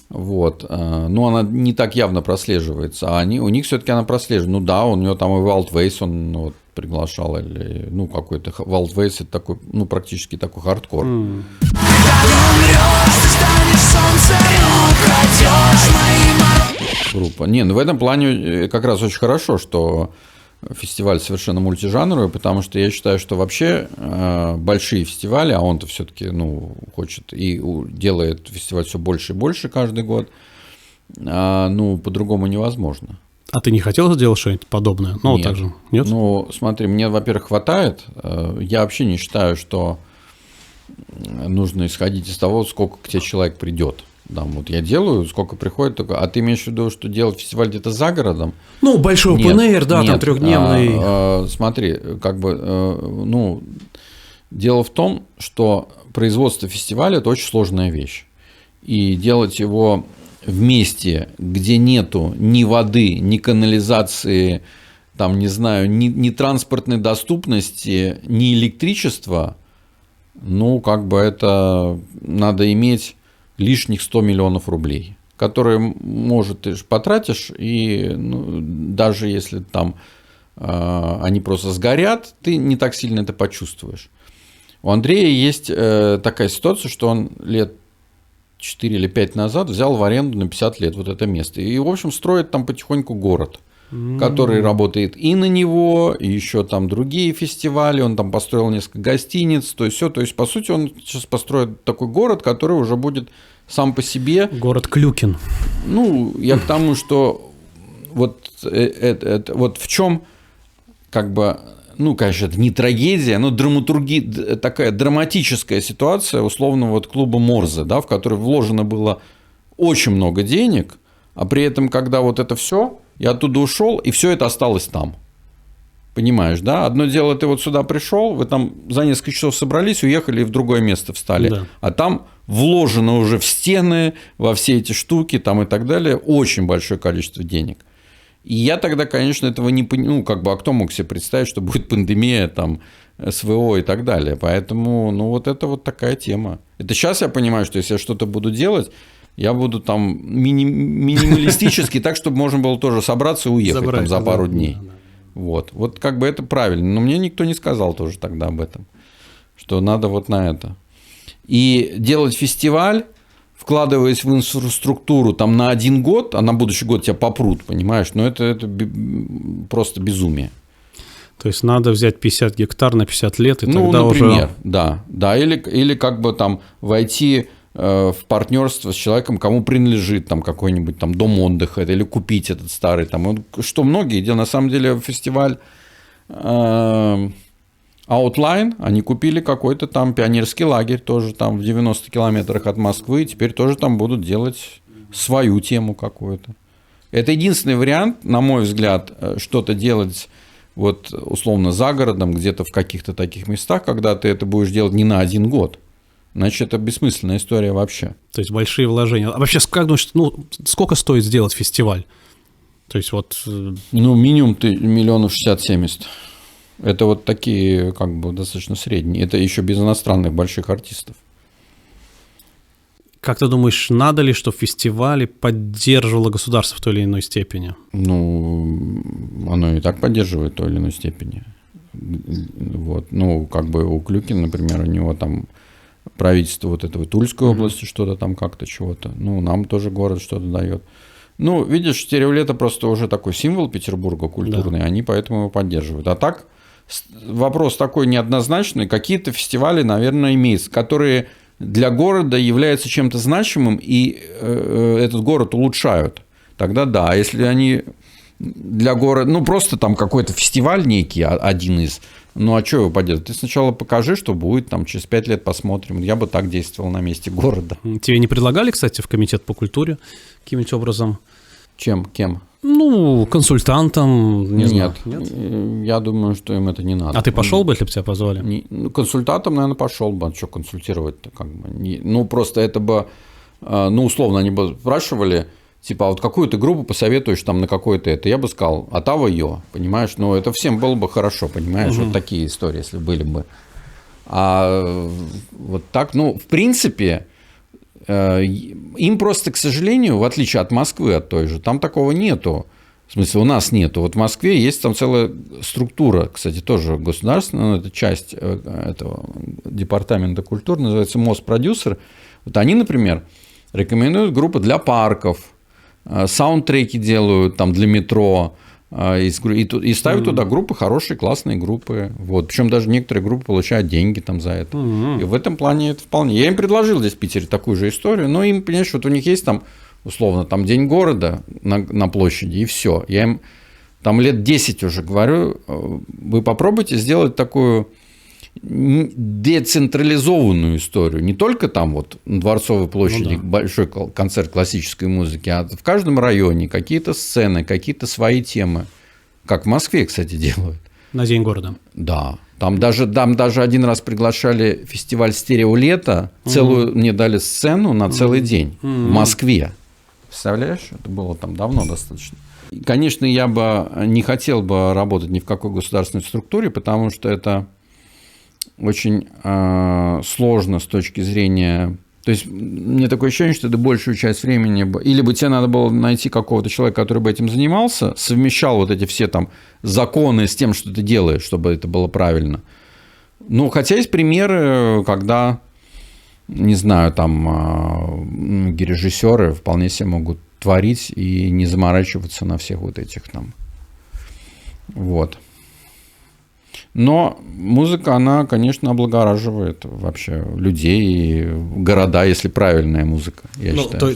Вот. Но она не так явно прослеживается. А у них все-таки она прослеживается. Ну да, у него там и Wildways он вот приглашал, или, ну, какой-то Wildways, это такой, ну, практически такой хардкор. Группа. Не, ну в этом плане как раз очень хорошо, что фестиваль совершенно мультижанровый, потому что я считаю, что вообще большие фестивали, а он-то все-таки, ну, хочет и делает фестиваль все больше и больше каждый год, ну, по-другому невозможно. А ты не хотел сделать что-нибудь подобное? Ну, вот так же, нет? Ну, смотри, мне, во-первых, хватает. Я вообще не считаю, что нужно исходить из того, сколько к тебе человек придет. Да, вот я делаю, сколько приходит, только. А ты имеешь в виду, что делать фестиваль где-то за городом? Ну, большой open air, да, там трехдневный. Смотри, как бы, ну, дело в том, что производство фестиваля – это очень сложная вещь. И делать его в месте, где нету ни воды, ни канализации, там, не знаю, ни транспортной доступности, ни электричества, ну, как бы это надо иметь лишних 100 миллионов рублей, которые, может, ты потратишь, и ну, даже если там они просто сгорят, ты не так сильно это почувствуешь. У Андрея есть такая ситуация, что он лет 4 или 5 назад взял в аренду на 50 лет вот это место. И, в общем, строит там потихоньку город, который работает и на него, и еще там другие фестивали. Он там построил несколько гостиниц, то есть все. То есть, по сути, он сейчас построит такой город, который уже будет сам по себе. Город Клюкин. Ну, я к тому, что вот в чем как бы ну, конечно, это не трагедия, но драматургия, такая драматическая ситуация, условно, вот клуба Морзе, да, в который вложено было очень много денег, а при этом, когда вот это все, я оттуда ушел, и все это осталось там. Понимаешь, да? Одно дело, ты вот сюда пришел, вы там за несколько часов собрались, уехали и в другое место встали. Да. А там вложено уже в стены, во все эти штуки там и так далее, очень большое количество денег. И я тогда, конечно, этого не понимаю, ну, как бы, а кто мог себе представить, что будет пандемия, там, СВО и так далее. Поэтому, ну, вот это вот такая тема. Это сейчас я понимаю, что если я что-то буду делать, я буду там минималистически, так, чтобы можно было тоже собраться и уехать там за пару дней. Вот как бы это правильно. Но мне никто не сказал тоже тогда об этом, что надо вот на это. И делать фестиваль, вкладываясь в инфраструктуру там на 1 год, а на будущий год тебя попрут, понимаешь, но это просто безумие. То есть надо взять 50 гектар на 50 лет, и ну, тогда например, уже... Да, или как бы там войти в партнерство с человеком, кому принадлежит там какой-нибудь там дом отдыха, или купить этот старый там, что многие делают. На самом деле фестиваль Outline, они купили какой-то там пионерский лагерь тоже там в 90 километрах от Москвы, и теперь тоже там будут делать свою тему какую-то. Это единственный вариант, на мой взгляд, что-то делать вот условно за городом, где-то в каких-то таких местах, когда ты это будешь делать не на 1 год. Значит, это бессмысленная история вообще. То есть большие вложения. А вообще, как думаешь, ну, сколько стоит сделать фестиваль? То есть вот... Ну, минимум 60-70 000. Это вот такие, как бы, достаточно средние. Это еще без иностранных больших артистов. Как ты думаешь, надо ли, чтобы фестивали поддерживало государство в той или иной степени? Ну, оно и так поддерживает в той или иной степени. Вот. Ну, как бы у Клюкина, например, у него там правительство вот этого Тульской области что-то там как-то чего-то. Ну, нам тоже город что-то дает. Ну, видишь, Стереолет это просто уже такой символ Петербурга культурный, да. Они поэтому его поддерживают. А так, вопрос такой неоднозначный. Какие-то фестивали, наверное, имеются, которые для города являются чем-то значимым, и этот город улучшают. Тогда да. А если они для города... Ну, просто там какой-то фестиваль некий, один из... Ну, а что его поддерживать? Ты сначала покажи, что будет, там, через 5 лет посмотрим. Я бы так действовал на месте города. Тебе не предлагали, кстати, в комитет по культуре каким-нибудь образом? Чем? Кем? Ну, консультантом, не знаю. Нет? Я думаю, что им это не надо. А ты пошел бы, если бы тебя позвали? Консультантом, наверное, пошел бы. А что консультировать-то? Как бы? Ну, просто это бы... Ну, условно, они бы спрашивали... Типа, а вот какую ты группу посоветуешь там на какой-то это? Я бы сказал, Атава-Йо, понимаешь? Ну, это всем было бы хорошо, понимаешь? Вот такие истории, если были бы. А вот так, ну, в принципе, им просто, к сожалению, в отличие от Москвы, от той же, там такого нету. В смысле, у нас нету. Вот в Москве есть там целая структура, кстати, тоже государственная, это часть этого департамента культуры, называется МОЗ-продюсер. Вот они, например, рекомендуют группы для парков, саундтреки делают там для метро, и ставят туда группы, хорошие, классные группы. Вот. Причем даже некоторые группы получают деньги там за это. И в этом плане это вполне. Я им предложил здесь в Питере такую же историю, но им, понимаешь, вот у них есть там, условно, там День города на площади, и все. Я им там лет 10 уже говорю, вы попробуйте сделать такую децентрализованную историю. Не только там вот на Дворцовой площади большой концерт классической музыки, а в каждом районе какие-то сцены, какие-то свои темы. Как в Москве, кстати, делают. На День города. Да. Там даже один раз приглашали фестиваль «Стереолето», целую мне дали сцену на целый день в Москве. Представляешь? Это было там давно достаточно. И, конечно, я бы не хотел бы работать ни в какой государственной структуре, потому что это очень сложно с точки зрения... То есть, мне такое ощущение, что ты большую часть времени... Или бы тебе надо было найти какого-то человека, который бы этим занимался, совмещал вот эти все там законы с тем, что ты делаешь, чтобы это было правильно. Ну, хотя есть примеры, когда, не знаю, там режиссеры вполне себе могут творить и не заморачиваться на всех вот этих там... Вот. Но музыка, она, конечно, облагораживает вообще людей и города, если правильная музыка, я считаю. То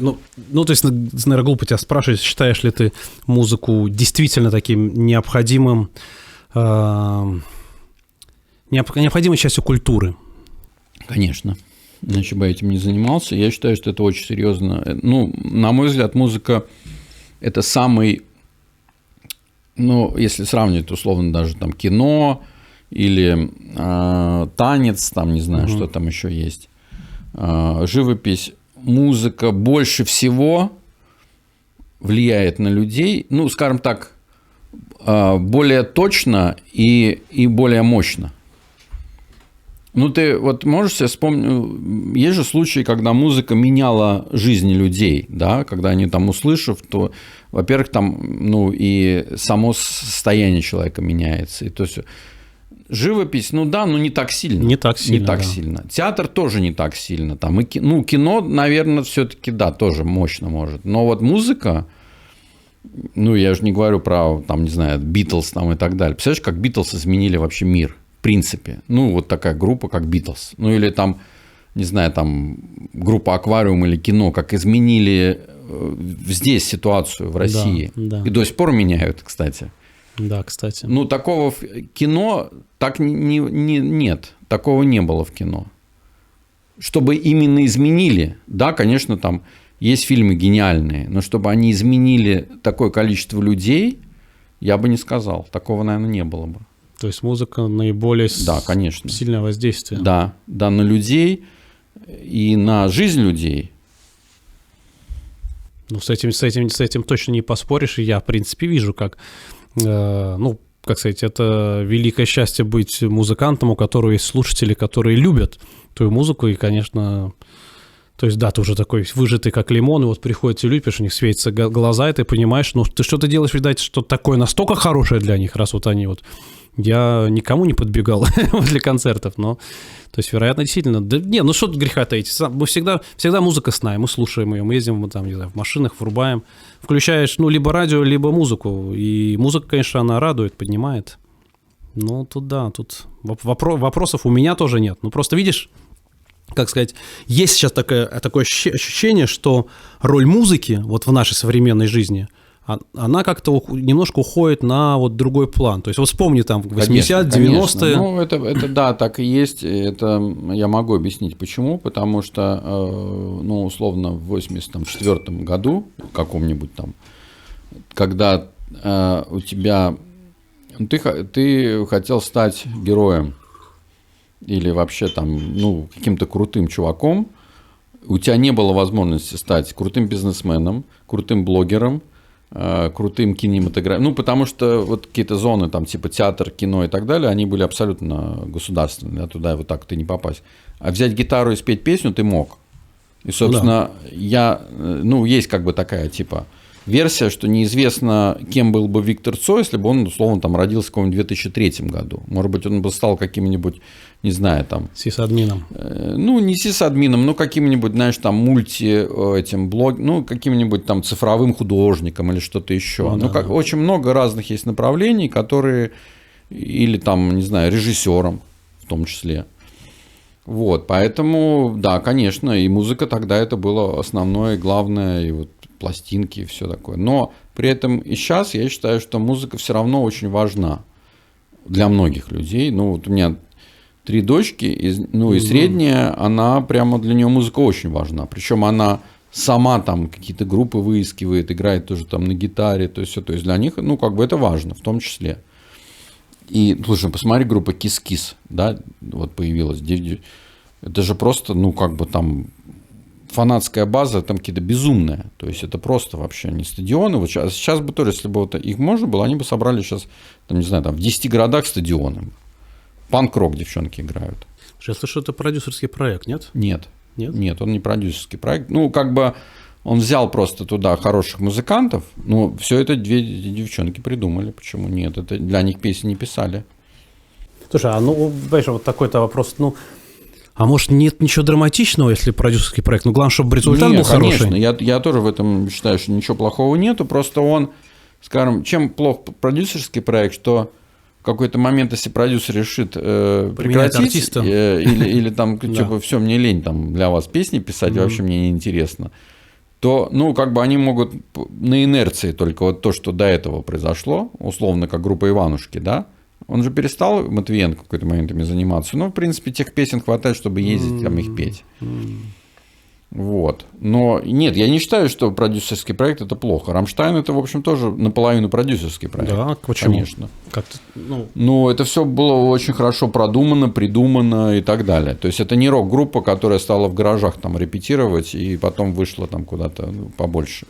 есть, наверное, глупо тебя спрашивать, считаешь ли ты музыку действительно таким необходимым необходимой частью культуры. Конечно. Иначе бы я этим не занимался. Я считаю, что это очень серьезно. Ну, на мой взгляд, музыка – это самый, ну, если сравнивать, условно, даже там кино или танец, там, не знаю, что там еще есть, живопись, музыка больше всего влияет на людей, ну, скажем так, более точно и более мощно. Ну, ты вот можешь себе вспомнить, есть же случаи, когда музыка меняла жизни людей, да, когда они там, услышав, то, во-первых, там, ну, и само состояние человека меняется. И то есть живопись, ну да, но не так сильно. Не так сильно, Не так да. сильно. Театр тоже не так сильно. Там, и кино, наверное, все-таки, да, тоже мощно может. Но вот музыка, ну, я же не говорю про, там, не знаю, Битлз там и так далее. Представляешь, как Битлз изменили вообще мир? В принципе, ну, вот такая группа, как Битлз, ну, или там, не знаю, там, группа Аквариум или кино, как изменили здесь ситуацию в России, да. И до сих пор меняют, кстати. Да, кстати. Ну, такого в кино так нет, такого не было в кино. Чтобы именно изменили, да, конечно, там есть фильмы гениальные, но чтобы они изменили такое количество людей, я бы не сказал, такого, наверное, не было бы. То есть музыка наиболее Да, конечно. сильное воздействие. Да, на людей и на жизнь людей. Ну, с этим точно не поспоришь. И я, в принципе, вижу, как, ну, как сказать, это великое счастье быть музыкантом, у которого есть слушатели, которые любят твою музыку. И, конечно, то есть, да, ты уже такой выжатый, как лимон, и вот приходят те люди, потому что у них светятся глаза, и ты понимаешь, ну, ты что-то делаешь, видать, что-то такое настолько хорошее для них, раз вот они вот... Я никому не подбегал для концертов, но, то есть, вероятно, действительно, да не, ну что тут греха таить, мы всегда музыка с нами, мы слушаем ее, мы ездим, мы там, не знаю, в машинах, врубаем, включаешь, ну, либо радио, либо музыку, и музыка, конечно, она радует, поднимает, ну, тут да, тут вопросов у меня тоже нет, ну, просто видишь, как сказать, есть сейчас такое ощущение, что роль музыки вот в нашей современной жизни, она как-то немножко уходит на вот другой план. То есть, вот вспомни там 80-е, 90-е. Ну, это да, так и есть. Это я могу объяснить, почему. Потому что, ну, условно, в 84 году, каком-нибудь там, когда у тебя... Ты хотел стать героем или вообще там, ну, каким-то крутым чуваком, у тебя не было возможности стать крутым бизнесменом, крутым блогером, крутым кинематографом. Ну, потому что вот какие-то зоны, там, типа театр, кино и так далее, они были абсолютно государственные, да, туда вот так ты не попасть. А взять гитару и спеть песню ты мог. И, собственно, ну, есть как бы такая, типа, версия, что неизвестно, кем был бы Виктор Цой, если бы он, условно, там, родился в каком-нибудь 2003 году. Может быть, он бы стал каким-нибудь, не знаю, там... Сисадмином. Ну, не сисадмином, но каким-нибудь, знаешь, там, ну, каким-нибудь там цифровым художником или что-то еще. Ну, как, очень много разных есть направлений, которые... Или там, не знаю, режиссером в том числе. Вот, поэтому, да, конечно, и музыка тогда это было основное, главное, и вот пластинки и все такое. Но при этом и сейчас я считаю, что музыка все равно очень важна для многих людей. Ну, вот у меня 3 дочки, и средняя, она прямо для нее музыка очень важна. Причем она сама там какие-то группы выискивает, играет тоже там на гитаре, то есть все. То есть для них, ну, как бы это важно в том числе. И, слушай, посмотри, группа Kiss-Kiss, да, вот появилась. Это же просто, ну, как бы там фанатская база там какие-то безумная. То есть это просто вообще не стадионы. Вот сейчас бы тоже, если бы вот их можно было, они бы собрали сейчас, там, не знаю, там в 10 городах стадионы. Панк-рок девчонки играют. Я слышу, это продюсерский проект, нет? Нет. Нет? Нет, он не продюсерский проект. Ну, как бы он взял просто туда хороших музыкантов, но все это 2 девчонки придумали. Почему нет? Это для них песни не писали. Слушай, а ну, понимаешь, вот такой-то вопрос, ну, а может, нет ничего драматичного, если продюсерский проект? Ну, главное, чтобы результат был конечно, хороший. Я тоже в этом считаю, что ничего плохого нету, просто он, скажем, чем плох продюсерский проект, что в какой-то момент, если продюсер решит прекратить, артиста. Или там, типа, все, мне лень там для вас песни писать, вообще мне неинтересно, то, ну, как бы они могут на инерции только вот то, что до этого произошло, условно, как группа Иванушки, да, Он же перестал, Матвиенко, в какой-то момент ими заниматься. Ну, в принципе, тех песен хватает, чтобы ездить, там их петь. Вот. Но нет, я не считаю, что продюсерский проект – это плохо. «Рамштайн» – это, в общем, тоже наполовину продюсерский проект. Да, почему? Конечно. Как-то, Но это все было очень хорошо продумано, придумано и так далее. То есть это не рок-группа, которая стала в гаражах там репетировать и потом вышла там куда-то побольше.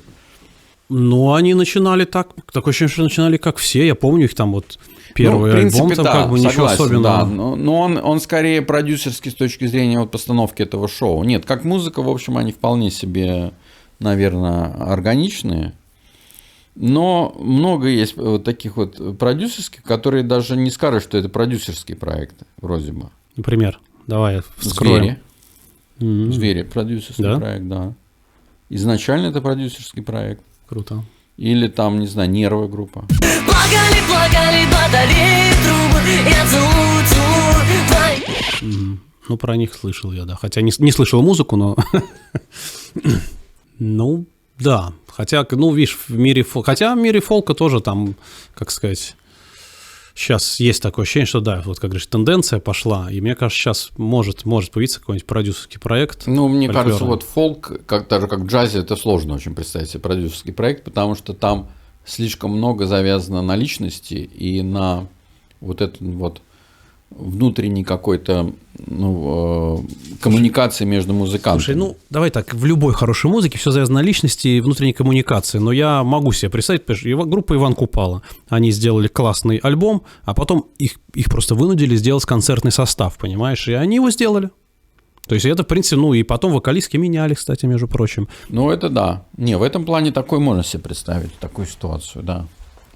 Ну, они начинали так. Такое ощущение, что начинали как все. Я помню их там вот первый в принципе, альбом, там да, как бы ничего согласен, особенного. Да. Но он скорее продюсерский с точки зрения вот постановки этого шоу. Нет, как музыка, в общем, они вполне себе, наверное, органичные. Но много есть вот таких вот продюсерских, которые даже не скажут, что это продюсерский проект, вроде бы. Например, давай вскроем. «Звери» продюсерский проект, да. Изначально это продюсерский проект. Круто. Или там, не знаю, «Нервы» группа. Плакали батареи трубы, я целую Ну, про них слышал я, да. Хотя не слышал музыку, но... Ну, да. Хотя, ну, видишь, в мире фолка тоже там, как сказать... Сейчас есть такое ощущение, что да, вот как говоришь, тенденция пошла, и мне кажется, сейчас может появиться какой-нибудь продюсерский проект. Ну, мне кажется, вот фолк, даже как в джазе, это сложно очень представить себе продюсерский проект, потому что там слишком много завязано на личности и на вот этот вот внутренней какой-то коммуникации между музыкантами. Слушай, ну давай так, в любой хорошей музыке все завязано на личности и внутренней коммуникации, но я могу себе представить, группа Иван Купала, они сделали классный альбом, а потом их просто вынудили сделать концертный состав, понимаешь, и они его сделали. То есть это, в принципе, ну и потом вокалистки меняли, кстати, между прочим. Ну это да. Не, в этом плане такой можно себе представить, такую ситуацию, да.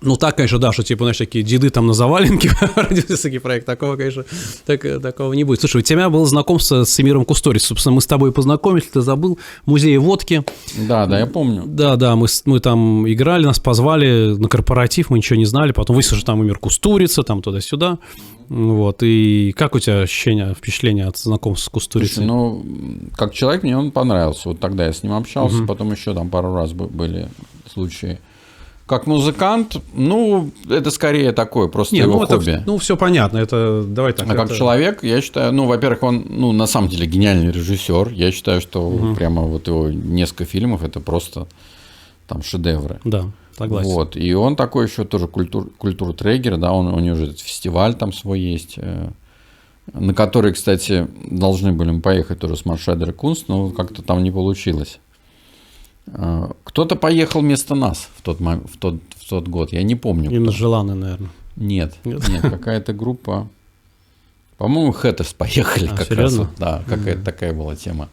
Ну, так, конечно, да, что, типа, знаешь, такие деды там на заваленке, продюсерский проект, такого, конечно, такого не будет. Слушай, у тебя было знакомство с Эмиром Кустурицей, собственно, мы с тобой познакомились, ты забыл, в музее водки. Да, я помню. Да, мы там играли, нас позвали на корпоратив, мы ничего не знали, потом выяснилось, что там Эмир Кустурица, там туда-сюда, вот, и как у тебя впечатление от знакомства с Кустурицей? Слушай, ну, как человек мне он понравился, вот тогда я с ним общался, потом еще там пару раз были случаи. Как музыкант, ну, это скорее такое, просто его хобби. Ну, все понятно, это, давай так. А как человек, я считаю, ну, во-первых, он, ну, на самом деле гениальный режиссер. Я считаю, что прямо вот его несколько фильмов, это просто там шедевры. Да, согласен. Вот, и он такой еще тоже культуртрегер, да, у него же этот фестиваль там свой есть, на который, кстати, должны были мы поехать тоже с Маршадер Кунст, но как-то там не получилось. Кто-то поехал вместо нас в тот год, я не помню. Инна Желанная, наверное. Нет, какая-то группа. По-моему, Хэттерс поехали как серьезно? раз. Да, какая-то такая была тема.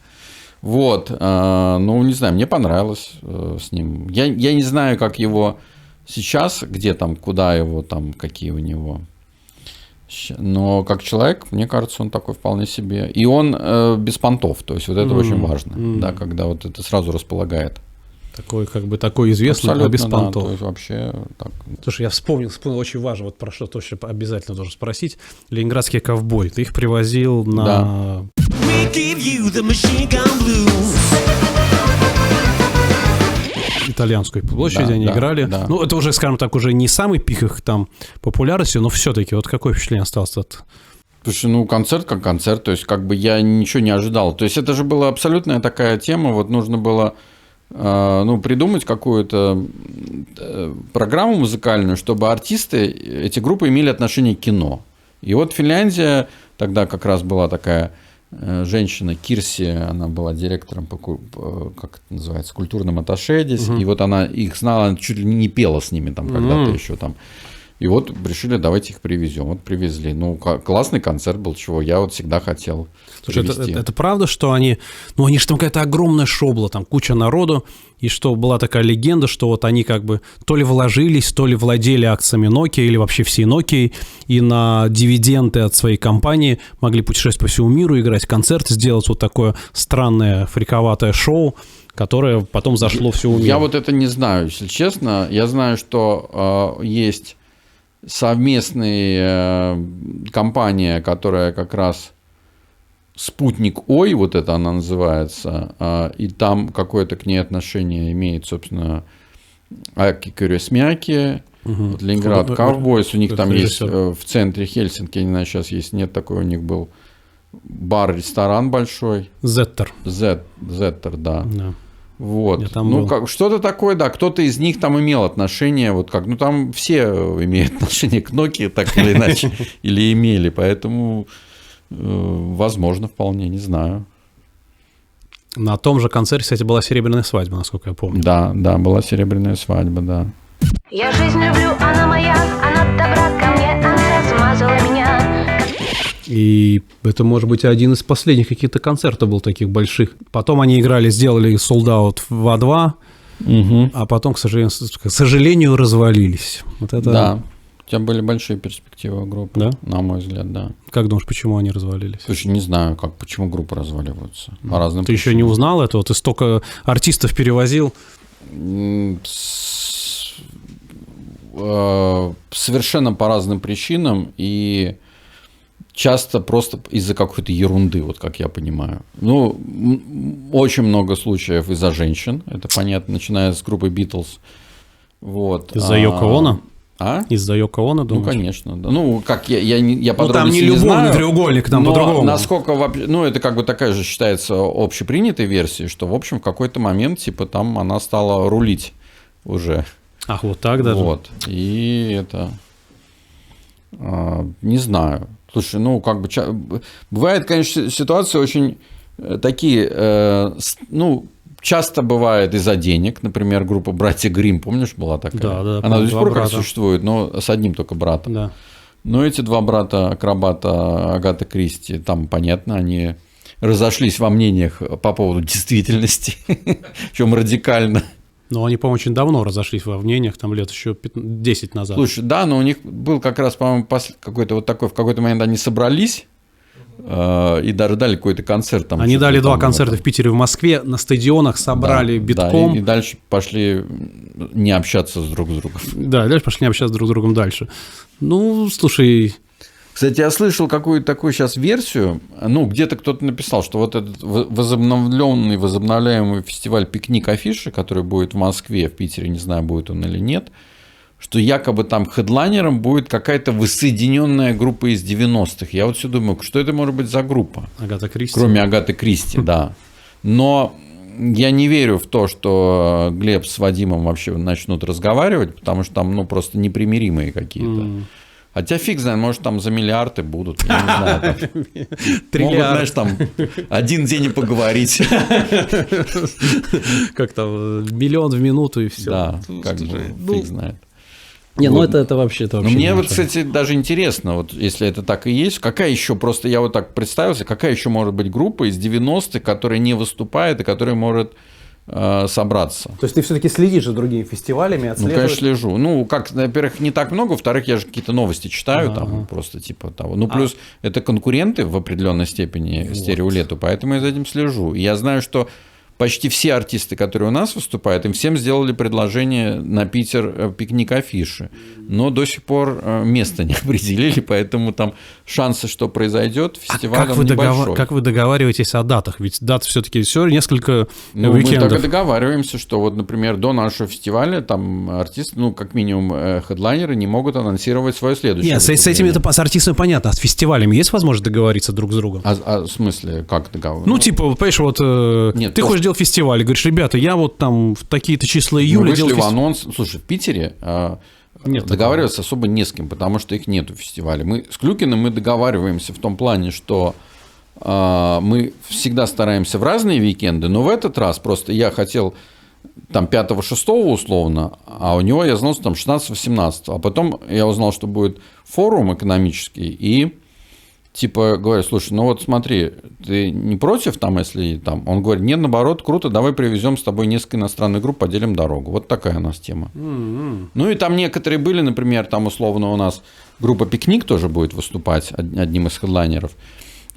Вот, ну, не знаю, мне понравилось с ним. Я не знаю, как его сейчас, где там, куда его там, какие у него. Но как человек, мне кажется, он такой вполне себе. И он без понтов, то есть вот это очень важно, да, когда вот это сразу располагает. Такой известный, а без понтов. Да, то есть вообще так. Слушай, я вспомнил очень важно, вот про что точно обязательно должен спросить. Ленинградские ковбои, ты их привозил на... Да. Итальянской площади они играли. Да. Ну, это уже, скажем так, уже не самый пик их там популярности, но все-таки вот какое впечатление осталось от... Слушай, ну концерт как концерт, то есть как бы я ничего не ожидал. То есть это же была абсолютная такая тема, вот нужно было придумать какую-то программу музыкальную, чтобы артисты, эти группы имели отношение к кино. И вот Финляндия тогда как раз была такая женщина Кирси, она была директором как это называется, культурным атташе здесь, и вот она их знала, она чуть ли не пела с ними там когда-то еще там. И вот решили, давайте их привезем. Вот привезли. Ну, классный концерт был, чего я вот всегда хотел привезти. Это правда, что они же там какая-то огромная шоу была, там куча народу, и что была такая легенда, что вот они как бы то ли вложились, то ли владели акциями Nokia или вообще всей Nokia, и на дивиденды от своей компании могли путешествовать по всему миру, играть концерты, сделать вот такое странное, фриковатое шоу, которое потом зашло всему миру. Я вот это не знаю, если честно. Я знаю, что есть совместная компания, которая как раз «Спутник Ой», вот это она называется, и там какое-то к ней отношение имеет, собственно, Аки Кюресмяки, Вот Ленинград Cowboys, у них там есть режиссер. в центре Хельсинки, я не знаю, сейчас есть, нет такой, у них был бар-ресторан большой. Зеттер. Зеттер, да. Да. Вот. Я там Ну, был. как, что-то такое, да, кто-то из них там имел отношение, вот как, ну, там все имеют отношение к Nokia, так или иначе, или имели, поэтому, возможно, вполне, не знаю. На том же концерте, кстати, была серебряная свадьба, насколько я помню. Да, была серебряная свадьба, да. Я жизнь люблю, она моя, она добра ко мне, она размазала меня. И это, может быть, один из последних каких-то концертов был таких больших. Потом они играли, сделали Sold Out в А2, а потом, к сожалению, развалились. Вот это... Да. У тебя были большие перспективы группы, Да? на мой взгляд, да. Как думаешь, почему они развалились? Слушай, не знаю, почему группы разваливаются. По разным Ты еще не узнал этого? Ты столько артистов перевозил? Совершенно по разным причинам и часто просто из-за какой-то ерунды, вот как я понимаю. Ну, очень много случаев из-за женщин, это понятно, начиная с группы Beatles. Вот. Из-за Йоко Оно? А? Из-за Йоко Оно, думаешь? Ну, конечно. Да. Ну, как я Ну, подробности там не не любовный знаю, треугольник, там но по-другому. насколько вообще... Ну, это как бы такая же считается общепринятой версией, что, в общем, в какой-то момент, типа, там она стала рулить уже. Ах, вот так даже? Вот. И это... не знаю. Слушай, ну, как бы... Бывает, конечно, ситуации очень такие... ну, часто бывает из-за денег. Например, группа «Братья Гримм», помнишь, была такая? Да, Она до сих пор как брата. существует, но с одним только братом. Да. Но эти два брата-акробата Агаты Кристи, там, понятно, они разошлись во мнениях по поводу действительности, причем радикально. Но они, по-моему, очень давно разошлись во мнениях, там лет еще 10 назад. Слушай, да, но у них был как раз, по-моему, какой-то вот такой, в какой-то момент они собрались и даже дали какой-то концерт. Там, они дали два там, концерта в Питере и в Москве, на стадионах собрали битком. Да, и дальше пошли не общаться с друг с другом. Да, дальше пошли не общаться друг с другом дальше. Ну, слушай... Кстати, я слышал какую-то такую сейчас версию, ну, где-то кто-то написал, что вот этот возобновляемый фестиваль «Пикник Афиши», который будет в Москве, в Питере, не знаю, будет он или нет, что якобы там хедлайнером будет какая-то воссоединенная группа из 90-х. Я вот все думаю, что это может быть за группа? Агата Кристи. Кроме Агаты Кристи, да. Но я не верю в то, что Глеб с Вадимом вообще начнут разговаривать, потому что там, ну, просто непримиримые какие-то. Хотя фиг знает, может, там за миллиарды будут, я не знаю. Могут, знаешь, там один день и поговорить. Как там, миллион в минуту и все. Да, как бы, фиг знает. Не, ну это вообще. Но мне вот, кстати, даже интересно, вот если это так и есть, какая еще, просто я вот так представился, какая еще может быть группа из 90-х, которая не выступает и которая может собраться. То есть ты все-таки следишь за другими фестивалями, Ну, конечно, слежу. Ну, как, во-первых, не так много, во-вторых, я же какие-то новости читаю, там просто типа того. Ну, плюс это конкуренты в определенной степени стереолету, поэтому я за этим слежу. И я знаю, что почти все артисты, которые у нас выступают, им всем сделали предложение на Питер «Пикник Афиши», но до сих пор место не определили, поэтому там шансы, что произойдет, фестиваль небольшой. Как вы договариваетесь о датах? Ведь даты все-таки все несколько Ну, уикендов. мы только договариваемся, что вот, например, до нашего фестиваля там артисты, ну, как минимум, хедлайнеры не могут анонсировать свое следующее. Нет, с этими с артистами понятно, а с фестивалями есть возможность договориться друг с другом? А в смысле, как договариваться? Ну, типа, понимаешь, вот Нет, ты хочешь делать фестиваль, и говоришь, ребята, я вот там в такие-то числа июля вышли делал в анонс. Слушай, в Питере Нет договариваться особо не с кем, потому что их нету в фестивале. Мы с Клюкиным мы договариваемся в том плане, что мы всегда стараемся в разные уикенды, но в этот раз просто я хотел там 5-6 условно, а у него я знал, что там 16-18. А потом я узнал, что будет форум экономический, и типа говорю, слушай, ну вот смотри, ты не против там, если там? Он говорит, нет, наоборот, круто, давай привезем с тобой несколько иностранных групп, поделим дорогу. Вот такая у нас тема. Ну и там некоторые были, например, там условно у нас группа «Пикник» тоже будет выступать одним из хедлайнеров,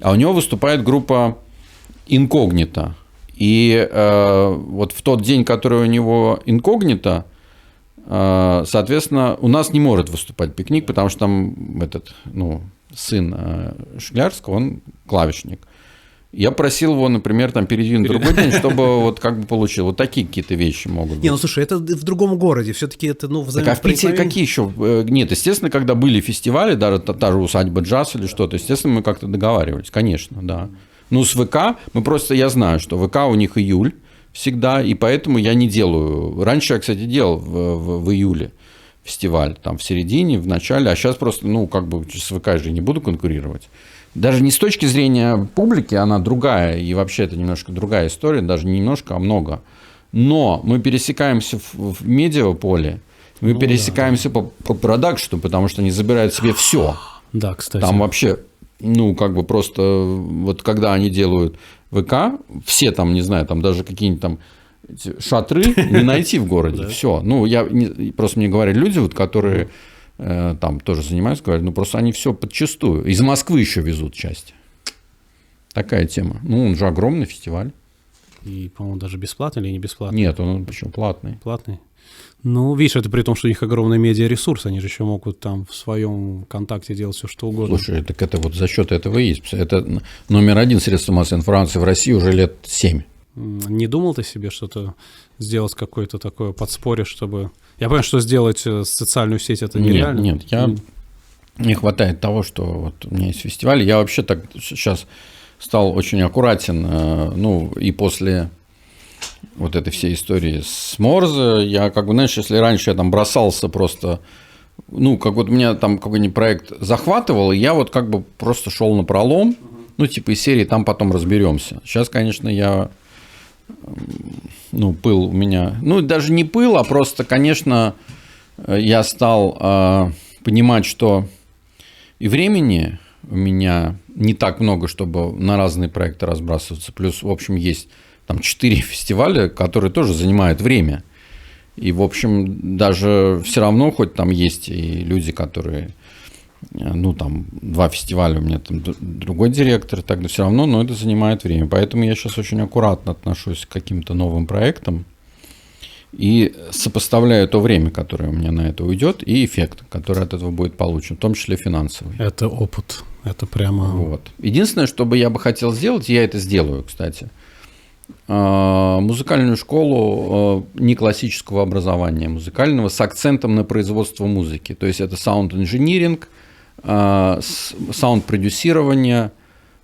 а у него выступает группа «Инкогнито». И вот в тот день, который у него «Инкогнито», соответственно, у нас не может выступать «Пикник», потому что там этот, ну, сын Шклярского, он клавишник. Я просил его, например, там передвинуть другой день, чтобы вот как бы получил. Вот такие какие-то вещи могут быть. Не, ну слушай, это в другом городе, все-таки это, ну, Так, а в Питере какие еще? Нет, естественно, когда были фестивали, даже та же «Усадьба джаз» или что-то, естественно, мы как-то договаривались, конечно, да. Ну, с ВК, я знаю, что ВК у них июль всегда, и поэтому я не делаю. Раньше я, кстати, делал в июле фестиваль, там в середине, в начале, а сейчас просто, ну, как бы с ВК же не буду конкурировать. Даже не с точки зрения публики, она другая, и вообще это немножко другая история, даже не немножко, а много. Но мы пересекаемся в медиаполе, мы пересекаемся по продакшну, потому что они забирают себе все. Да, кстати. Там вообще, ну, как бы просто, вот когда они делают ВК, все там, не знаю, там даже какие-нибудь там шатры не найти в городе, все. Ну, просто мне говорят люди, вот, которые там тоже занимаются, говорят, ну, просто они все подчистую. Из Москвы еще везут части. Такая тема. Ну, он же огромный фестиваль. И, по-моему, даже бесплатный или не бесплатный? Нет, он почему платный. Платный. Ну, видишь, это при том, что у них огромный медиаресурс, они же еще могут там в своем контакте делать все, что угодно. Слушай, так это вот за счет этого и есть. Это номер один средство массовой информации в России уже лет 7. Не думал ты себе что-то сделать, какое-то такое подспорье, чтобы... Я понимаю, что сделать социальную сеть это нереально. Нет, не хватает того, что вот у меня есть фестиваль. Я вообще так сейчас стал очень аккуратен, ну, и после вот этой всей истории с Морзе, я как бы, знаешь, если раньше я там бросался просто, ну, как вот меня там какой-нибудь проект захватывал, и я вот как бы просто шел напролом, ну, типа из серии «там потом разберемся». Сейчас, конечно, я... Ну, пыл у меня... Ну, даже не пыл, а просто, конечно, я стал понимать, что и времени у меня не так много, чтобы на разные проекты разбрасываться. Плюс, в общем, есть там 4 фестиваля, которые тоже занимают время. И, в общем, даже все равно, хоть там есть и люди, которые... Ну, там, 2 фестиваля у меня там другой директор, тогда все равно, но это занимает время. Поэтому я сейчас очень аккуратно отношусь к каким-то новым проектам и сопоставляю то время, которое у меня на это уйдет, и эффект, который от этого будет получен, в том числе финансовый. Это опыт, это прямо... Вот. Единственное, что бы я бы хотел сделать, я это сделаю, кстати, музыкальную школу не классического образования, музыкального, с акцентом на производство музыки. То есть это саунд-инжиниринг, саунд-продюсирование,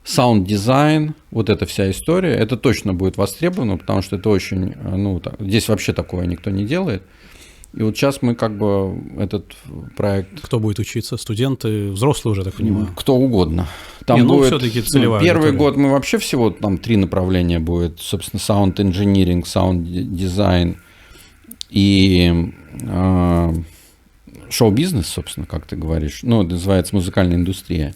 саунд-дизайн, вот эта вся история, это точно будет востребовано, потому что это очень, ну, здесь вообще такое никто не делает. И вот сейчас мы как бы этот проект... Кто будет учиться? Студенты, взрослые уже, так понимаю? Кто угодно. Там ну, будет, все-таки целевая первый аудитория. год мы вообще всего там 3 направления будет, собственно, саунд-инжиниринг, саунд-дизайн и шоу-бизнес, собственно, как ты говоришь, ну, это называется музыкальная индустрия,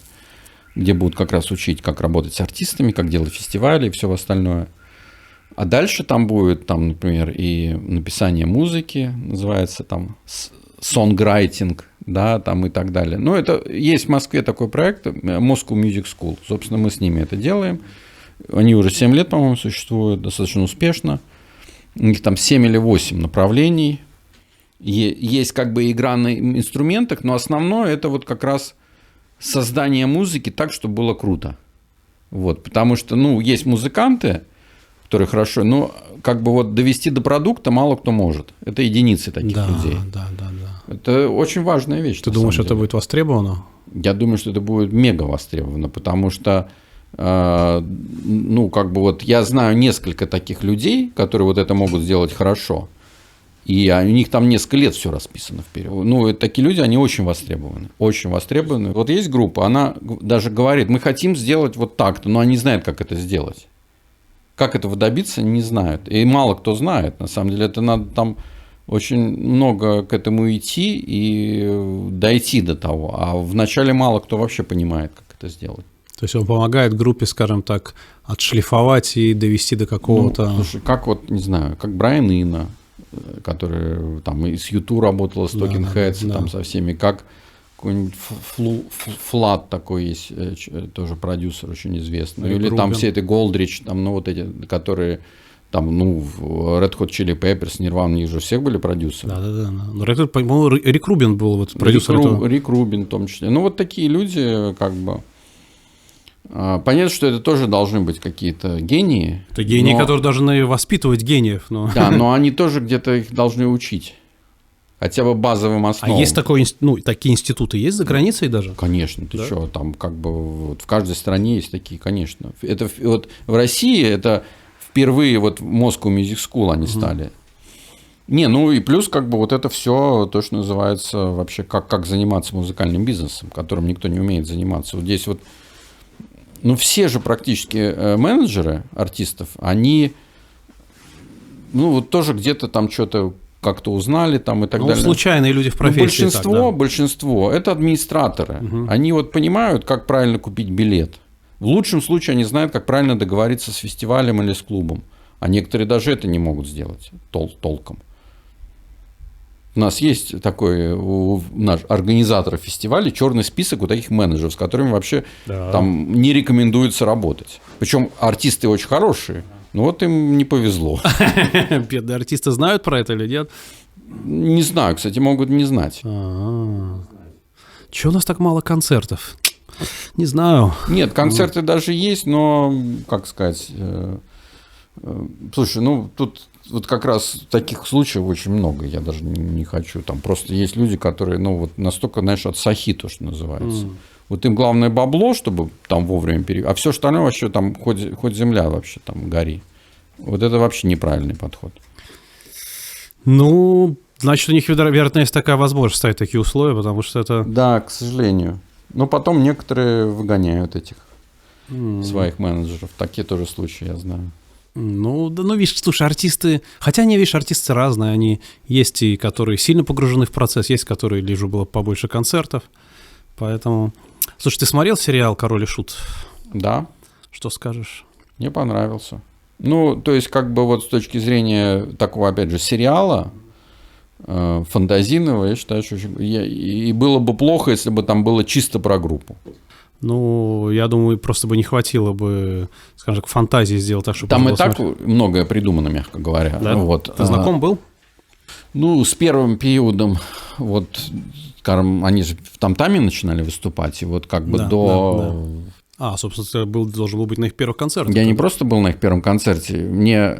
где будут как раз учить, как работать с артистами, как делать фестивали и все остальное. А дальше там будет, там, например, и написание музыки, называется там сонграйтинг, да, там и так далее. Но это есть в Москве такой проект Moscow Music School. Собственно, мы с ними это делаем. Они уже 7 лет, по-моему, существуют, достаточно успешно. У них там 7 или 8 направлений. Есть как бы игра на инструментах, но основное это вот как раз создание музыки так, чтобы было круто. Вот, потому что, ну, есть музыканты, которые хорошо, но как бы вот довести до продукта мало кто может. Это единицы таких людей. Да. Это очень важная вещь. Ты думаешь, это будет востребовано? Я думаю, что это будет мега востребовано, потому что, ну, как бы вот я знаю несколько таких людей, которые вот это могут сделать хорошо, и у них там несколько лет все расписано вперед. Ну, такие люди, они очень востребованы. Очень востребованы. Вот есть группа, она даже говорит, мы хотим сделать вот так-то, но они знают, как это сделать. Как этого добиться, не знают. И мало кто знает. На самом деле, это надо там очень много к этому идти и дойти до того. А вначале мало кто вообще понимает, как это сделать. То есть он помогает группе, скажем так, отшлифовать и довести до какого-то... Ну, слушай, как вот, не знаю, как Брайан Ино, который там и с YouTube работала, с Talking Heads, там со всеми, как какой-нибудь Флат такой есть, тоже продюсер очень известный. Или там все эти Голдрич, там, ну, вот эти, которые там, ну, в Red Hot Chili Peppers, Nirvana, у них же всех были продюсеры. Да. По-моему, Рик Рубин был вот продюсер этого. Рик Рубин в том числе. Ну, вот такие люди, как бы, Понятно, что это тоже должны быть какие-то гении. Это гении, которые должны воспитывать гениев. Но... Да, но они тоже где-то их должны учить. Хотя бы базовым основам. А есть такие институты есть за границей даже? Конечно, ты что, там как бы вот в каждой стране есть такие, конечно. Это вот в России это впервые вот в Moscow Music School они стали. Не, ну и плюс как бы вот это все то, что называется вообще как заниматься музыкальным бизнесом, которым никто не умеет заниматься. Вот здесь вот, ну все же практически менеджеры артистов, они, ну вот тоже где-то там что-то как-то узнали там и так далее. Случайные люди в профессии. Большинство это администраторы. Они вот понимают, как правильно купить билет. В лучшем случае они знают, как правильно договориться с фестивалем или с клубом. А некоторые даже это не могут сделать толком. У нас есть такой у организатора фестиваля черный список вот таких менеджеров, с которыми вообще там не рекомендуется работать. Причем артисты очень хорошие. Ну вот им не повезло. Бедные артисты знают про это или нет? Не знаю, кстати, могут не знать. Чего у нас так мало концертов? Не знаю. Нет, концерты даже есть, но, как сказать... Слушай, ну тут вот как раз таких случаев очень много, я даже не хочу. Там просто есть люди, которые, ну вот настолько, знаешь, от сахи, то, что называется. Вот им главное бабло, чтобы там вовремя а все остальное вообще там хоть земля вообще там гори. Вот это вообще неправильный подход. Ну, значит, у них, вероятно, есть такая возможность ставить такие условия, потому что это... Да, к сожалению. Но потом некоторые выгоняют этих своих менеджеров. Такие тоже случаи я знаю. Ну, да, ну, видишь, слушай, артисты... Хотя, не, видишь, артисты разные. Они есть и которые сильно погружены в процесс, есть которые, лишь было побольше концертов. Поэтому... Слушай, ты смотрел сериал «Король и Шут»? Да. Что скажешь? Мне понравился. Ну, то есть, как бы вот с точки зрения такого, опять же, сериала фантазийного, я считаю, что очень... И было бы плохо, если бы там было чисто про группу. Ну, я думаю, просто бы не хватило бы, скажем так, фантазии сделать так, чтобы... Там и так многое придумано, мягко говоря. Да? Вот. Ты знаком был? Ну, с первым периодом, вот, скажем, они же в Там-Таме начинали выступать, и вот как бы до... А, собственно, ты должен был быть на их первых концертах. Я не просто был на их первом концерте, мне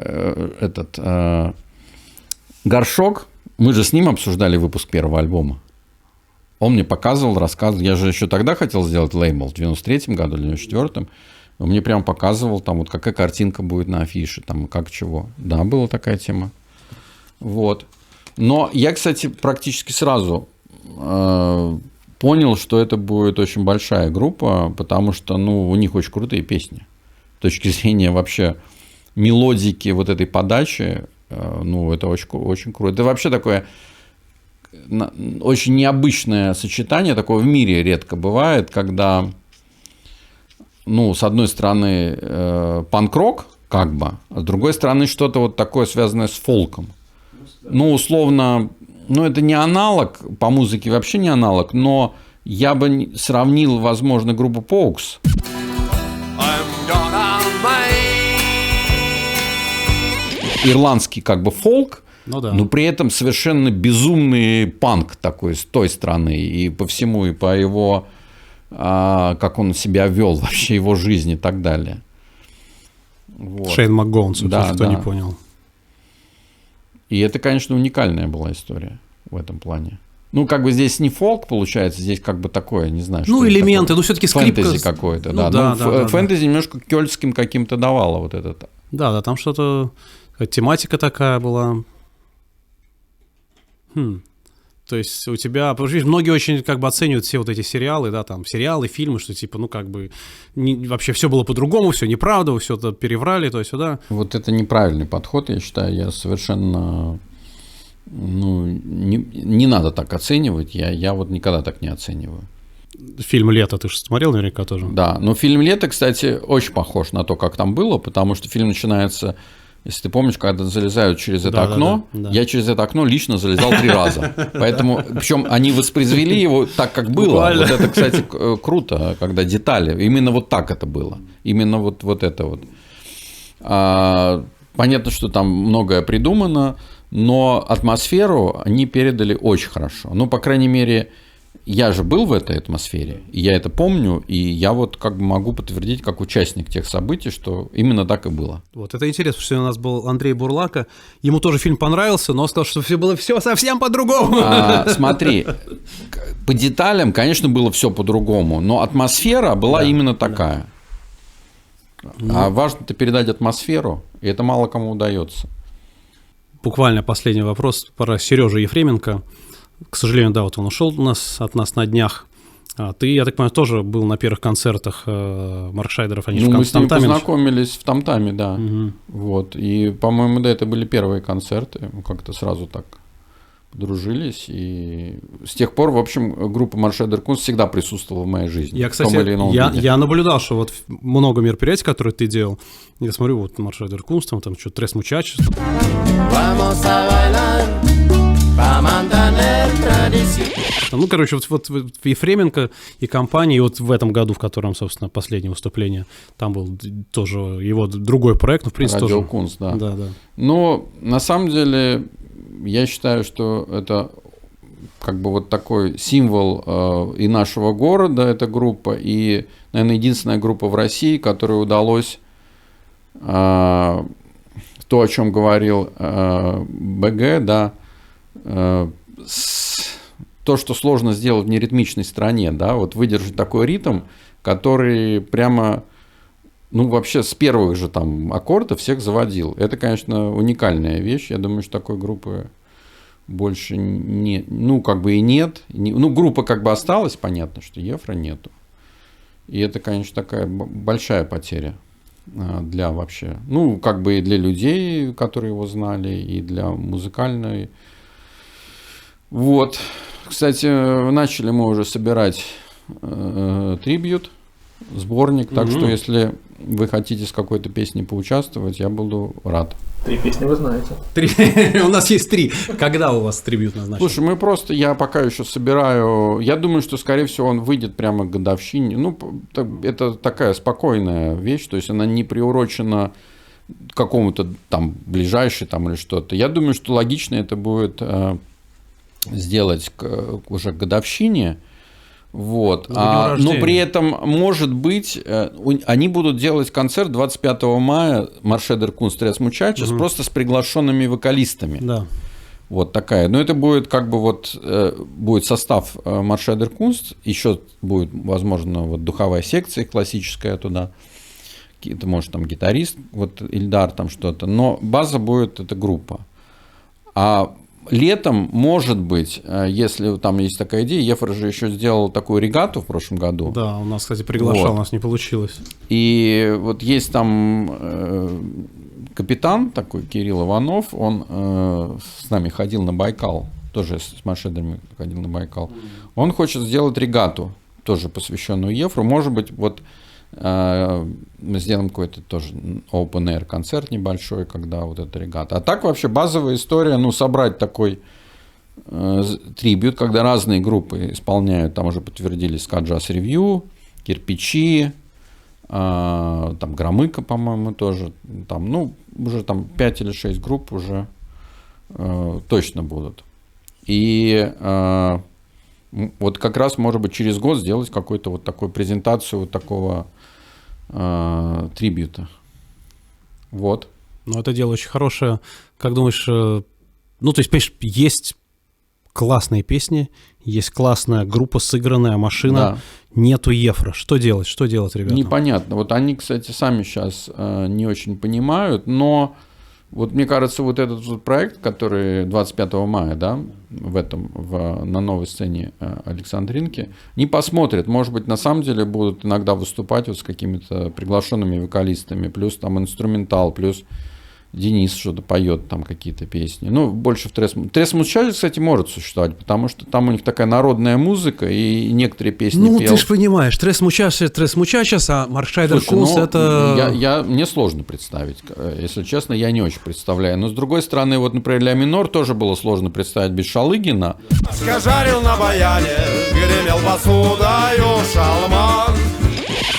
Горшок, мы же с ним обсуждали выпуск первого альбома. Он мне показывал, рассказывал. Я же еще тогда хотел сделать лейбл, в 93-м году или 94-м. Он мне прям показывал, там, вот какая картинка будет на афише, там, как чего. Да, была такая тема. Вот. Но я, кстати, практически сразу понял, что это будет очень большая группа, потому что, ну, у них очень крутые песни. С точки зрения вообще мелодики вот этой подачи, ну, это очень, очень круто. Это вообще такое... очень необычное сочетание, такое в мире редко бывает, когда, ну, с одной стороны, панк-рок, как бы, а с другой стороны, что-то вот такое, связанное с фолком. Ну, условно, ну, это не аналог, по музыке вообще не аналог, но я бы сравнил, возможно, группу Pogues. Ирландский, как бы, фолк, ну, да. Но при этом совершенно безумный панк такой с той стороны. И по всему, и по его, как он себя вел, вообще его жизнь и так далее. Вот. Шейн МакГоун, да, кто не понял. И это, конечно, уникальная была история в этом плане. Ну, как бы здесь не фолк получается, здесь как бы такое, не знаю, что. Ну, элементы, такое. Ну, все-таки скрипка. Фэнтези какое-то, ну, да. Да, ну, да, фэнтези да. Немножко кельтским каким-то давало вот это. Да, там что-то... Тематика такая была... То есть у тебя, многие очень как бы оценивают все вот эти сериалы, да, там сериалы, фильмы, что типа, ну как бы вообще все было по-другому, все неправда, все это переврали, то есть сюда. Вот это неправильный подход, я считаю, я совершенно, ну, не надо так оценивать, я вот никогда так не оцениваю. Фильм «Лето» ты же смотрел наверняка тоже? Да, но фильм «Лето», кстати, очень похож на то, как там было, потому что фильм начинается... Если ты помнишь, когда залезают через это окно, да. Я через это окно лично залезал 3 раза. Поэтому, причем они воспроизвели его так, как было. Вот это, кстати, круто, когда детали. Именно вот так это было. Именно вот это вот. Понятно, что там многое придумано, но атмосферу они передали очень хорошо. Ну, по крайней мере, я же был в этой атмосфере, и я это помню, и я вот как бы могу подтвердить как участник тех событий, что именно так и было. Вот это интересно, что у нас был Андрей Бурлака, ему тоже фильм понравился, но он сказал, что все было все совсем по-другому. Смотри, по деталям, конечно, было все по-другому, но атмосфера была именно такая. А важно-то передать атмосферу, и это мало кому удается. Буквально последний вопрос про Сережу Ефременко. К сожалению, да, вот он ушел от нас на днях. Ты, я так понимаю, тоже был на первых концертах Маркшайдеров, они же мы с ними Тамтаме. познакомились в Тамтаме, да. Вот. И, по-моему, да, это были первые концерты. Мы как-то сразу так подружились. И с тех пор, в общем, группа Маркшайдер Кунст всегда присутствовала в моей жизни. Я, кстати, я наблюдал, что вот много мероприятий, которые ты делал, я смотрю, вот Маркшайдер Кунст, там что-то Трес Мучачес. Ну, короче, вот Ефременко и компания, и вот в этом году, в котором, собственно, последнее выступление, там был тоже его другой проект, но, в принципе, Радио тоже... Кунст, да. Да. Но, на самом деле, я считаю, что это как бы вот такой символ и нашего города, эта группа, и, наверное, единственная группа в России, которой удалось то, о чем говорил БГ, да, то, что сложно сделать в неритмичной стране, да, вот выдержать такой ритм, который прямо, ну, вообще с первых же там аккордов всех заводил. Это, конечно, уникальная вещь. Я думаю, что такой группы больше не, ну, как бы и нет. Ну, группа как бы осталась, понятно, что Ефра нету. И это, конечно, такая большая потеря для вообще, ну, как бы и для людей, которые его знали, и для музыкальной. Вот. Кстати, начали мы уже собирать трибьют, сборник, так что если вы хотите с какой-то песней поучаствовать, я буду рад. 3 песни вы знаете. 3. У нас есть 3. Когда у вас трибьют назначен? Слушай, я пока еще собираю, я думаю, что, скорее всего, он выйдет прямо к годовщине. Ну, это такая спокойная вещь, то есть она не приурочена к какому-то там ближайшей там или что-то. Я думаю, что логично это будет сделать уже к годовщине. Вот. Но при этом, может быть, они будут делать концерт 25 мая Маркшайдер Кунст Трес Мучачес просто с приглашенными вокалистами. Да. Вот такая. Но это будет как бы вот будет состав Маркшайдер Кунст, еще будет, возможно, вот духовая секция классическая туда. Это может там гитарист, вот Ильдар там что-то. Но база будет эта группа. А летом, может быть, если там есть такая идея, Ефра же еще сделал такую регату в прошлом году. Да, у нас, кстати, приглашал, вот. У нас не получилось. И вот есть там капитан такой, Кирилл Иванов, он с нами ходил на Байкал, тоже с Маркшайдерами ходил на Байкал. Он хочет сделать регату, тоже посвященную Ефру. Может быть, вот мы сделаем какой-то тоже open-air концерт небольшой, когда вот эта регата. А так вообще базовая история, ну, собрать такой трибют, когда разные группы исполняют, там уже подтвердились Ska Jazz Review, Кирпичи, там Громыко, по-моему, тоже, там, ну, уже там 5 или 6 групп уже точно будут. И вот как раз, может быть, через год сделать какую-то вот такую презентацию вот такого трибьюта. Вот. Ну, это дело очень хорошее. Как думаешь, ну, то есть, понимаешь, есть классные песни, есть классная группа, сыгранная машина, Да. Нету Ефра. Что делать, ребята? Непонятно. Вот они, кстати, сами сейчас не очень понимают, но вот мне кажется, вот этот вот проект, который 25 мая, да, на новой сцене Александринки, не посмотрят. Может быть, на самом деле будут иногда выступать вот с какими-то приглашенными вокалистами, плюс там инструментал, плюс Денис что-то поет, там какие-то песни. Ну, больше в Трес Мучачес, кстати, может существовать, потому что там у них такая народная музыка, и некоторые песни Ну, пел. ты же понимаешь, Трес Мучачес, а Маркшайдер Кунст это... Мне сложно представить, если честно, я не очень представляю. Но, с другой стороны, вот, например, ля минор тоже было сложно представить без Шалыгина. Жарил на баяне, гремел посудою шалман.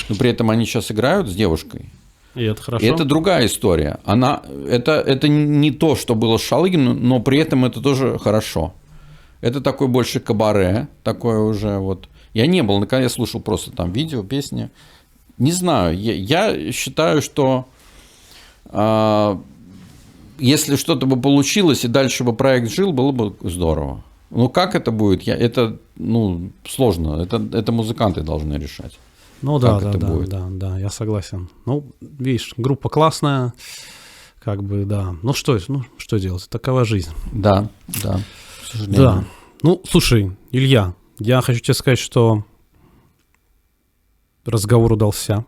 Но при этом они сейчас играют с девушкой. И это хорошо. И это другая история. Это не то, что было с Шалыгиным, но при этом это тоже хорошо. Это такой больше кабаре, такое уже вот. Я не был, я слушал просто там видео, песни. Не знаю, я считаю, что если что-то бы получилось и дальше бы проект жил, было бы здорово. Но как это будет, это сложно, это музыканты должны решать. Ну да, да, я согласен. Ну, видишь, группа классная, как бы, да. Ну что делать, такова жизнь. Да, к сожалению. Да. Ну, слушай, Илья, я хочу тебе сказать, что разговор удался.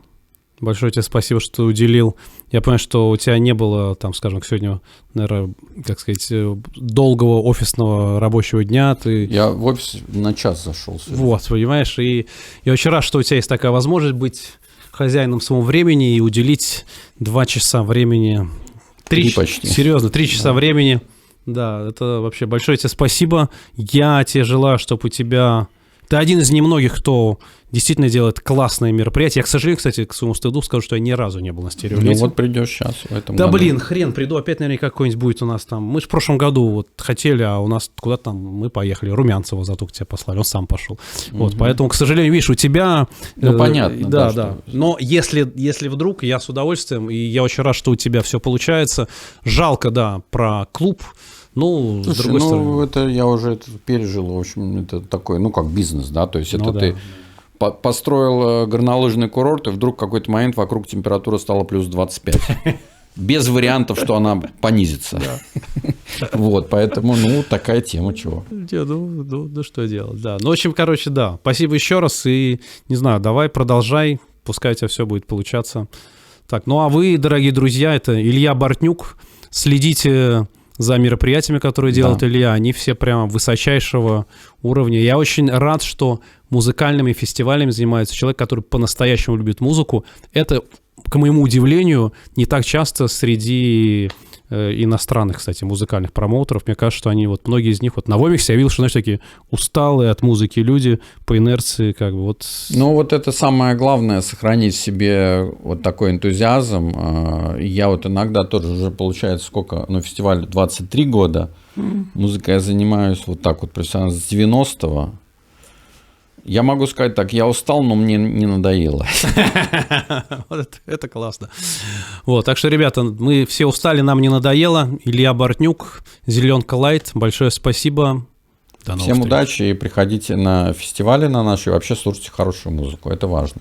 Большое тебе спасибо, что ты уделил. Я понимаю, что у тебя не было, там, скажем, сегодня, наверное, как сказать, долгого офисного рабочего дня. Я в офис на час зашел сегодня. Вот, понимаешь, и я очень рад, что у тебя есть такая возможность быть хозяином своего времени и уделить 2 часа времени. 3 почти. Серьезно, 3 часа времени. Да, это вообще большое тебе спасибо. Я тебе желаю, чтобы у тебя... Ты один из немногих, кто действительно делает классные мероприятия. Я, к сожалению, кстати, к своему стыду скажу, что я ни разу не был на стереолите. Ну вот придешь сейчас в этом Да году. блин, хрен, приду, опять наверняка какой-нибудь будет у нас там. Мы же в прошлом году вот хотели, а у нас куда-то там мы поехали. Румянцева зато к тебе послали, он сам пошел. Вот, поэтому, к сожалению, видишь, у тебя... Ну, понятно. Да. Что... Но если вдруг, я с удовольствием, и я очень рад, что у тебя все получается. Жалко, да, про клуб. Ну, слушай, с другой стороны. это я уже это пережил, в общем, это такой, как бизнес, да, то есть это ты построил горнолыжный курорт, и вдруг в какой-то момент вокруг температура стала плюс 25. Без вариантов, что она понизится. Вот, поэтому, такая тема, чего. Ну, что делать, да. Ну, в общем, короче, да. Спасибо еще раз, и, не знаю, давай, продолжай, пускай у тебя все будет получаться. Так, ну, а вы, дорогие друзья, это Илья Бортнюк, следите за мероприятиями, которые делает Илья, они все прямо высочайшего уровня. Я очень рад, что музыкальными фестивалями занимается человек, который по-настоящему любит музыку. Это, к моему удивлению, не так часто среди иностранных, кстати, музыкальных промоутеров. Мне кажется, что они, многие из них, на Вомиксе я видел, что, знаешь, такие усталые от музыки люди по инерции, как бы вот... Ну, это самое главное, сохранить в себе вот такой энтузиазм. Я иногда тоже уже, получается, фестиваль 23 года. Музыкой я занимаюсь профессионально с 90-го. Я могу сказать так, я устал, но мне не надоело. Это классно. Так что, ребята, мы все устали, нам не надоело. Илья Бортнюк, Зеленка Лайт, большое спасибо. Всем удачи и приходите на фестивали на наши, и вообще слушайте хорошую музыку, это важно.